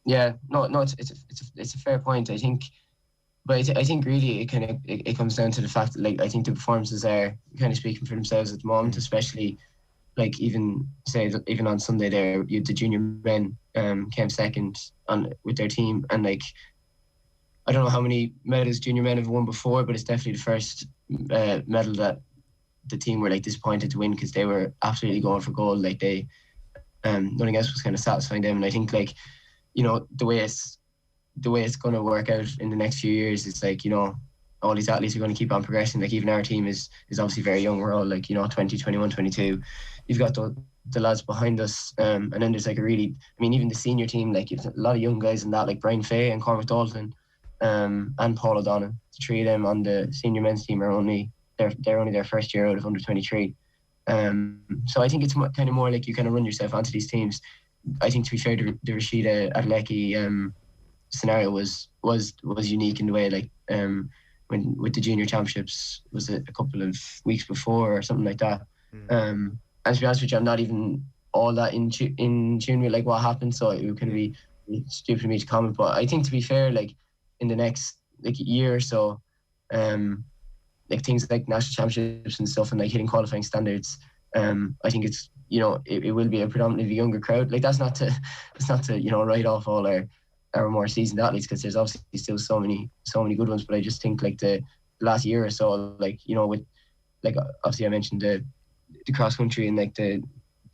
Yeah, no, it's a fair point, I think. But I think really it comes down to the fact that, like, I think the performances are kind of speaking for themselves at the moment, especially like even on Sunday there, the junior men came second with their team, and like I don't know how many medals junior men have won before, but it's definitely the first medal that the team were like disappointed to win, because they were absolutely going for gold. Like they nothing else was kind of satisfying them. And I think, like, you know, the way it's going to work out in the next few years, it's like, you know, all these athletes are going to keep on progressing. Like even our team is obviously very young. We're all like, you know, 20, 21, 22. You've got the lads behind us, and then there's like even the senior team, like you've a lot of young guys in that, like Brian Fay and Cormac Dalton, and Paul O'Donnell. The three of them on the senior men's team are only their first year out of under 23. So I think it's kind of more like you kind of run yourself onto these teams. I think, to be fair, the Rashida Adeleke scenario was unique in the way, like when with the junior championships, was it a couple of weeks before or something like that. And to be honest with you, I'm not even all that in tune with like what happened, so it would kind of be stupid of me to comment. But I think, to be fair, like in the next like year or so, like things like national championships and stuff, and like hitting qualifying standards, I think it's, you know, it will be a predominantly younger crowd. Like that's not to you know, write off all our more seasoned athletes, because there's obviously still so many good ones. But I just think like the last year or so, like, you know, with like obviously I mentioned the cross country and like the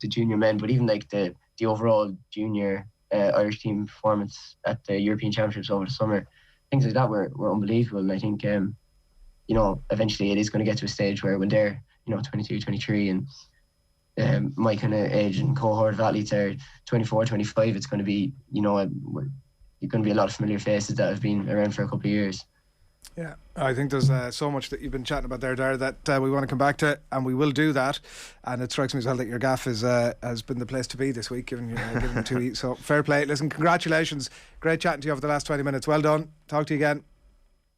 junior men, but even like the overall junior Irish team performance at the European Championships over the summer, things like that were unbelievable. And I think you know, eventually it is going to get to a stage where when they're, you know, 22, 23 and my kind of age and cohort of athletes are 24, 25, it's going to be, you know, going to be a lot of familiar faces that have been around for a couple of years. Yeah, I think there's so much that you've been chatting about there, Darragh, that we want to come back to, and we will do that. And it strikes me as well that your gaff has been the place to be this week, given 2 weeks. So fair play. Listen, congratulations. Great chatting to you over the last 20 minutes. Well done. Talk to you again.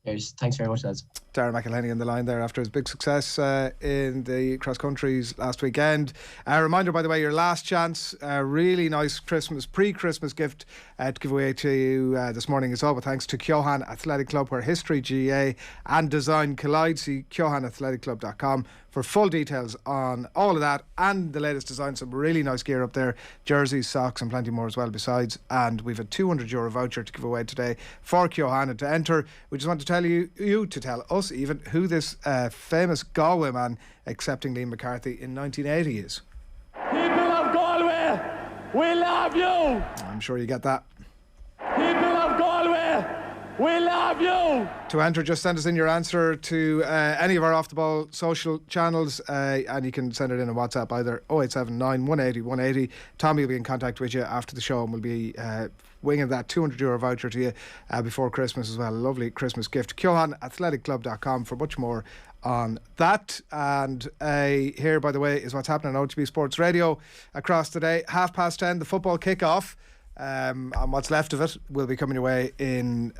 Yes, thanks very much, lads. Darragh McElhinney on the line there after his big success in the cross countries last weekend. A reminder, by the way, your last chance, a really nice pre-Christmas gift to give away to you this morning is all but thanks to Keohane Athletic Club, where history, GA and design collide. See keohaneathleticlub.com for full details on all of that and the latest design. Some really nice gear up there, jerseys, socks and plenty more as well besides. And we've a €200 voucher to give away today for Keohane. And to enter, we just want to tell you to tell us even who this famous Galway man accepting Liam McCarthy in 1980 is. People of Galway, we love you. I'm sure you get that. People of Galway, we love you. To enter, just send us in your answer to any of our Off The Ball social channels, and you can send it in a WhatsApp, either 0879 180 180. Tommy will be in contact with you after the show, and we'll be winging that €200 voucher to you before Christmas as well. A lovely Christmas gift. keohaneathleticlub.com for much more on that. And here, by the way, is what's happening on OTB Sports Radio across today. 10:30, the football kick-off. And what's left of it will be coming your way in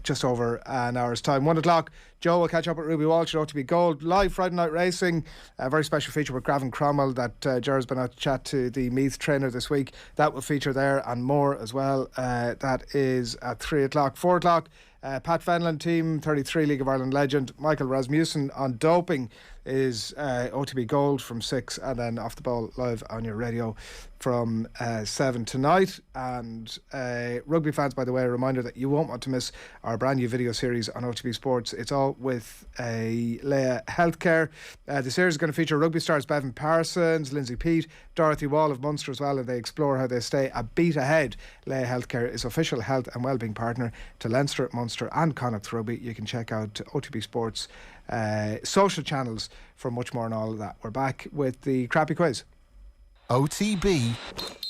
just over an hour's time. 1 o'clock, Joe will catch up with Ruby Walsh at OTB Gold. Live Friday night racing, a very special feature with Gavin Cromwell that Gerard's been out to chat to the Meath trainer this week. That will feature there and more as well. That is at 3 o'clock. 4 o'clock, Pat Fenlon, Team 33 League of Ireland legend Michael Rasmussen on doping is OTB Gold from 6, and then Off The Ball live on your radio from 7 tonight. And rugby fans, by the way, a reminder that you won't want to miss our brand new video series on OTB Sports. It's all with Leia Healthcare. The series is going to feature rugby stars Bevan Parsons, Lindsay Peat, Dorothy Wall of Munster as well, and they explore how they stay a beat ahead. Leia Healthcare is official health and wellbeing partner to Leinster, Munster and Connacht Rugby. You can check out OTB Sports social channels for much more on all of that. We're back with the crappy quiz. OTB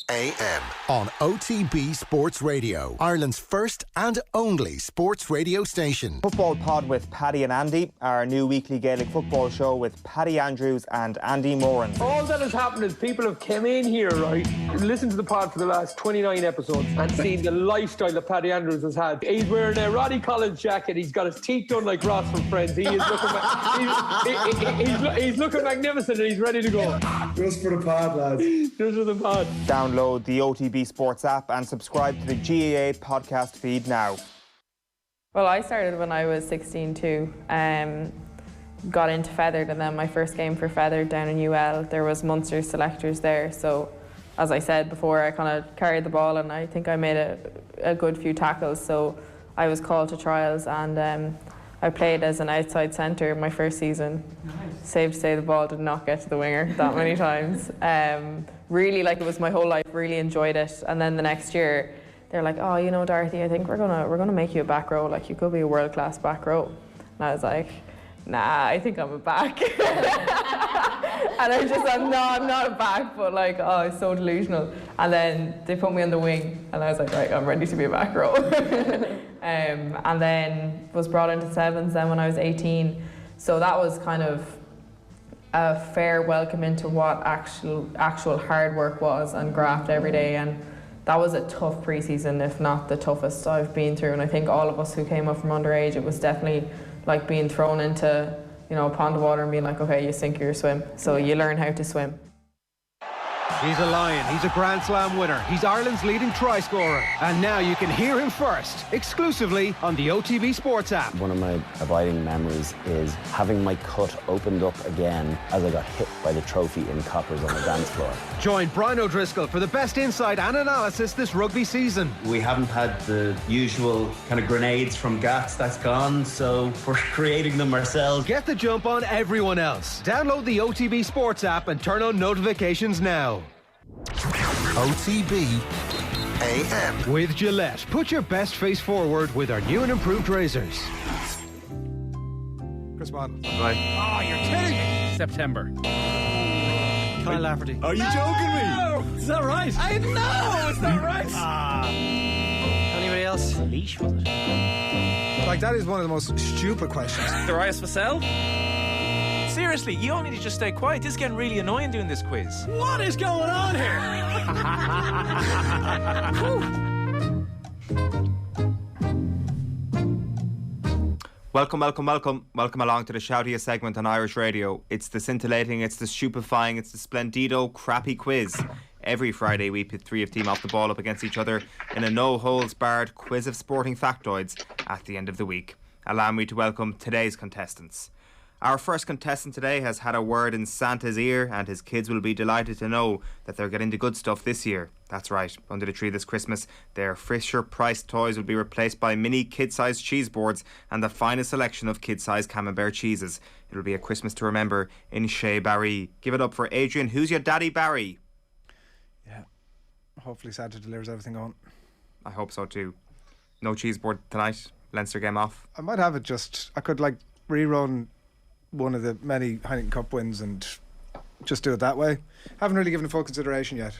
AM on OTB Sports Radio, Ireland's first and only sports radio station. Football Pod with Paddy and Andy, our new weekly Gaelic football show with Paddy Andrews and Andy Moran. All that has happened is people have come in here, right, listened to the pod for the last 29 episodes and seen the lifestyle that Paddy Andrews has had. He's wearing a Roddy Collins jacket, he's got his teeth done like Ross from Friends. He is looking he's looking magnificent and he's ready to go. Just for the pod, lads. Just for the pod. Download the OTB Sports app and subscribe to the GAA podcast feed now. Well, I started when I was 16 too. Got into Feathered, and then my first game for Feathered down in UL, there was Munster selectors there. So, as I said before, I kind of carried the ball and I think I made a good few tackles. So I was called to trials and I played as an outside centre my first season. Nice. Safe to say the ball did not get to the winger that many times. Really, like, it was my whole life, really enjoyed it. And then the next year, they're like, oh, you know, Dorothy, I think we're gonna make you a back row. Like, you could be a world-class back row. And I was like, nah, I think I'm a back. And I just said, no, I'm not a back, but like, oh, it's so delusional. And then they put me on the wing, and I was like, right, I'm ready to be a back row. And then was brought into sevens then when I was 18. So that was kind of a fair welcome into what actual hard work was and graft every day. And that was a tough pre-season, if not the toughest I've been through. And I think all of us who came up from underage, it was definitely like being thrown into, you know, a pond of water and being like, okay, you sink or you swim. So you learn how to swim. He's a Lion, he's a Grand Slam winner, he's Ireland's leading try scorer, and now you can hear him first, exclusively on the OTB Sports app. One of my abiding memories is having my cut opened up again as I got hit by the trophy in coppers on the dance floor. Join Brian O'Driscoll for the best insight and analysis this rugby season. We haven't had the usual kind of grenades from Gats, that's gone, so we're creating them ourselves. Get the jump on everyone else. Download the OTB Sports app and turn on notifications now. OTB AM with Gillette. Put your best face forward with our new and improved razors. Chris Bond. Right. Oh, you're kidding me. September. Kyle Lafferty. Are you joking me? Is that right? I know, it's not right. Anybody else? Leash, was it? Like, that is one of the most stupid questions. Darius Vassell? Seriously, you all need to just stay quiet. This is getting really annoying doing this quiz. What is going on here? Welcome along to the shoutiest segment on Irish radio. It's the scintillating, it's the stupefying, it's the splendido crappy quiz. Every Friday we pit three of team off the ball up against each other in a no-holds-barred quiz of sporting factoids at the end of the week. Allow me to welcome today's contestants. Our first contestant today has had a word in Santa's ear, and his kids will be delighted to know that they're getting the good stuff this year. That's right, under the tree this Christmas, their Fisher-Price toys will be replaced by mini kid-sized cheese boards and the finest selection of kid-sized camembert cheeses. It'll be a Christmas to remember in Shea Barry. Give it up for Adrian. Who's your daddy, Barry? Yeah, hopefully Santa delivers everything on. I hope so too. No cheese board tonight. Leinster game off. I might have it just, I could like rerun one of the many Heineken Cup wins and just do it that way. Haven't really given it full consideration yet.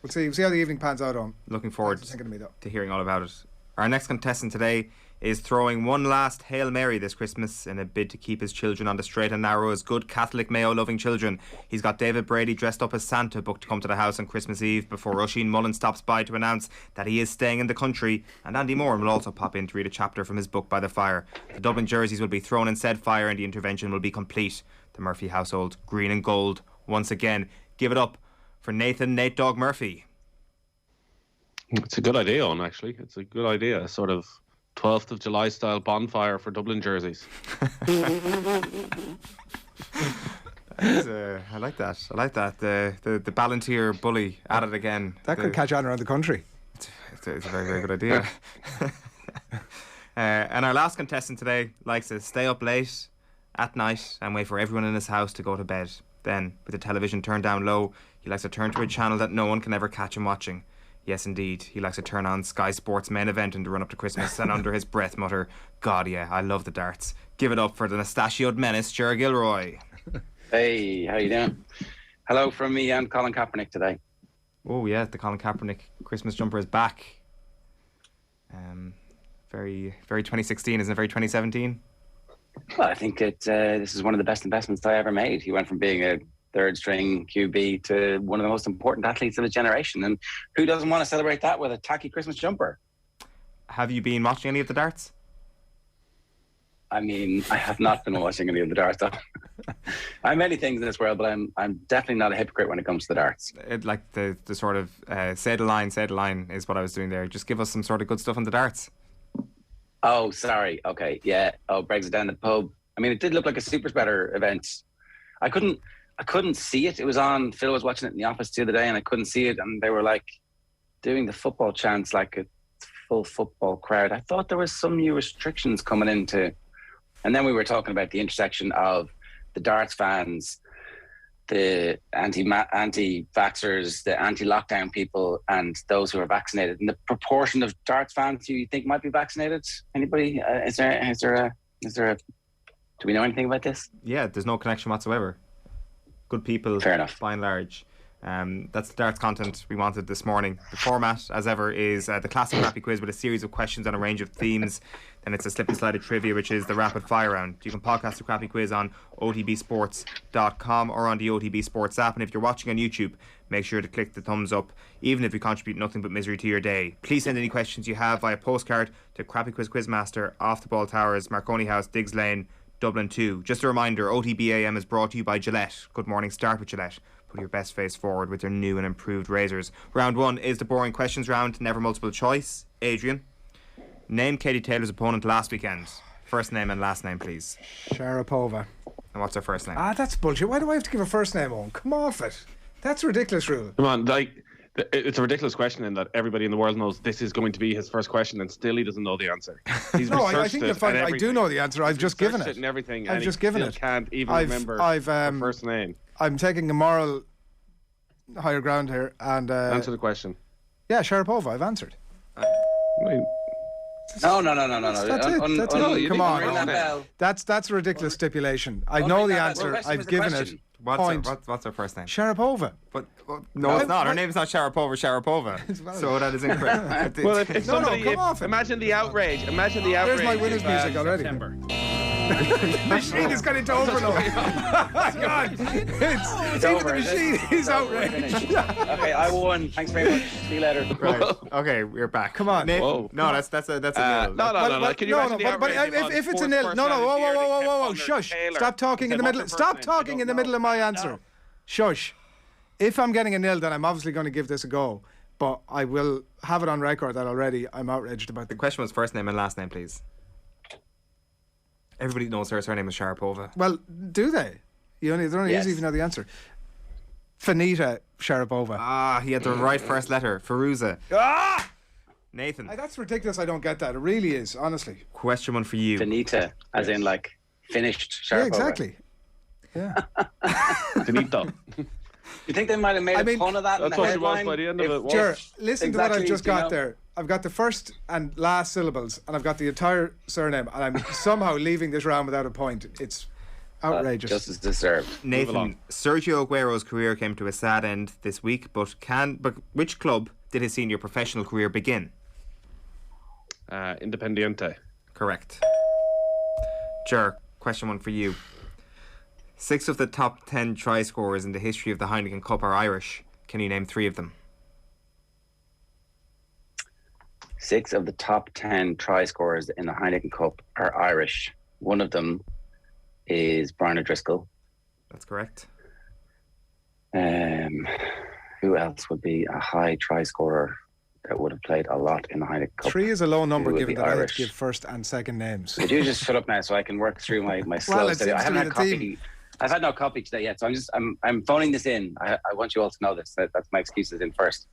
We'll see how the evening pans out on. Looking forward to hearing all about it. Our next contestant today is throwing one last Hail Mary this Christmas in a bid to keep his children on the straight and narrow as good Catholic Mayo-loving children. He's got David Brady dressed up as Santa booked to come to the house on Christmas Eve before Oisin Mullen stops by to announce that he is staying in the country, and Andy Moran will also pop in to read a chapter from his book By the Fire. The Dublin jerseys will be thrown in said fire and the intervention will be complete. The Murphy household, green and gold, once again. Give it up for Nathan Nate Dog Murphy. It's a good idea, Owen, actually. It's a good idea, a sort of 12th of July style bonfire for Dublin jerseys. I like that. The Ballantyre bully at it again. That could catch on around the country. It's a very, very good idea. And our last contestant today likes to stay up late at night and wait for everyone in his house to go to bed. Then, with the television turned down low, he likes to turn to a channel that no one can ever catch him watching. Yes, indeed. He likes to turn on Sky Sports main event in the run-up to Christmas and under his breath mutter, God, yeah, I love the darts. Give it up for the mustachioed menace, Ger Gilroy. Hey, how you doing? Hello from me and Colin Kaepernick today. Oh yeah, the Colin Kaepernick Christmas jumper is back. Very 2016, isn't it? Very 2017. Well, I think this is one of the best investments I ever made. He went from being a third-string QB to one of the most important athletes of his generation, and who doesn't want to celebrate that with a tacky Christmas jumper? Have you been watching any of the darts? I mean, I have not been watching any of the darts. I'm many things in this world, but I'm definitely not a hypocrite when it comes to the darts. Like the sort of say the line is what I was doing there. Just give us some sort of good stuff on the darts. Oh, sorry. Okay, yeah. Oh, Brexit down the pub. I mean, it did look like a super spreader event. I couldn't see it. It was on. Phil was watching it in the office the other day, and I couldn't see it. And they were like doing the football chants like a full football crowd. I thought there was some new restrictions coming into. And then we were talking about the intersection of the darts fans, the anti-vaxxers, the anti-lockdown people, and those who are vaccinated. And the proportion of darts fans who you think might be vaccinated. Anybody? Is there a? Do we know anything about this? Yeah, there's no connection whatsoever. Good people. Fair enough. By and large. That's the darts content we wanted this morning. The format, as ever, is the classic Crappy Quiz with a series of questions on a range of themes. Then it's a slip and slide of trivia, which is the rapid fire round. You can podcast the Crappy Quiz on otbsports.com or on the OTB Sports app. And if you're watching on YouTube, make sure to click the thumbs up, even if you contribute nothing but misery to your day. Please send any questions you have via postcard to Crappy Quiz Quizmaster, Off the Ball Towers, Marconi House, Diggs Lane, Dublin 2. Just a reminder, OTB AM is brought to you by Gillette. Good morning, start with Gillette. Put your best face forward with their new and improved razors. Round 1 is the boring questions round, never multiple choice. Adrian, name Katie Taylor's opponent last weekend. First name and last name, please. Sharapova. And what's her first name? That's bullshit. Why do I have to give a first name, Owen? Come off it. That's a ridiculous rule. Come on, it's a ridiculous question in that everybody in the world knows this is going to be his first question, and still he doesn't know the answer. He's I think you'll find I do know the answer. I've just given it. And everything. I've just given it. Can't even remember the first name. I'm taking a moral higher ground here and answer the question. Yeah, Sharapova. I've answered. No. That's it. Come on. That's a ridiculous stipulation. I know the answer. I've given it. What's her first name? Sharapova. But no, it's not. Her name is not Sharapova. So that is incorrect. Well, if somebody, come off it. Imagine the outrage. There's my winner's music already. The machine has got into overload. God, it's even the machine is outraged. Okay, I won. Thanks very much. See you later. Right. Okay, we're back. Come on. No, that's a nil. No. Can you imagine the outrage? But if it's a nil, whoa, shush. Stop talking in the middle. Stop talking in the middle of my answer. Shush. If I'm getting a nil, then I'm obviously going to give this a go. But I will have it on record that already I'm outraged about the question was first name and last name, please. Everybody knows her surname is Sharapova. Well, do they? They're only easy if you know the answer. Finita Sharapova. He had the right first letter. Firuza. Nathan. That's ridiculous. I don't get that. It really is, honestly. Question 1 for you. Finita, as in like finished Sharapova. Yeah, exactly. Yeah. Finito. You think they might have made a pun of that? That's what it was by the end of it. Sure. Listen to what I've just got there. I've got the first and last syllables, and I've got the entire surname, and I'm somehow leaving this round without a point. It's outrageous. Just as deserved. Nathan, Sergio Aguero's career came to a sad end this week, but which club did his senior professional career begin? Independiente. Correct. Ger, question 1 for you. 6 of the top 10 try scorers in the history of the Heineken Cup are Irish. Can you name 3 of them? 6 of the top 10 try scorers in the Heineken Cup are Irish. One of them is Brian O'Driscoll. That's correct. Who else would be a high try scorer that would have played a lot in the Heineken Cup? 3 is a low number given that I had to give first and second names. Could you just shut up now so I can work through my slow study? I haven't had copy. I've had no copy today yet, so I'm phoning this in. I want you all to know this. That's my excuses in first.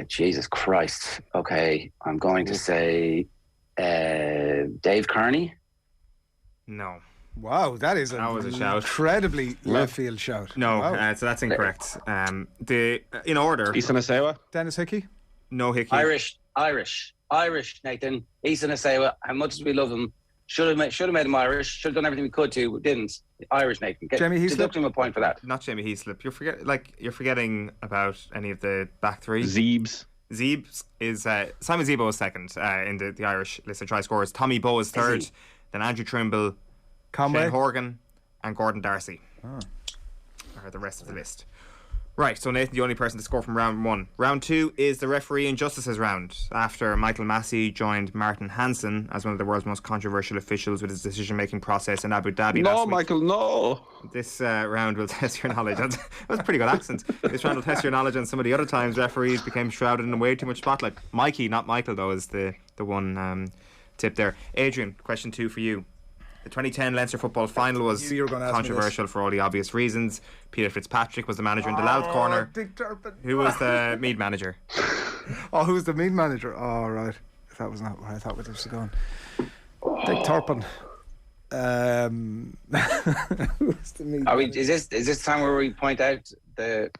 Jesus Christ. Okay, I'm going to say Dave Kearney. No. Wow, that was a shout. Incredibly left field shout. No, wow. So that's incorrect. In order. Isan Asewa. Dennis Hickey. No Hickey. Irish, Nathan. Isan Asewa. How much as we love him, Should have made him Irish. Should have done everything we could to. Didn't. Irish Nathan. Jamie Heaslip. Deduct him a point for that. Not Jamie Heaslip. You're forgetting about any of the back three. Zeebs is Simon Zebo was second in the Irish list of try scorers. Tommy Bowe is third. Then Andrew Trimble, Conway, Shane Horgan, and Gordon Darcy are the rest of the list. Right, so Nathan, the only person to score from round 1. Round 2 is the referee injustices round. After Michael Massey joined Martin Hansen as one of the world's most controversial officials with his decision-making process in Abu Dhabi last week. Michael, no. This round will test your knowledge. That was a pretty good accent. This round will test your knowledge on some of the other times referees became shrouded in way too much spotlight. Mikey, not Michael, though, is the one tip there. Adrian, question 2 for you. The 2010 Leinster football final was controversial for all the obvious reasons. Peter Fitzpatrick was the manager in the Louth corner. Dick Turpin. Who was the Meath manager? Oh, who's the Meath manager? Oh, right. That was not where I thought it was going. Dick Turpin. Who's the Meath is this time where we point out the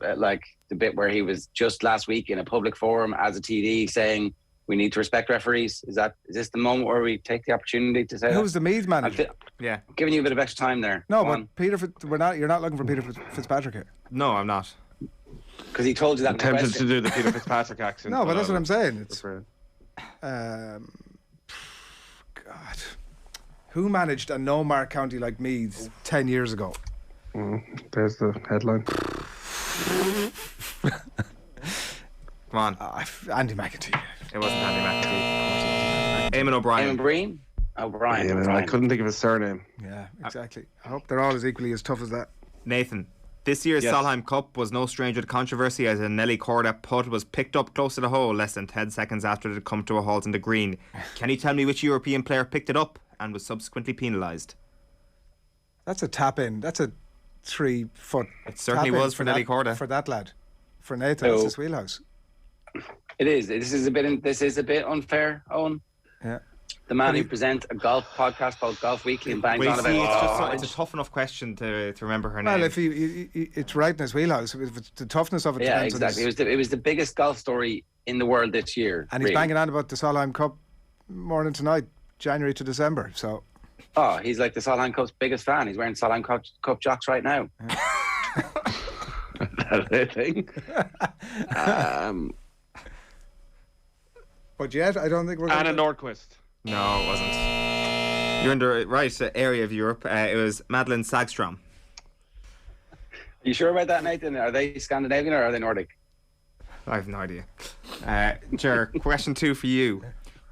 bit where he was just last week in a public forum as a TD saying we need to respect referees? Is this the moment where we take the opportunity to say who's the Meath manager? Yeah, I'm giving you a bit of extra time there. No, but Peter, you're not looking for Peter Fitzpatrick here. No, I'm not. Because he told you that. I'm tempted to do the Peter Fitzpatrick accent. No, but that's what I'm saying. It's God. Who managed a no-mark county like Meath 10 years ago? There's the headline. Come on. Andy McEntee. It wasn't Andy McEntee. Eamon O'Brien. O'Brien. I couldn't think of his surname. Yeah, exactly. I hope they're all as equally as tough as that. Nathan, this year's Solheim Cup was no stranger to controversy as a Nelly Corda putt was picked up close to the hole less than 10 seconds after it had come to a halt in the green. Can you tell me which European player picked it up and was subsequently penalised? That's a tap-in. That's a 3-foot. It certainly was for Nelly Corda. For that lad. For Nathan, it's his wheelhouse. It is. This is a bit unfair, Owen. Yeah. The man who presents a golf podcast called Golf Weekly and bangs on about it's a tough enough question to remember her name. Well, if it's right in his wheelhouse, if it's the toughness of it. Yeah, exactly. It was the biggest golf story in the world this year. And he's banging on about the Solheim Cup morning tonight, January to December. So. Oh, he's like the Solheim Cup's biggest fan. He's wearing Solheim Cup jocks right now. That's a thing. But yet, I don't think we're. Anna Nordquist. No, it wasn't. You're in the right area of Europe. It was Madeleine Sagstrom. Are you sure about that, Nathan? Are they Scandinavian or are they Nordic? I have no idea. Ger, question 2 for you.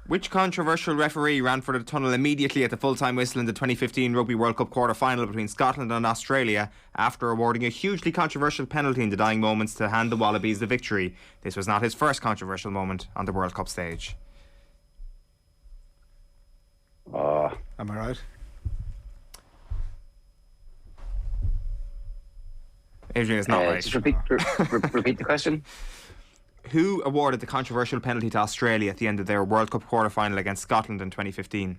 Which controversial referee ran for the tunnel immediately at the full-time whistle in the 2015 Rugby World Cup quarter-final between Scotland and Australia after awarding a hugely controversial penalty in the dying moments to hand the Wallabies the victory? This was not his first controversial moment on the World Cup stage. Am I right? Adrian is not right. Just repeat the question. Who awarded the controversial penalty to Australia at the end of their World Cup quarter-final against Scotland in 2015?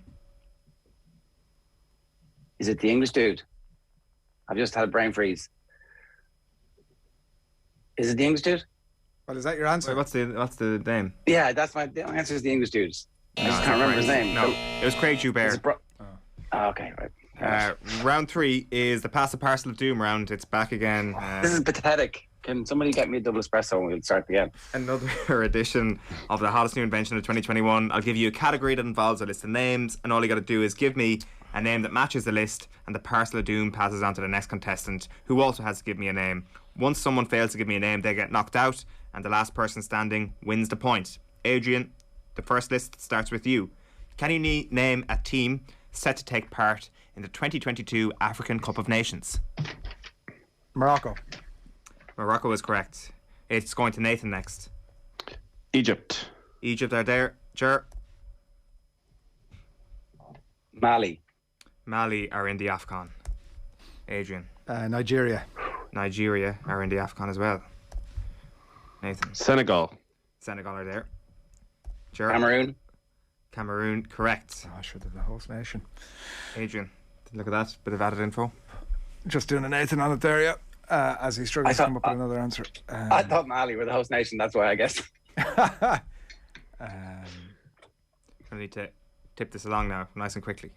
Is it the English dude? I've just had a brain freeze. Is it the English dude? Well, is that your answer? Wait, what's the name? Yeah, the answer is the English dude. I just can't remember his name. No, it was Craig Joubert. Okay, right. Round 3 is the Pass the Parcel of Doom round. It's back again. This is pathetic. Can somebody get me a double espresso and we'll start again? Another edition of the hottest new invention of 2021. I'll give you a category that involves a list of names, and all you got to do is give me a name that matches the list, and the Parcel of Doom passes on to the next contestant, who also has to give me a name. Once someone fails to give me a name, they get knocked out, and the last person standing wins the point. Adrian, the first list starts with you. Can you name a team set to take part in the 2022 African Cup of Nations? Morocco. Morocco is correct. It's going to Nathan next. Egypt. Egypt are there. Ger. Mali. Mali are in the AFCON. Adrian. Nigeria. Nigeria are in the AFCON as well. Nathan. Senegal. Senegal are there. Ger. Cameroon. Cameroon, correct. Oh, sure, they're the host nation. Adrian, look at that. Bit of added info. Just doing a Nathan on it there, yeah. As he struggles to come up with another answer. I thought Mali were the host nation, that's why I guess. I need to tip this along now, nice and quickly.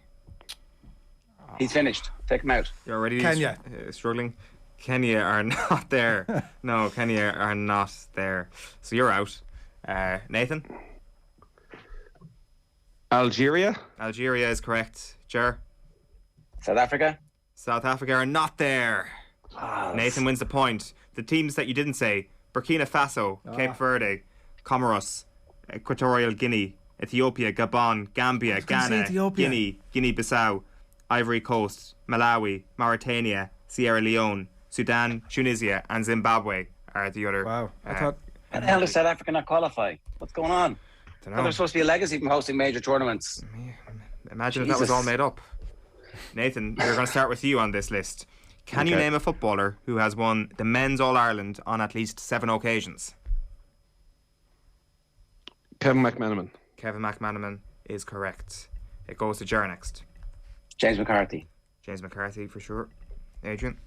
He's finished. Take him out. You're already Kenya. Struggling. Kenya are not there. No, Kenya are not there. So you're out. Nathan? Algeria. Algeria is correct. Ger? South Africa. South Africa are not there. Nathan wins the point. The teams that you didn't say: Burkina Faso, Cape Verde, Comoros, Equatorial Guinea, Ethiopia, Gabon, Gambia, Ghana, Guinea-Bissau, Ivory Coast, Malawi, Mauritania, Sierra Leone, Sudan, Tunisia, and Zimbabwe are the other. Wow. I thought. How the hell does South Africa not qualify? What's going on? They're supposed to be a legacy from hosting major tournaments. Imagine if that was all made up. Nathan, we're going to start with you on this list. Can you name a footballer who has won the Men's All-Ireland on at least 7 occasions? Kevin McManaman. Kevin McManaman is correct. It goes to Ger next. James McCarthy. James McCarthy for sure. Adrian?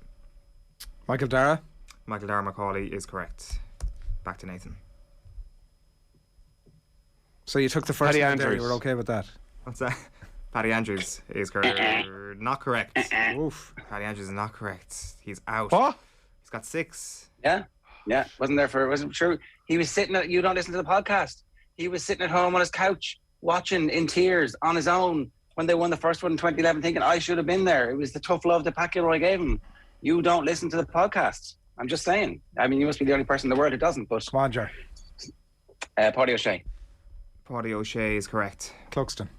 Michael Darragh. Michael Darragh Macaulay is correct. Back to Nathan. So you took the first Paddy one there, Andrews. you were okay with that? What's that? Paddy Andrews is correct. Not correct. Oof. Paddy Andrews is not correct. He's out. What? He's got 6. Yeah. Wasn't sure. He was sitting at, you don't listen to the podcast. He was sitting at home on his couch, watching in tears on his own when they won the first one in 2011, thinking, I should have been there. It was the tough love that Pat Gilroy gave him. You don't listen to the podcast. I'm just saying. I mean, you must be the only person in the world who doesn't, but... Come on, Ger. Paddy O'Shea. Paddy O'Shea is correct. Cluxton.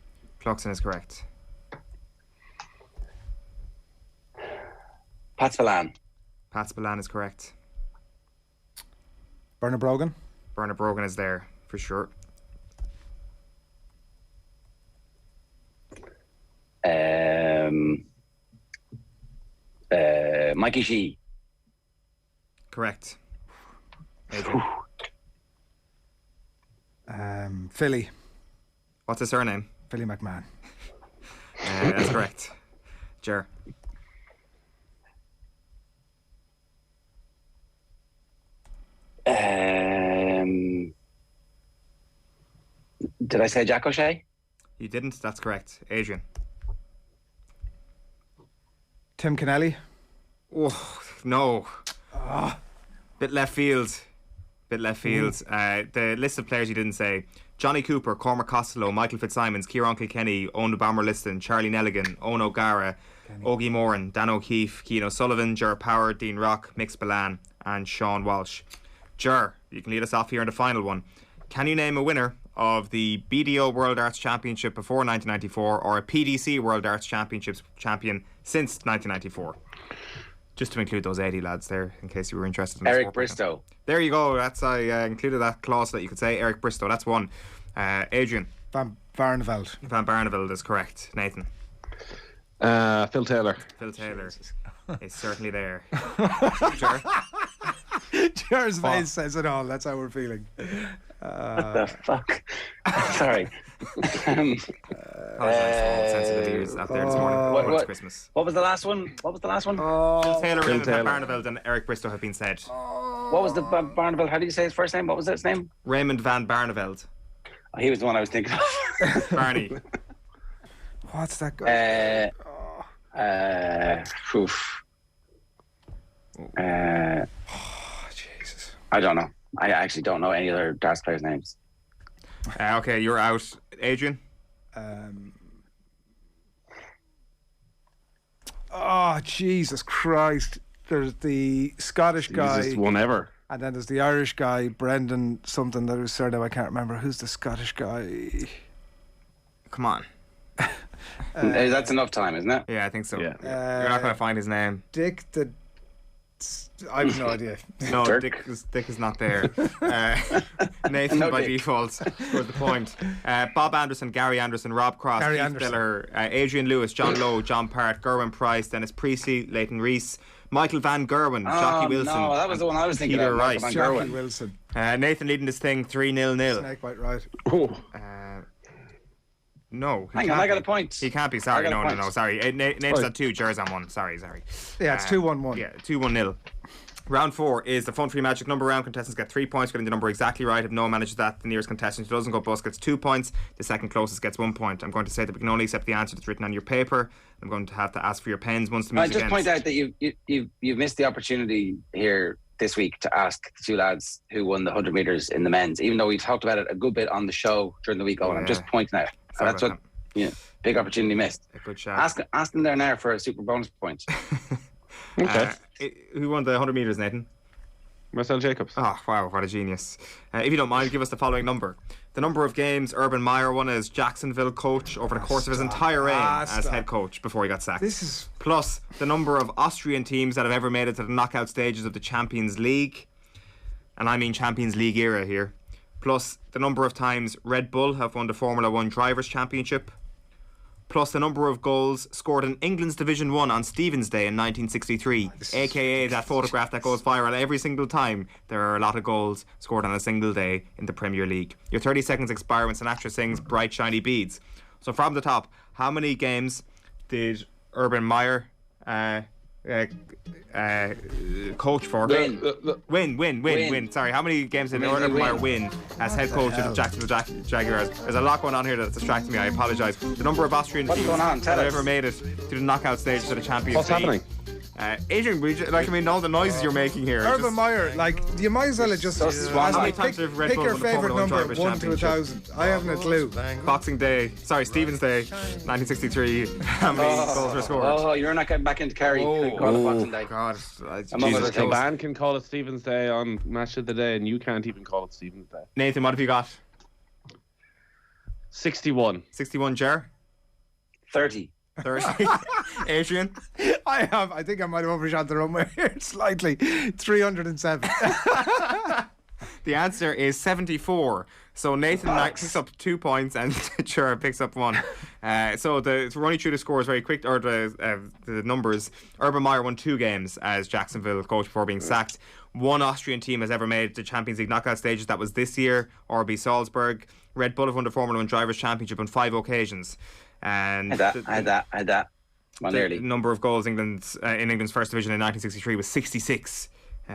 Cluxton is correct. Pat Spillane. Pat Spillane is correct. Bernard Brogan. Bernard Brogan is there, for sure. Mikey Shee. Correct. Adrian. Philly. What's his surname? Philly McMahon. That's correct. Ger. Did I say Jack O'Shea? You didn't. That's correct. Adrian. Tim Kennelly. Oh, no. Bit left field. The list of players you didn't say: Johnny Cooper, Cormac Costello, Michael Fitzsimons, Kieran Kilkenny, Owen Bomber-Liston, Charlie Nelligan, Owen O'Gara, Ogie Moran, Dan O'Keefe, Keane O'Sullivan, Ger Power, Dean Rock, Mick Spillane, and Sean Walsh. Ger, you can lead us off here in the final one. Can you name a winner of the BDO World Arts Championship before 1994 or a PDC World Arts Championships champion since 1994? Just to include those 80 lads there, in case you were interested in Eric Bristow. There you go. I included that clause so that you could say Eric Bristow. That's one. Adrian. Van Barneveld. Van Barneveld is correct. Nathan. Phil Taylor. Phil Taylor is certainly there. Ger's face says it all. That's how we're feeling. What the fuck? Sorry. Apologise for all sensitive ears out there this morning. It's Christmas. What was the last one? Phil Taylor, Raymond Van Barneveld, and Eric Bristow have been said. What was the Barneveld? How did you say his first name? What was his name? Raymond Van Barneveld. Oh, he was the one I was thinking of. Barney. What's that guy? Jesus. I don't know. I actually don't know any other darts players' names. Okay, you're out. Adrian? Jesus Christ. There's the Scottish guy. Easiest one ever. And then there's the Irish guy, Brendan something that was surname I can't remember. Who's the Scottish guy? Come on. That's enough time, isn't it? Yeah, I think so. Yeah. You're not going to find his name. Dick the... I have no idea. No, Dick is not there. Nathan by default scored the point. Bob Anderson, Gary Anderson, Rob Cross, Keith Diller, Adrian Lewis, John Lowe, John Part, Gerwin Price, Dennis Priestley, Leighton Rees, Michael Van Gerwen, Jockey Wilson. No, that was the one I was thinking Peter of. Rice. Jockey Wilson. Nathan leading this thing 3-0. Snake White right. No. Hang on, I got a point. He can't be. Sorry, no. Sorry. Nate's got 2, Ger's on 1. Sorry. Yeah, it's 2-1-1. Yeah, 2-1-0. Round 4 is the Fun Free Magic number round. Contestants get 3 points, getting the number exactly right. If no one manages that, the nearest contestant who doesn't go bust gets 2 points. The second closest gets 1 point. I'm going to say that we can only accept the answer that's written on your paper. I'm going to have to ask for your pens once the music ends. I just point out that you've missed the opportunity here this week to ask the two lads who won the 100 metres in the men's, even though we talked about it a good bit on the show during the week. Owen, I'm just pointing out. That's what, big opportunity missed. A good shot. Ask them there now for a super bonus point. Okay. Who won the 100 metres, Nathan? Marcel Jacobs. Oh, wow, what a genius. If you don't mind, give us the following number. The number of games Urban Meyer won as Jacksonville coach over the course of his entire reign as head coach before he got sacked. Plus the number of Austrian teams that have ever made it to the knockout stages of the Champions League. And I mean Champions League era here. Plus the number of times Red Bull have won the Formula 1 Drivers' Championship. Plus the number of goals scored in England's Division 1 on Stephen's Day in 1963, aka that photograph that goes viral every single time there are a lot of goals scored on a single day in the Premier League. Your 30 seconds expire when Sinatra sings Bright Shiny Beads. So from the top, how many games did Urban Meyer coach for? Win. Sorry, how many games did Urban Meyer win as head coach of the Jacksonville Jaguars? There's a lot going on here that's distracting me. I apologise. The number of Austrian teams that have ever made it to the knockout stage of the Champions League. What's happening? Adrian, all the noises you're making here. Urban Meyer, you might as well have just pick your favourite number, 1 to 1,000. I haven't a clue. Boxing Day, Stephen's Day, 1963. How many goals were scored? Oh, you're not getting back into Kerry. Boxing Day. God, the band can call it Stephen's Day on Match of the Day, and you can't even call it Stephen's Day. Nathan, what have you got? 61. 61, Ger? 30. Adrian? I think I might have overshot the runway here slightly. 307. The answer is 74. So Nathan picks up 2 points and Ger picks up 1. So we're running through the scores very quick, or the numbers. Urban Meyer won 2 games as Jacksonville coach before being sacked. 1 Austrian team has ever made the Champions League knockout stages. That was this year, RB Salzburg. Red Bull have won the Formula 1 Drivers' Championship on 5 occasions. And I had that. Well, the number of goals in England's first division in 1963 was 66.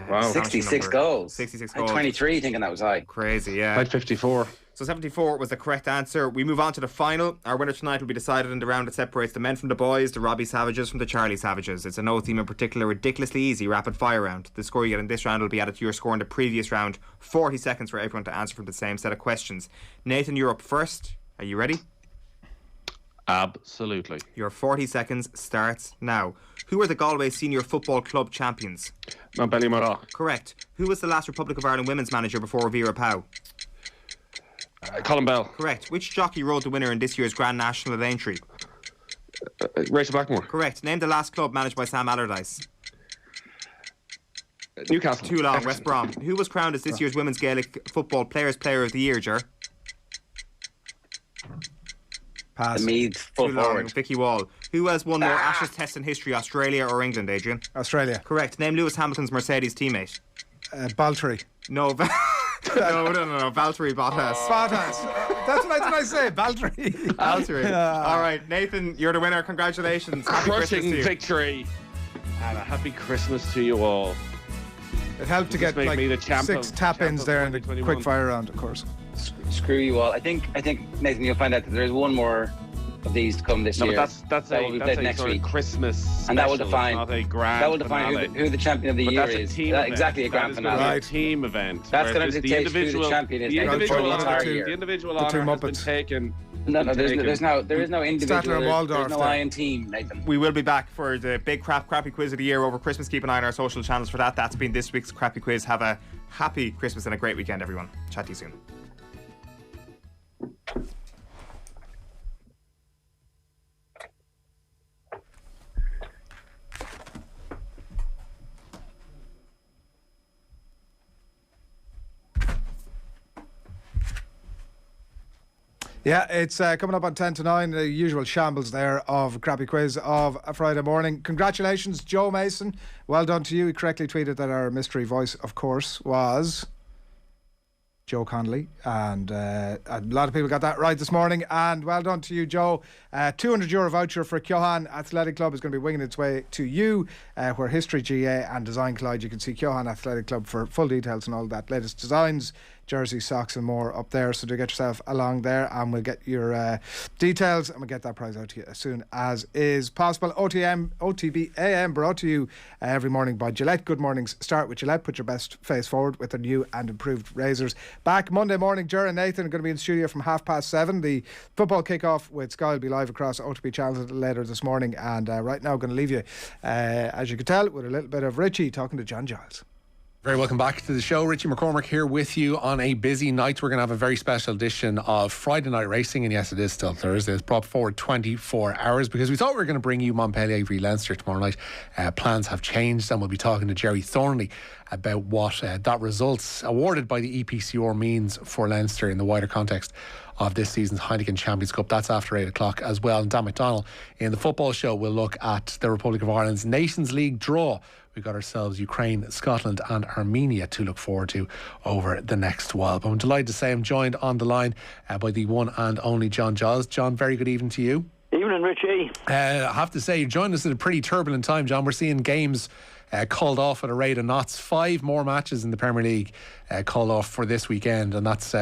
Wow. 66 goals. 66 I goals. had 23 thinking that was high. Crazy, yeah. Like 54. So 74 was the correct answer. We move on to the final. Our winner tonight will be decided in the round that separates the men from the boys, the Robbie Savages from the Charlie Savages. It's a no theme in particular, ridiculously easy rapid fire round. The score you get in this round will be added to your score in the previous round. 40 seconds for everyone to answer from the same set of questions. Nathan, you're up first. Are you ready? Absolutely. Your 40 seconds starts now. Who are the Galway Senior Football Club champions? Montpellier. Correct. Who was the last Republic of Ireland women's manager before Vera Pauw? Colin Bell. Correct. Which jockey rode the winner in this year's Grand National at Aintree? Rachel Blackmore. Correct. Name the last club managed by Sam Allardyce. Newcastle. Too long. West Brom. Who was crowned as this year's Women's Gaelic Football Players Player of the Year, Ger? Pass. The Meath full forward. Vicky Wall. Who has won more Ashes tests in history, Australia or England, Adrian? Australia. Correct. Name Lewis Hamilton's Mercedes teamate. Baltry. No. No. Valtteri Bottas. Bottas. That's what I say. Baltry. Valtteri. All right, Nathan, you're the winner. Congratulations. Happy Christmas to you. Victory. And a happy Christmas to you all. It helped to get like 6 tap-ins there in the quick fire round, of course. Screw you all. I think Nathan, you'll find out that there's one more of these to come this year. But that's will be played next week. Christmas special, and that will define not a grand that will define who the champion of the year is. Exactly, a grand finale. Right. A team event. That's going to dictate who the champion is. The the individual honour has been taken. No, there is no individual. There's no Iron team, Nathan. We will be back for the big crappy quiz of the year over Christmas. Keep an eye on our social channels for that. That's been this week's crappy quiz. Have a happy Christmas and a great weekend, everyone. Chat to you soon. Yeah, it's coming up on 10 to 9, the usual shambles there of crappy quiz of a Friday morning. Congratulations, Joe Mason. Well done to you. He correctly tweeted that our mystery voice, of course, was... Joe Connolly, and a lot of people got that right this morning, and well done to you, Joe. €200 voucher for Keohan Athletic Club is going to be winging its way to you, where History GA and Design Collide. You can see Keohan Athletic Club for full details and all that, latest designs, jersey, socks and more up there, so do get yourself along there, and we'll get your details and we'll get that prize out to you as soon as is possible. OTB AM brought to you every morning by Gillette. Good mornings start with Gillette. Put your best face forward with their new and improved razors. Back Monday morning, Ger and Nathan are going to be in the studio from 7:30. The football kick-off with Sky will be live across OTB channels a little later this morning, and right now I'm going to leave you, as you can tell, with a little bit of Richie talking to John Giles. Very welcome back to the show. Richie McCormick here with you on a busy night. We're going to have a very special edition of Friday Night Racing, and yes, it is still Thursday. It's brought forward 24 hours because we thought we were going to bring you Montpellier v Leinster tomorrow night. Plans have changed, and we'll be talking to Jerry Thornley about what that results awarded by the EPCR means for Leinster in the wider context of this season's Heineken Champions Cup. That's after 8 o'clock as well. And Dan McDonnell in the football show will look at the Republic of Ireland's Nations League draw. We've got ourselves Ukraine, Scotland and Armenia to look forward to over the next while. But I'm delighted to say I'm joined on the line by the one and only John Giles. John, very good evening to you. Evening, Richie. I have to say, you joined us at a pretty turbulent time, John. We're seeing games called off at a rate of knots. 5 more matches in the Premier League called off for this weekend, and that's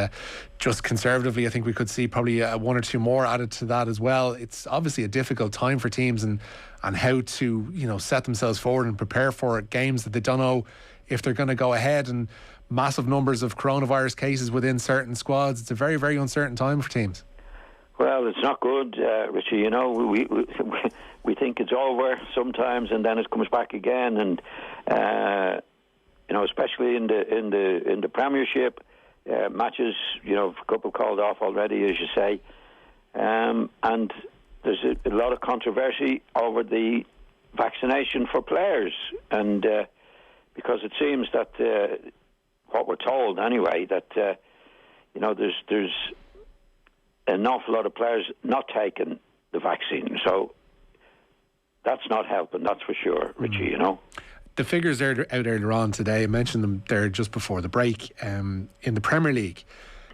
just conservatively. I think we could see probably 1 or 2 more added to that as well. It's obviously a difficult time for teams and how to set themselves forward and prepare for games that they don't know if they're going to go ahead, and massive numbers of coronavirus cases within certain squads. It's a very, very uncertain time for teams. Well, it's not good, Richie. We think it's over sometimes, and then it comes back again. And especially in the Premiership matches, a couple called off already, as you say. And there's a lot of controversy over the vaccination for players, and because it seems that what we're told anyway, that there's an awful lot of players not taking the vaccine, so that's not helping, that's for sure, Richie. The figures are out earlier on today. I mentioned them there just before the break. In the Premier League,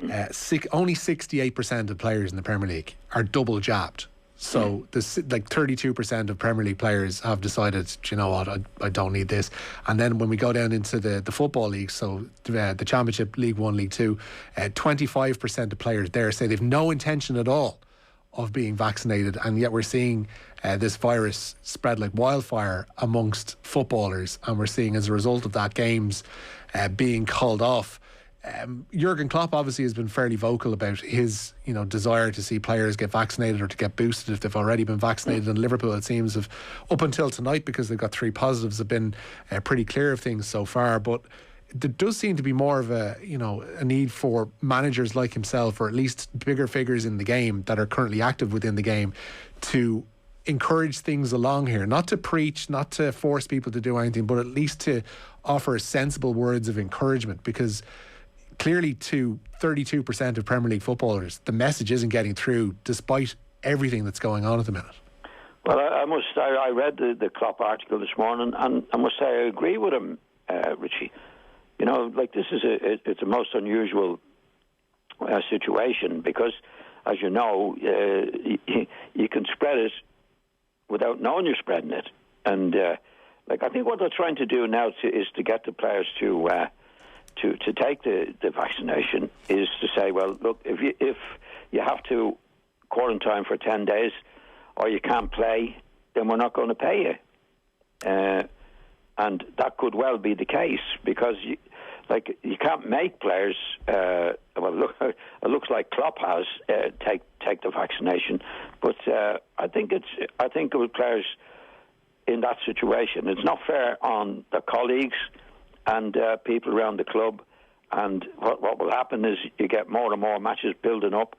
only 68% of players in the Premier League are double jabbed. So there's 32% of Premier League players have decided, you know what, I don't need this. And then when we go down into the football league, so the Championship, League 1, League 2, 25% of players there say they've no intention at all of being vaccinated, and yet we're seeing this virus spread like wildfire amongst footballers, and we're seeing as a result of that games being called off. Jurgen Klopp obviously has been fairly vocal about his desire to see players get vaccinated or to get boosted if they've already been vaccinated. And Liverpool, it seems, have up until tonight, because they've got 3 positives, have been pretty clear of things so far. But there does seem to be more of a need for managers like himself, or at least bigger figures in the game that are currently active within the game, to encourage things along here, not to preach, not to force people to do anything, but at least to offer sensible words of encouragement, because clearly to 32% of Premier League footballers, the message isn't getting through despite everything that's going on at the minute. Well, I read the Klopp article this morning, and I must say I agree with him, Richie. This is it's a most unusual situation, because, as you know, you can spread it without knowing you're spreading it. And I think what they're trying to do now is to get the players to take the vaccination, is to say, well, look, if you have to quarantine for 10 days or you can't play, then we're not going to pay you. And that could well be the case, because you can't make players. It looks like Klopp has take the vaccination, but I think with players in that situation, it's not fair on their colleagues and people around the club. And what will happen is you get more and more matches building up,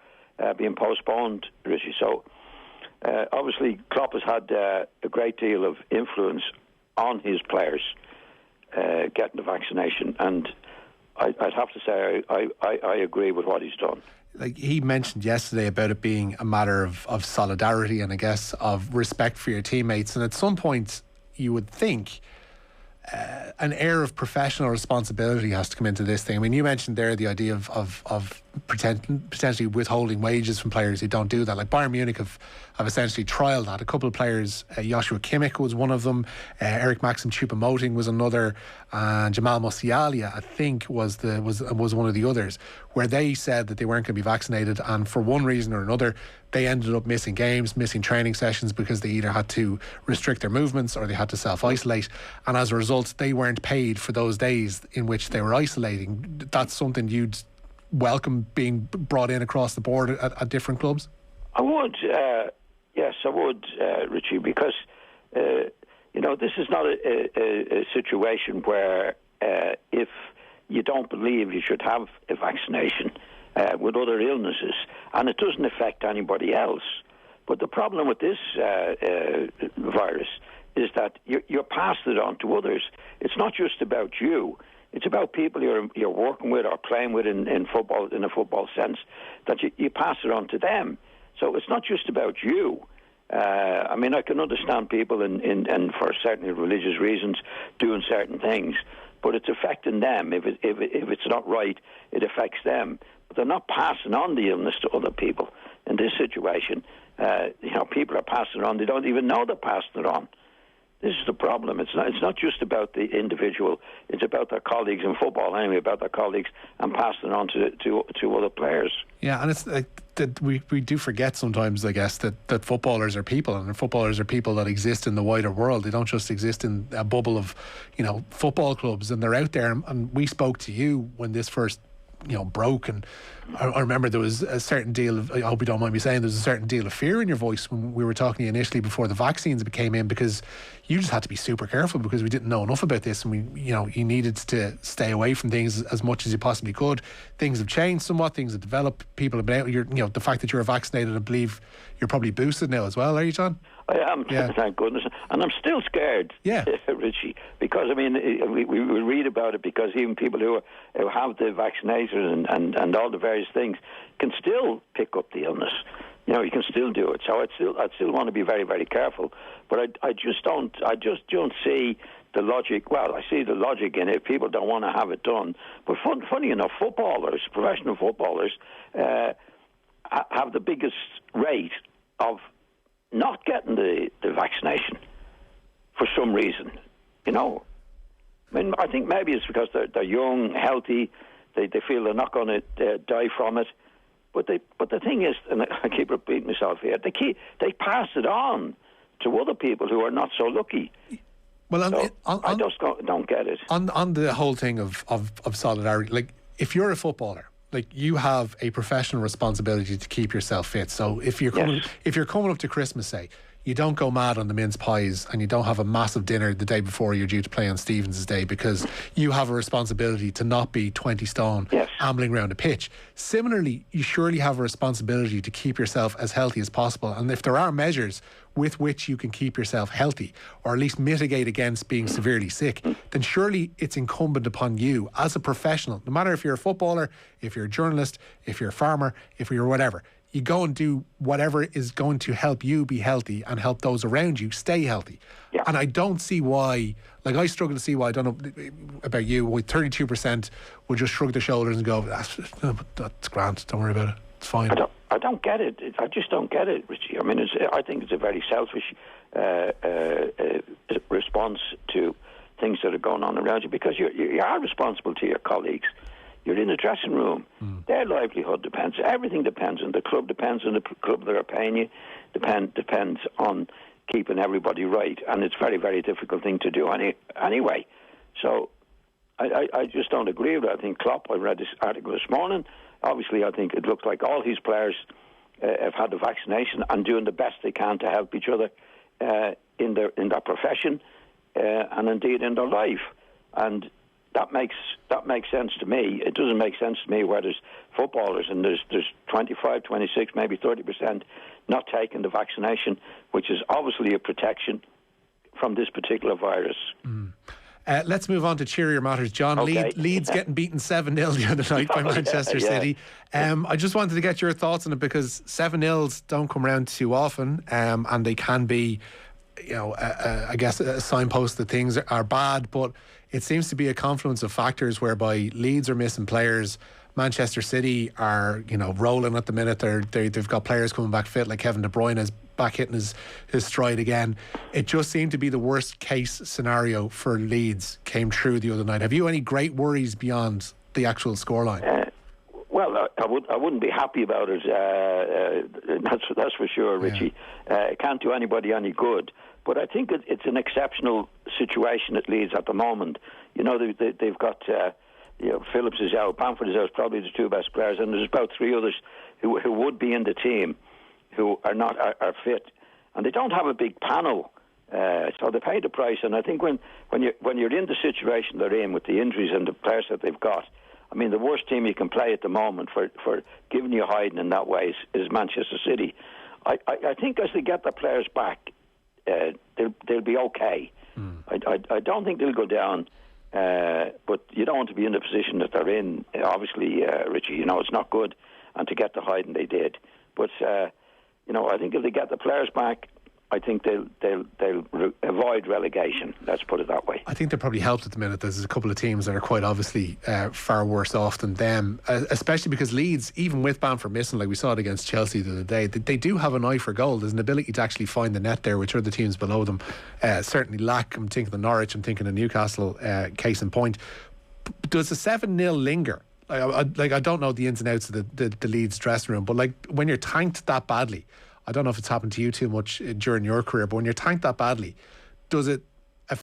being postponed, Richie. So obviously Klopp has had a great deal of influence on his players getting the vaccination, and I'd have to say I agree with what he's done. He mentioned yesterday about it being a matter of solidarity and I guess of respect for your teammates, and at some point you would think an air of professional responsibility has to come into this thing. I mean, you mentioned there the idea of potentially withholding wages from players who don't do that. Like Bayern Munich have essentially trialled that. A couple of players, Joshua Kimmich was one of them, Eric Maxim Choupo-Moting was another, and Jamal Musiala, I think, was one of the others, where they said that they weren't going to be vaccinated, and for one reason or another, they ended up missing games, missing training sessions because they either had to restrict their movements or they had to self-isolate, and as a result, they weren't paid for those days in which they were isolating. That's something you'd welcome being brought in across the board at different clubs? I would, yes, I would, Richie, because, this is not a situation where if you don't believe you should have a vaccination with other illnesses, and it doesn't affect anybody else. But the problem with this virus is that you're passing it on to others. It's not just about you. It's about people you're working with or playing with in football, in a football sense, that you pass it on to them. So it's not just about you. I mean, I can understand people and for certain religious reasons doing certain things, but it's affecting them. If it's not right, it affects them. But they're not passing on the illness to other people. In this situation, people are passing it on. They don't even know they're passing it on. This is the problem. It's not just about the individual. It's about their colleagues in football anyway, about their colleagues and passing it on to other players. Yeah, and it's like that we do forget sometimes, I guess, that footballers are people, and footballers are people that exist in the wider world. They don't just exist in a bubble of, football clubs, and they're out there. And we spoke to you when this first broke, and I remember there was a certain deal of, I hope you don't mind me saying, there was a certain deal of fear in your voice when we were talking to you initially before the vaccines came in, because you just had to be super careful because we didn't know enough about this, and you needed to stay away from things as much as you possibly could. Things have changed somewhat, things have developed, people have been out, the fact that you're vaccinated, I believe you're probably boosted now as well, are you, John? I am, thank goodness. And I'm still scared, Richie, because, I mean, we read about it, because even people who have the vaccination and all the various things can still pick up the illness. You can still do it. So I'd still want to be very, very careful. But I just don't see the logic. Well, I see the logic in it. People don't want to have it done. But funny enough, professional footballers, have the biggest rate of not getting the vaccination for some reason. I mean, I think maybe it's because they're young, healthy, they feel they're not going to die from it. But the thing is, and I keep repeating myself here, they pass it on to other people who are not so lucky. Well, I just don't get it. On the whole thing of solidarity, like, if you're a footballer, like, you have a professional responsibility to keep yourself fit. So if you're coming up to Christmas, say, you don't go mad on the mince pies and you don't have a massive dinner the day before you're due to play on Stevens' Day, because you have a responsibility to not be 20 stone ambling around a pitch. Similarly, you surely have a responsibility to keep yourself as healthy as possible. And if there are measures with which you can keep yourself healthy, or at least mitigate against being severely sick, then surely it's incumbent upon you as a professional, no matter if you're a footballer, if you're a journalist, if you're a farmer, if you're whatever, you go and do whatever is going to help you be healthy and help those around you stay healthy. Yeah. And I don't see why, like, I struggle to see why, I don't know about you, why 32% will just shrug their shoulders and go, that's grand, don't worry about it, it's fine. I don't get it. I just don't get it, Richie. I mean, I think it's a very selfish response to things that are going on around you, because you are responsible to your colleagues. You're in the dressing room. Their livelihood depends. Everything depends on the club. Depends on the club that are paying you. Depends on keeping everybody right. And it's a very, very difficult thing to do anyway. So I just don't agree with it. I think Klopp, I read this article this morning. Obviously, I think it looks like all his players have had the vaccination and doing the best they can to help each other in their profession and indeed in their life. And that makes sense to me. It doesn't make sense to me where there's footballers and there's 25, 26, maybe 30% not taking the vaccination, which is obviously a protection from this particular virus. Let's move on to cheerier matters, John. Okay. Leeds getting beaten 7-0 the other night by Manchester City. I just wanted to get your thoughts on it, because 7-0s don't come around too often, and they can be I guess a signpost that things are bad, but it seems to be a confluence of factors whereby Leeds are missing players. Manchester City are, rolling at the minute. They've got players coming back fit, like Kevin De Bruyne is back hitting his stride again. It just seemed to be the worst case scenario for Leeds came true the other night. Have you any great worries beyond the actual scoreline? Well, I wouldn't be happy about it. That's for sure, Richie. It can't do anybody any good. But I think it's an exceptional situation at Leeds at the moment. They've got Phillips is out, Bamford is out, probably the two best players, and there's about three others who would be in the team who are fit, and they don't have a big panel, so they pay the price. And I think when you're in the situation they're in with the injuries and the players that they've got, I mean, the worst team you can play at the moment for giving you hiding in that way is Manchester City. I think as they get the players back, they'll be okay. I don't think they'll go down. But you don't want to be in the position that they're in. Obviously, Richie, it's not good, and to get the hiding they did. But I think if they get the players back, I think they'll avoid relegation. Let's put it that way. I think they're probably helped at the minute. There's a couple of teams that are quite obviously far worse off than them, especially because Leeds, even with Bamford missing, like we saw it against Chelsea the other day, they do have an eye for goal. There's an ability to actually find the net there, which other teams below them certainly lack. I'm thinking of Norwich, I'm thinking of Newcastle, case in point. Does a 7-0 linger? I don't know the ins and outs of the Leeds dressing room, but when you're tanked that badly, I don't know if it's happened to you too much during your career, but when you're tanked that badly, does it